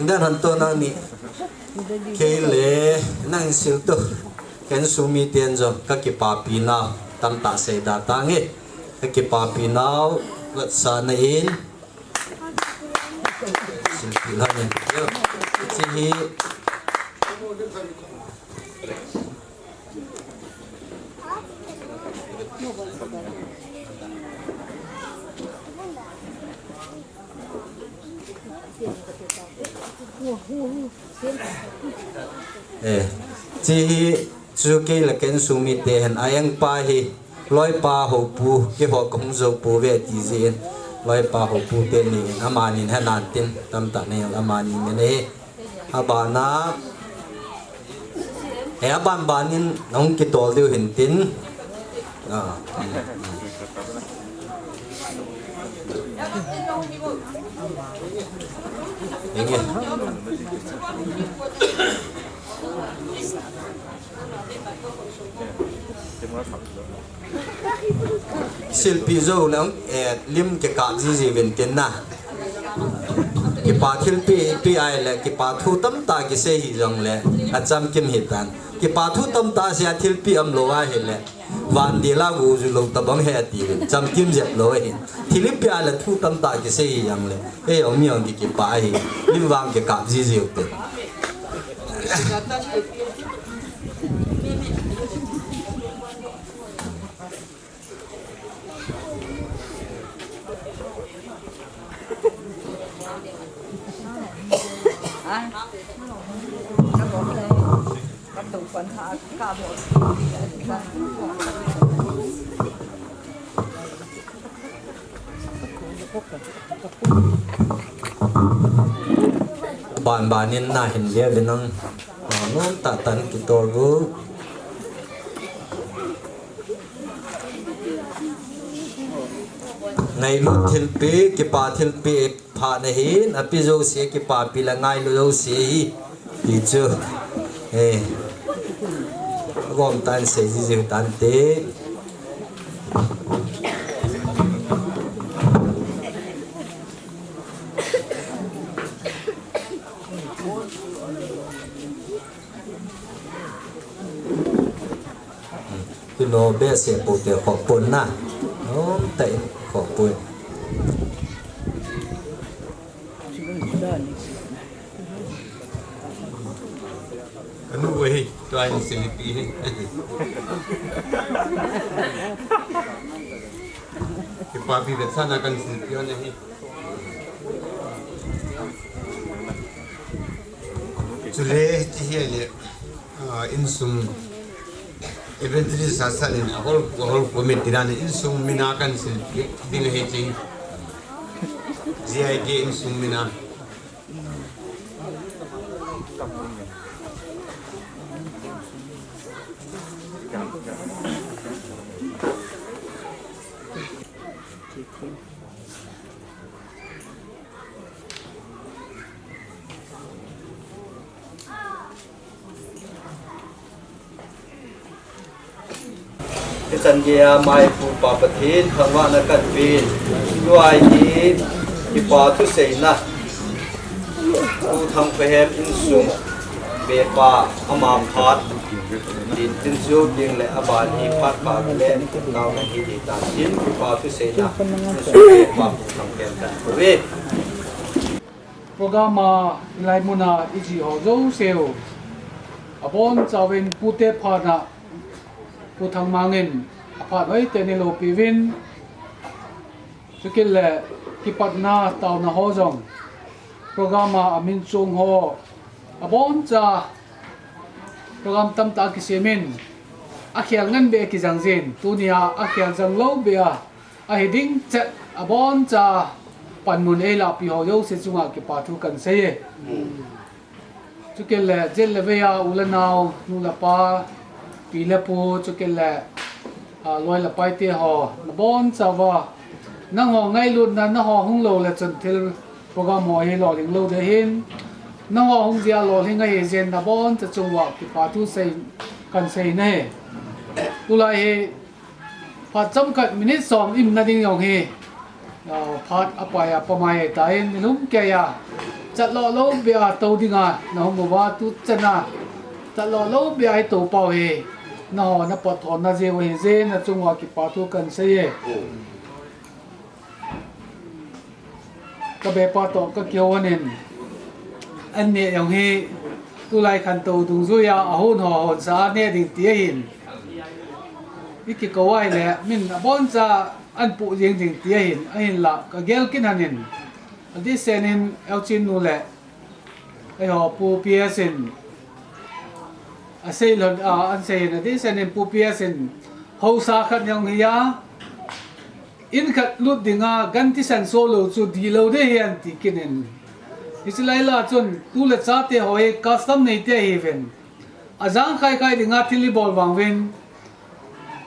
ด้านหันตัวนั่งนี่เคเลนั่งสิลตุเห็นสุมีเตียนจงก็เก็บปาปีนาวตั้งตาเสดาตังเอก็เก็บปาปีนาววัดสานอินสิลปีละเนี่ยเยอะที่ที่จูเกลเกนสุมิเตหันอายังปาฮีลอยปาหูปูเกี่ยวกับคงจะปูเวทีเซนลอยปาหูปูเตนี่อามานินให้นานตินตำตาเนี่ยอามานินเนี่ยอาบานาอาบานนินน้องกิตอลเดียวเห็นตินอย่างเงี้ยศิลปิโจ้แล้วลิมเกะจีเป็นเต็นนะกิปาทิลปีไอเล่กิปาทูตั้มตากิเซฮิจงเล่อาจำกิมหิตันกิปาทูตั้มตาเสียทิลปีอัมโลวาเฮเล่วันดีลากูจุลตบังเฮตีจำกิมเจ็บโลเฮทิลปีไอเล่ทูตั้มตากิเซฮิยังเล่เอามีอังกิปาเฮลิมวางเกะจีอุเตบ้านนี้น่าเห็นเยอะเลยน้องน้องตัดตันกิโตรู ngày lúc thiên pi cái pa thiên pi pha này hin api zo se cái pa pi là ngày lo se hi đi chưa gom tan se gì tan teคือโนเบสเสียปูเตียวขอบปุ่นนะโอ้แต่ขอบปุ่นอันนู้นเว้ยตัวไอ้สิลิปีที่ปาปีเด็ดsana kanสิลิปีอันนี้จุดเล่ที่เฮียเนี่ยอินซุมeventually sasa in whole committee in sum mina kan sil ding he ching GIG in sum minaสัญญาไม่ผู้ปฏิทินทางว่านักบินด้วยที่ปาทุเสนาผู้ทำเพื่ออินสุงเบียปาอามามพัดดินตินจูยิงและอบานที่พัดปาเล่นเราในที่ดีตามยินปาทุเสนาสุเบียปาผู้ทำเกมกันเวโปรแกรมมาไลมุนาอิจิโอโจเซลอบอนจาวินผู้เตพานะผู้ทางมังเงินอาภาษไว้แต่ในโลปีวินสกิลเล่กิปัตนาตาวนาโฮจงโปรแกรมมาอามินจงโฮอบอนจาโปรแกรมตั้มตากิเซมินอาเขียงเงินเบกิจังเซนตัวนี้อาเขียงจังโลเบียอาหิดิ้งเจ็ดอบอนจาปันมุนเอลาปีโฮโยเซจุงอากิปัตุกันเซยสกิลเล่เจลเวียอุลนาวนูลาปาปีละปูจุกิละลอยละไปเตียหอนบอนสาวานังหอไงลุนนั้นนังหอหงโลละจนทิลโปรแกรมหอยหล่อถึงโลเดหินนังหอหงเดียหล่อถึงไงเจนนับอนจะจงว่ากิปาทุเซกันเซเน่ตุลาเฮพัดจำกัดมินิสองอิ่มนาดิ่งยองเฮพัดอภัยประมาณตายนิลุมแกยาจัดหล่อโลเบียตัวดิ่งอ่ะน้องบอกว่าตุจนะจัดหล่อโลเบียตัวเป่าเฮน่อนับปฐอนนาเจวเฮเจนัจงว่ากิปาทุกันเสียก็เบปาตก็เกี่ยววันนึงอันนี้อย่างที่ตุลายขันตูตุงซุยาอาหุนหอหนสาเนี่ยดิ่งเตี้ยหินวิกิกว่าแหละมินบอนจะอันปุยิงดิ่งเตี้ยหินอันละก็เกลกินหันินอันที่เซนินเอลจินนูแหละไอหอปูเปียสินอาศัยหลอนอันเซนที่เซนปูเปียสินเขาสาขัดยังเฮียอินขัดลุดดิ่งกันที่สันโซโลจุดดีโลเดียนติกินอิสราเอลจนตุเลซาเตหอยคัสตัมในเตเฮเวนอาจารย์ใครดิ่งทิลิบอลวังเวน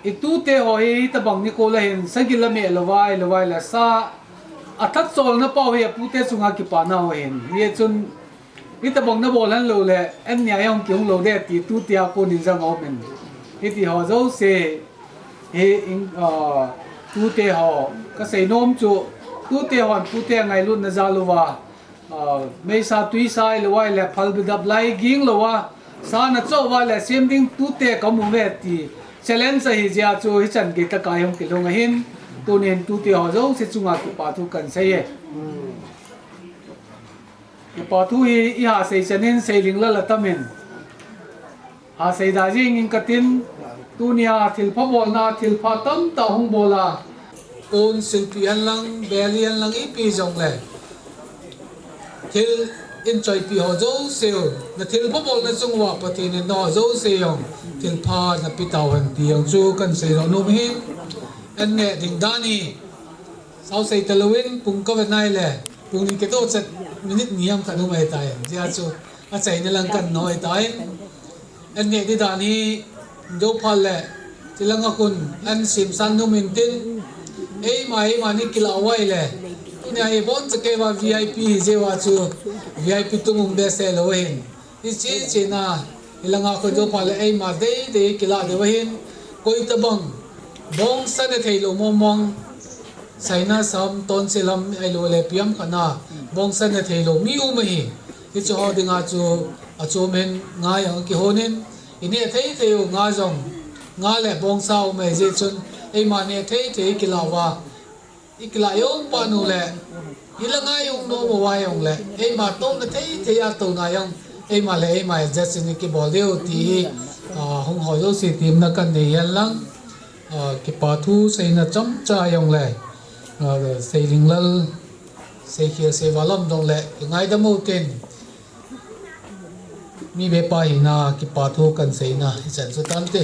อีตูเตหอยตะบังนิโคลเห็นสังกิลเมลวายละซาอัฐโซลนับเอาเฮียปูเตสุงากิปานาเห็นเฮียจนนี่ตะบงนับบอลนั้นโลเลยอันนี้ยังเกี่ยวโลเดตีตู้เตียกูนิจังเอาเป็นที่ที่เขาจะเสเฮอิงตู้เตียเขาก็ใส่นมจุตู้เตียหันตู้เตียไงรุ่นนั่นจะรู้ว่าไม่ซาตุยสายหรือว่าแหละพัลบิดับไลกิ้งหรือว่าสานัดโจว่าแหละเสียมดิ้งตู้เตียก็มุ่งเวทีเชลเลนส์ให้เจ้าจูให้ฉันเกิดกายของกิโลเงินตัวนี้ตู้เตียเขาจะเสจุงอากุปาทุกันเสียปอทุยอีหาเซชนินเซลิงละตะมินหาเซดาจิงอินกตินตุเนียทิลพบอลนาทิลพาตัมตาหงโบลาอุนสินปีอันลังเบลีอันลังอีปีจงเลยทิลอินจอยปีหอโจเซลนทิลพบอลนจงว่าปฏิเนนอโจเซยองทิลพานปิตาวันตียองจูกันเซลนุมหินอันเนดิงดานีสาวเซตลวินปุ่งก็เป็นนายเลยปุ่งนี้ก็ต้องจัดมินินิยมกันดูไม่ได้เจ้าจูอาศัยในหลังกันน้อยได้อันนี้ที่ด้านนี้โยพัลเล่ที่หลังคุณอันสิมสันนุมินติน มานี่กิลเอาไว้เลยเนี่ยไอ้บอลจะเก็บว่า VIP เจ้าว่าจู VIP ตุ้มเบสเซลเห็นที่จีน่ะอีหลังคนจะพาเลยมาเดกิลาเดี๋ยวเห็นก็อีตบังบองสันเทโลมองใส่หน้าซ้ำตอนเซลัมไอโลเลเปียมขนาบองสันเทโลมีอุมหิที่จะหอดึงจูเมนง่ายอย่างกี่คนอินเนี่ยเที่ยวง่ายจังง่ายแหละบองสาวไม่เจจนไอ้มาเนี่ยเที่ยวกิลาวาอีกหลายยงปานุแหละอีละง่ายยงโนมวายยงแหละไอ้มาต้มเนี่ยเที่ยวตัวนายงไอ้มาเลยไอ้มาเจสินี่กี่บอลเดียวที่ห้องหอยสิทีมนักกันเนี่ยลังกี่ปาทูใส่น่ะจำใจยงเลยใส่ลิงลัลใส่เขียใส่วาลัมตรงแหละง่ายดำมูตินมีเบปาหินากิปาทูกันเสนาที่ฉันสุดตันเต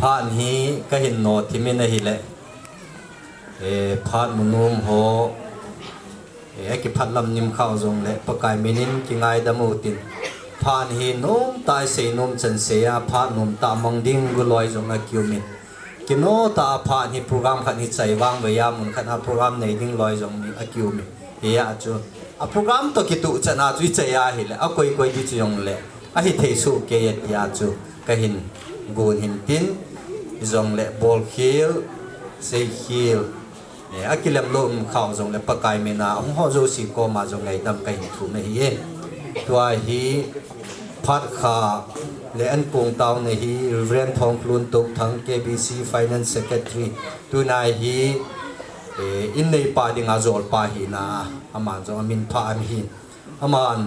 ผ่านฮีก็เห็นโนดที่ไม่ได้หิเลยผ่านมุนุมโหไอ้กิพัดลำนิมเข้าทรงเลยประกายมินินกิง่ายดำมูตินผ่านฮีนุ่มตายเสนุ่มฉันเสียผ่านนุ่มตามังดิ้งกุลอยทรงอากิวมินกิโนตาผ่านฮีโปรแกรมขันฮิใจวางไว้ยามุนขันอาโปรแกรมในดิ้งลอยทรงอากิวมินเฮียจูอ่ะโปรแกรมตัวกิตุจะน่าจุยใจยาหิเลยอ่ะคุยดิจงเลยอ่ะฮิเทสุเกียรติยาจูก็เห็นกูเห็นตินจงเลยบอลคิลเซคิลเนี่ยอ่ะกิเลมลมเข้าจงเลยปะกายเมนาองค์โจสิโกมาจงไงดำไก่ถูกไม่เห็นตัวฮีพัดขาและอันกงเตาในฮีเรียนทองพลุนตุกทั้ง KBC Finance Secretary ตัวนายฮีอินในป่าดิงาโจลป่าหินาอามันจงอามินพาอันหินอามัน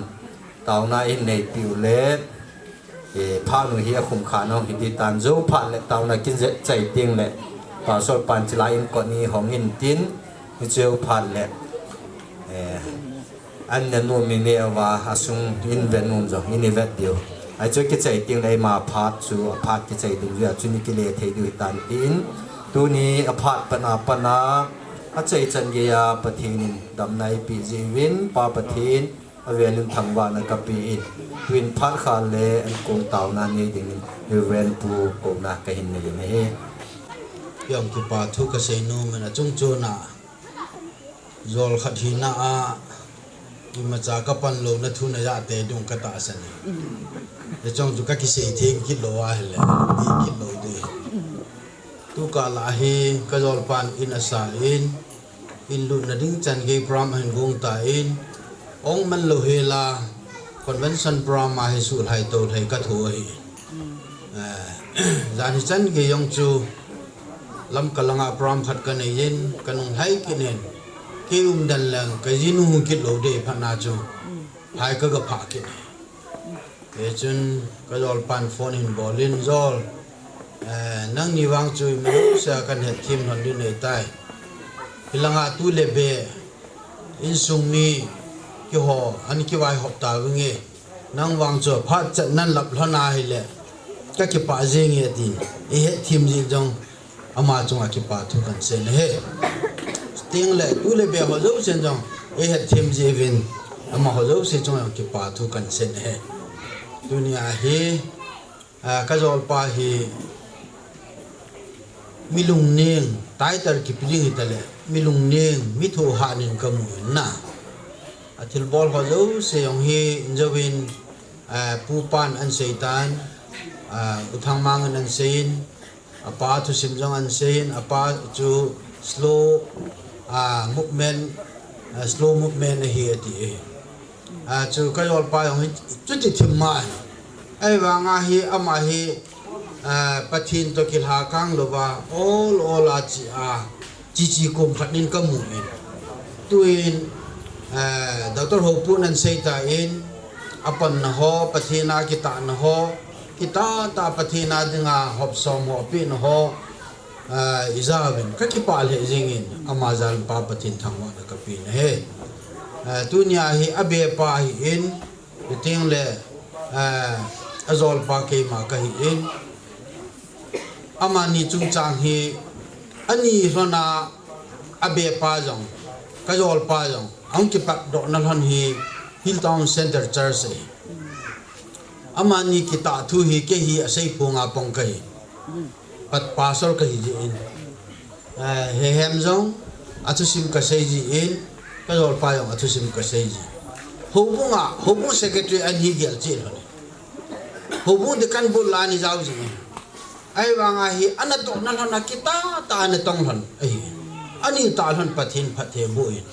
เตานาอินในปิวเล็ดพาหนูเฮียคุมขาน้องหินดีตันโจผ่านและเตานากินใจเตียงและป่าสดปันจิลาอินก่อนนี้ของหินตินเจ้าผ่านและอันนั้นนูมีเนียว่าอาสุงอินเวนุมจงอินเวดเดียวไอ้เจ้ากิจใจเตียงในมาพาดจูพาดกิจใจดูเยอะจุนิกิเลเทดูตันตินตัวนี้อพาดปนาอาใจจันเยียปะทินินดำในปีจีวินปาปะทินอเวลินทังวานกับปีอินวินพัดขาเลอันกงเต่านานีดิ่งนิเวนปูโกนาเกหินนี่นี่ยอมที่ปาทุกเสนูมันจงโจนาจอลขัดหินาอิมาจากัปันโลนัทุนยาเตดุงกตาสันเดี๋ยวจงจุกกิเสเทงคิดโลวาเหล่ดีคิดโลดีทุกาลาฮีกจอลปันอินอาสาอินลุนดิ่งจันเกพรามหันกงตาองมันโลเฮลาคอนเวนชั่นพรามมาให้สุดให้โตให้กัดหัวจานที่จันเกยองจูลำกลังอาพรามขัดกันในยินกันงให้กินเองคิวมดันแรงก็ยินูคิดโลเดพันนาจูหายก็กระพากินเดี๋ยวจนก็จอลปันโฟนหินบอลินจอลนั่งนิวังจูไม่รู้เสียกันเหตุทีมหันดินในใต้พิลังอาตุเลเบอินซุงมีกี่ห่ออันกี่วายหอบตาวิ่งนั่งวางจูพัดจัดนั่นหลับล้นาให้เลยก็กี่ป่าเจงเงี้ยดินเหตุทีมจริงจังอามาจงอากี่ป่าทุกันเส้นเฮติงเลยตุเลเบหัวเจ้าเส้นจังเหตุทีมเจวินอามาหัวเจ้าเส้นจังอากี่ป่าทุกันเส้นเฮดุนยาเฮก็จอลป่าเฮมิลุงเนียงตายตระกิปลิงอิตาเลมิลุงเนียงมิโทหานินกมุนนะอาทิลบอลเขาเจ้าเสียงเฮอินจวินปูปานอันเซตันอุทังมังอันเซนอาปาทุสิมจังอันเซนอาปาจูสโลmovement slow movementเฮติจูก็ยอลปายองจุดที่ทิมมาไอ้วางอาเฮอามาเฮปะทินตัวกิลหาคังโลบาโอลอาจีกุมขัดนินกมุนตัวอินดรโฮปุนันเซตาอินอปันนะฮอปะทินากิตานะฮอกิตาตาปะทินาดิงาฮอบซอมฮอปินฮออิซาบินก็คิดป่าเลยจริงๆอามาจัลปาปะทินทางวันกับปีนเฮตัวนี้เฮอเบปาอินติงเลยอจอลปาเกมาก็อินอามานี่จุงจางเฮอันนี้ส่วนน่ะอเบปาจังก็จอลปาจังอังคิดปักดอกนั่นเฮฮิลตันเซ็นเตอร์เชอร์ซีอามานี่กิตาทุเฮเกฮีอาศัยพงอาปงเกย pat pasol ka hiji in he hem zong atusim ka seji in ka zol pa yong atusim ka seji hubung secretary an hi gel chi hubung de kan bul lani jaw ji ai wanga hi anatok na lona kita ta na tong hon ai ani ta hon pathin phathe bu in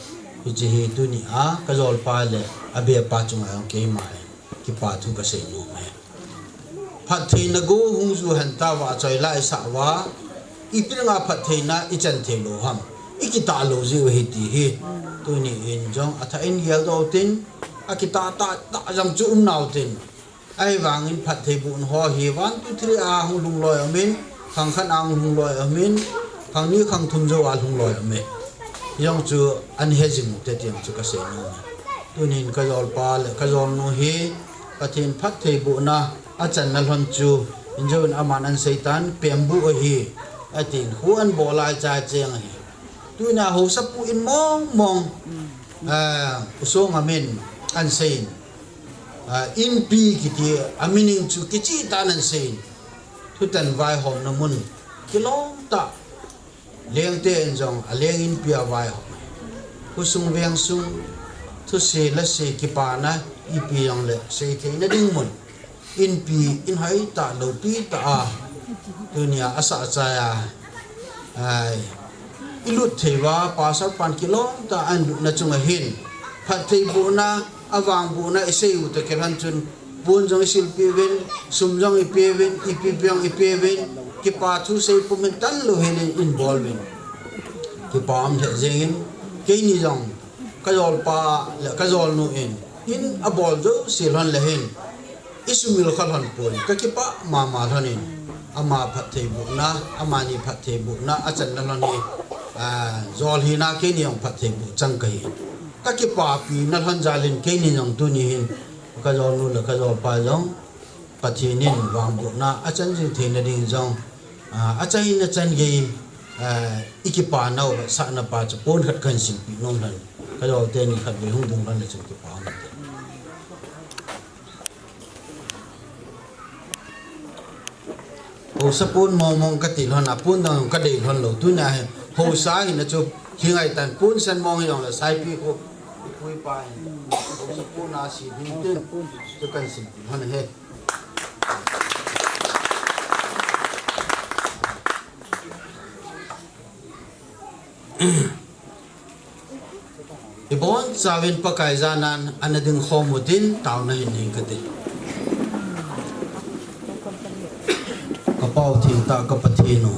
hiji hi tu ni a ka zol pa le abe pa chung ayong ke mai ki pa thu ka se no me phathe na go hung zu han ta wa choi lai sa wa ipinga phathe na ichan the lo ham ikita lo ji hi ti hi tu ni in jong atha in yel do tin akita ta jam chu naw tin ai wangin phathe bu ho hi 1 2 3 a hung lung loi amin khang khan ang hung loi amin khang ni khang thum jo wa hung loi amin yong chu an hejing te tiang chu ka se no tu nin ka yol pa le ka yol no hi pathin phathe bu na achan na lon chu injon aman an seitan pembu a hi atin huan bolai cha cheng hi tu na ho sapu in mong usong amin an sein in pi kiti amining chu kichi tanan sein thu tan vai hom na mun kilom ta leng te en jong a leng in pia vai hom kusung veng sung thu se la se ki pa na i pi yong le se ke na ding mun in pi in hai ta lo pi ta a dunia asa cha ya ai ilut thewa pasal pan kilom ta an na chung a hin phat thei bu na awang bu na isei u te keran chun bun jong sil pi wen sum jong i pi wen i pi byong i pi wen ki pa thu sei pu men tan lo hen involving ki pam the jengin ke ni jong ka jol pa le ka jol nu in abol jo sil han le hen isumil khal han pon ka ki pa ma thanin ama phat thei bu na ama ni phat thei bu na achan na ni zol hi na ke ni ong phat thei bu chang ka hi ka ki pa pi na han jalin ke ni jong tu ni hin ka jol nu le ka jol pa jong pathinin wang bu na achan ji the na ding jong achai na chan ge ikipa nau sa na pa cha pon khat kan sim pi nom lan ka jol te ni khat bi hung dung lan le chu ki pa ma o sapun mong ka ti lon apun dang ka dei lon lo tu na ho sa hi na chu hingai tan pun san mong yong la sai pi ko pui pa o sapun na si bin tin chu kan sim pi han he ibon sawin pakai zanan anading khomudin taw na hining kati kapau thing ta kapathino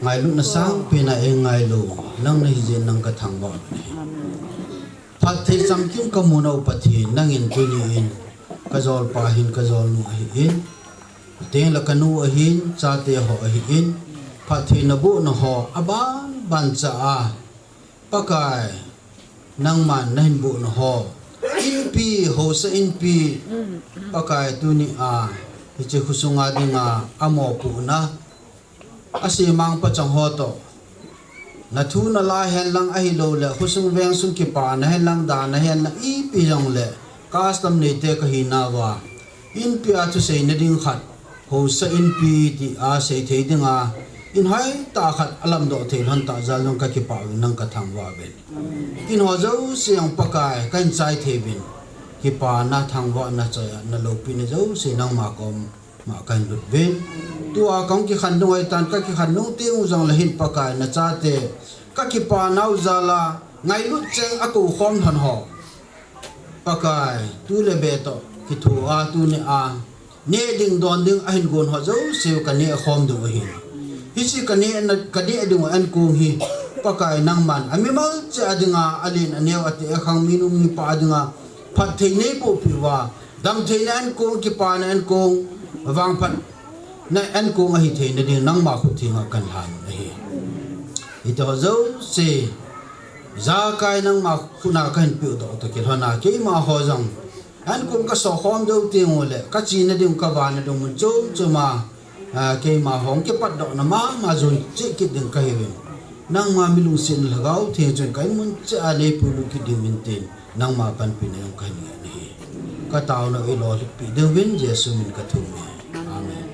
ngai lu na sang pina e ngai lu nang na hijin nang ka thang ba phat thei cham kim ka munau pathi nang in puni in ka zol pa hin ka zol nu hi in te la kanu a hin cha te ho a hi in phat thei na bu na ho aban ban cha a pakai nang man nahin bu na ho in pi ho sa in pi pakai tu ni a ichi khusunga dinga amo pu na asi mang pa chang ho to na thu na la hen lang a hi lo le khusung veng sung ki pa na hen lang da na hen na i pi jong le custom ne te ka hi na wa in pi a chu sei na ding khat ho sa in pi ti a sei thei dinga in hai ta khat alam do thei han ta zal long ka ki pa nang ka thang wa ben kin ho zo siang pakai kan chai thei bin ki pa na thang wa na cha na lo pi ne zo se nang ma kom ma kan lut ben tu a kong ki khan noi tan ka ki khan no ti u jang la hin pakai na cha te ka ki pa nau za la ngai lut cheng a ku khom than ho pakai tu le be to ki thu a tu ne a ne ding don ding a hin gon ho zo se ka ne khom du hi hisi kani na kadi adung an kung hi pakai nang man amimal cha adinga alin anew ati akhang minum ni pa adinga phat thei nei po piwa dam thei nan kung ki pa na an kung wang phat na an kung a hi thei na ding nang ma khu thinga kan han hi ito zo se za kai nang ma khuna kan pi do to ki hana ke ma ho jang an kung ka so khom do tingole ka chi na ding ka wa na dong mun chom chuma ke ma hong ke pat do na ma zon chi ki ding kai we nang ma milu sin lagau the jon kai mun cha le pu lu ki ding min tin nang ma pan pi na yong kai ni ka taw na i lo pi ding win jesu min ka thu amen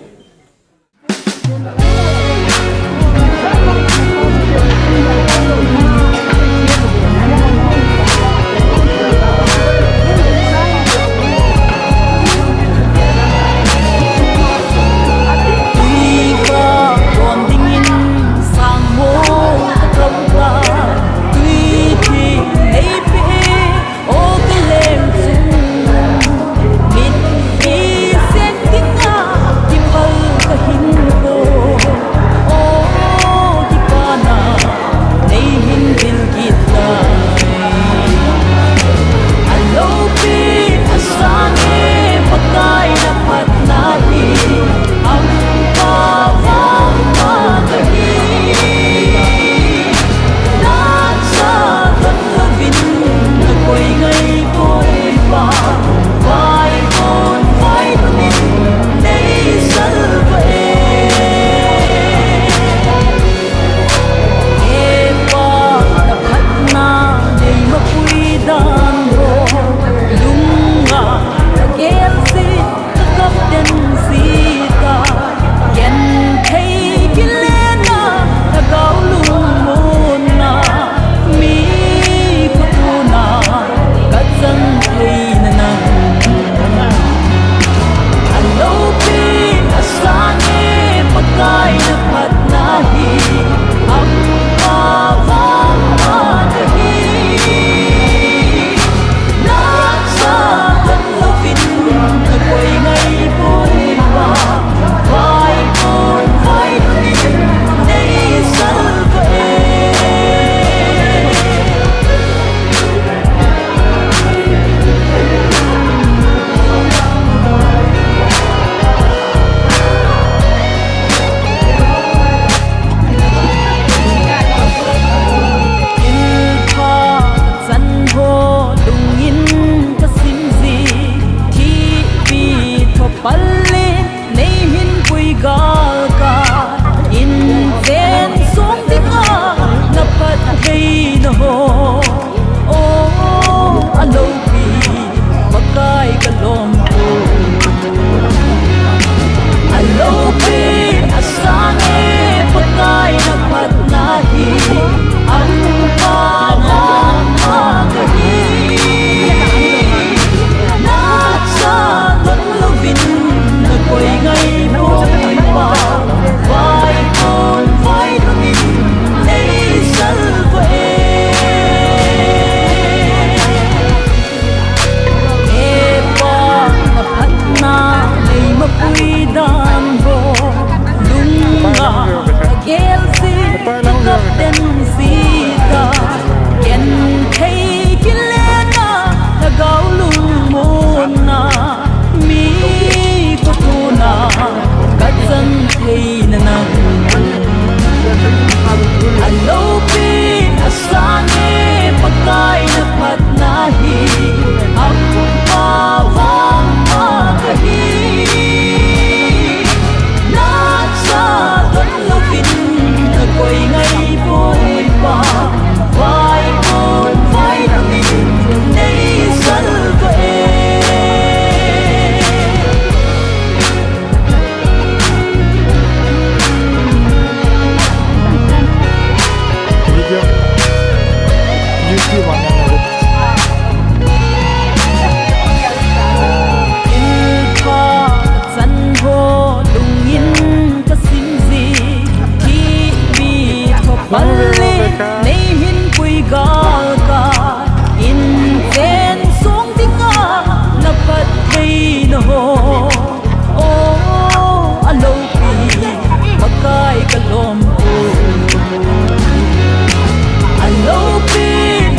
Alopin,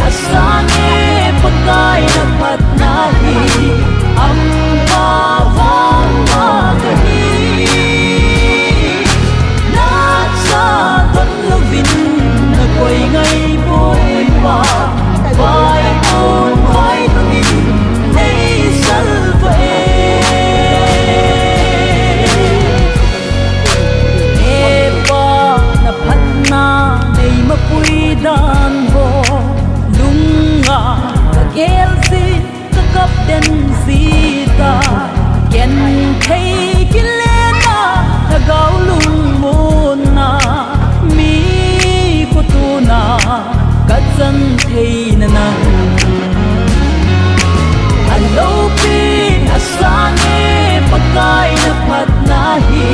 chân thấy nè nắng lâu pin sang e pakai na pat na hi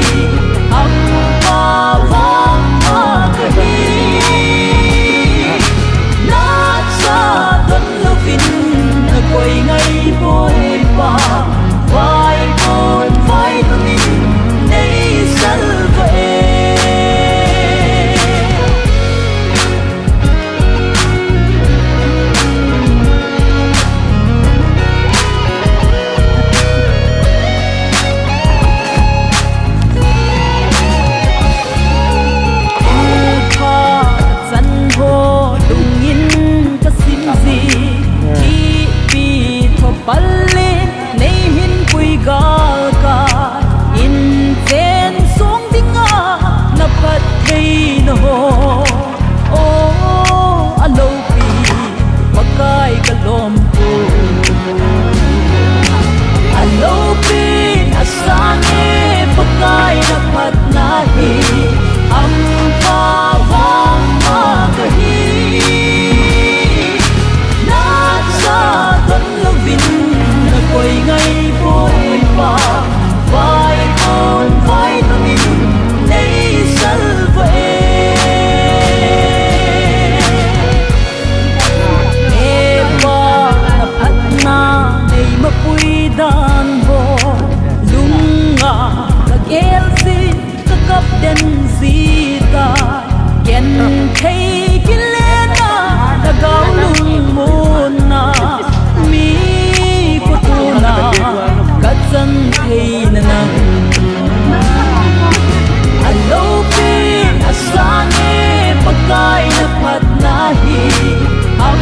am pa vang ma hi na sa don lovin na koi ngai boy pa vai bon vai tu min nei salve palle nei hin pui gal ka in chen song dinga na pat thei no ho o alo pi pakai kalom pu alo pi asane pakai na pat na hi am pa vang ma ka hi na sa don lovin koi ngai boy pa vai con vai tu min nei salve e pa na phat na nei ma pui dan bo lunga ka gel si ka kap den si ta ken thei kilena ta gao lung mon na mi na cắt chân thấy nè nắng alo pin asane pakai na pat na hi am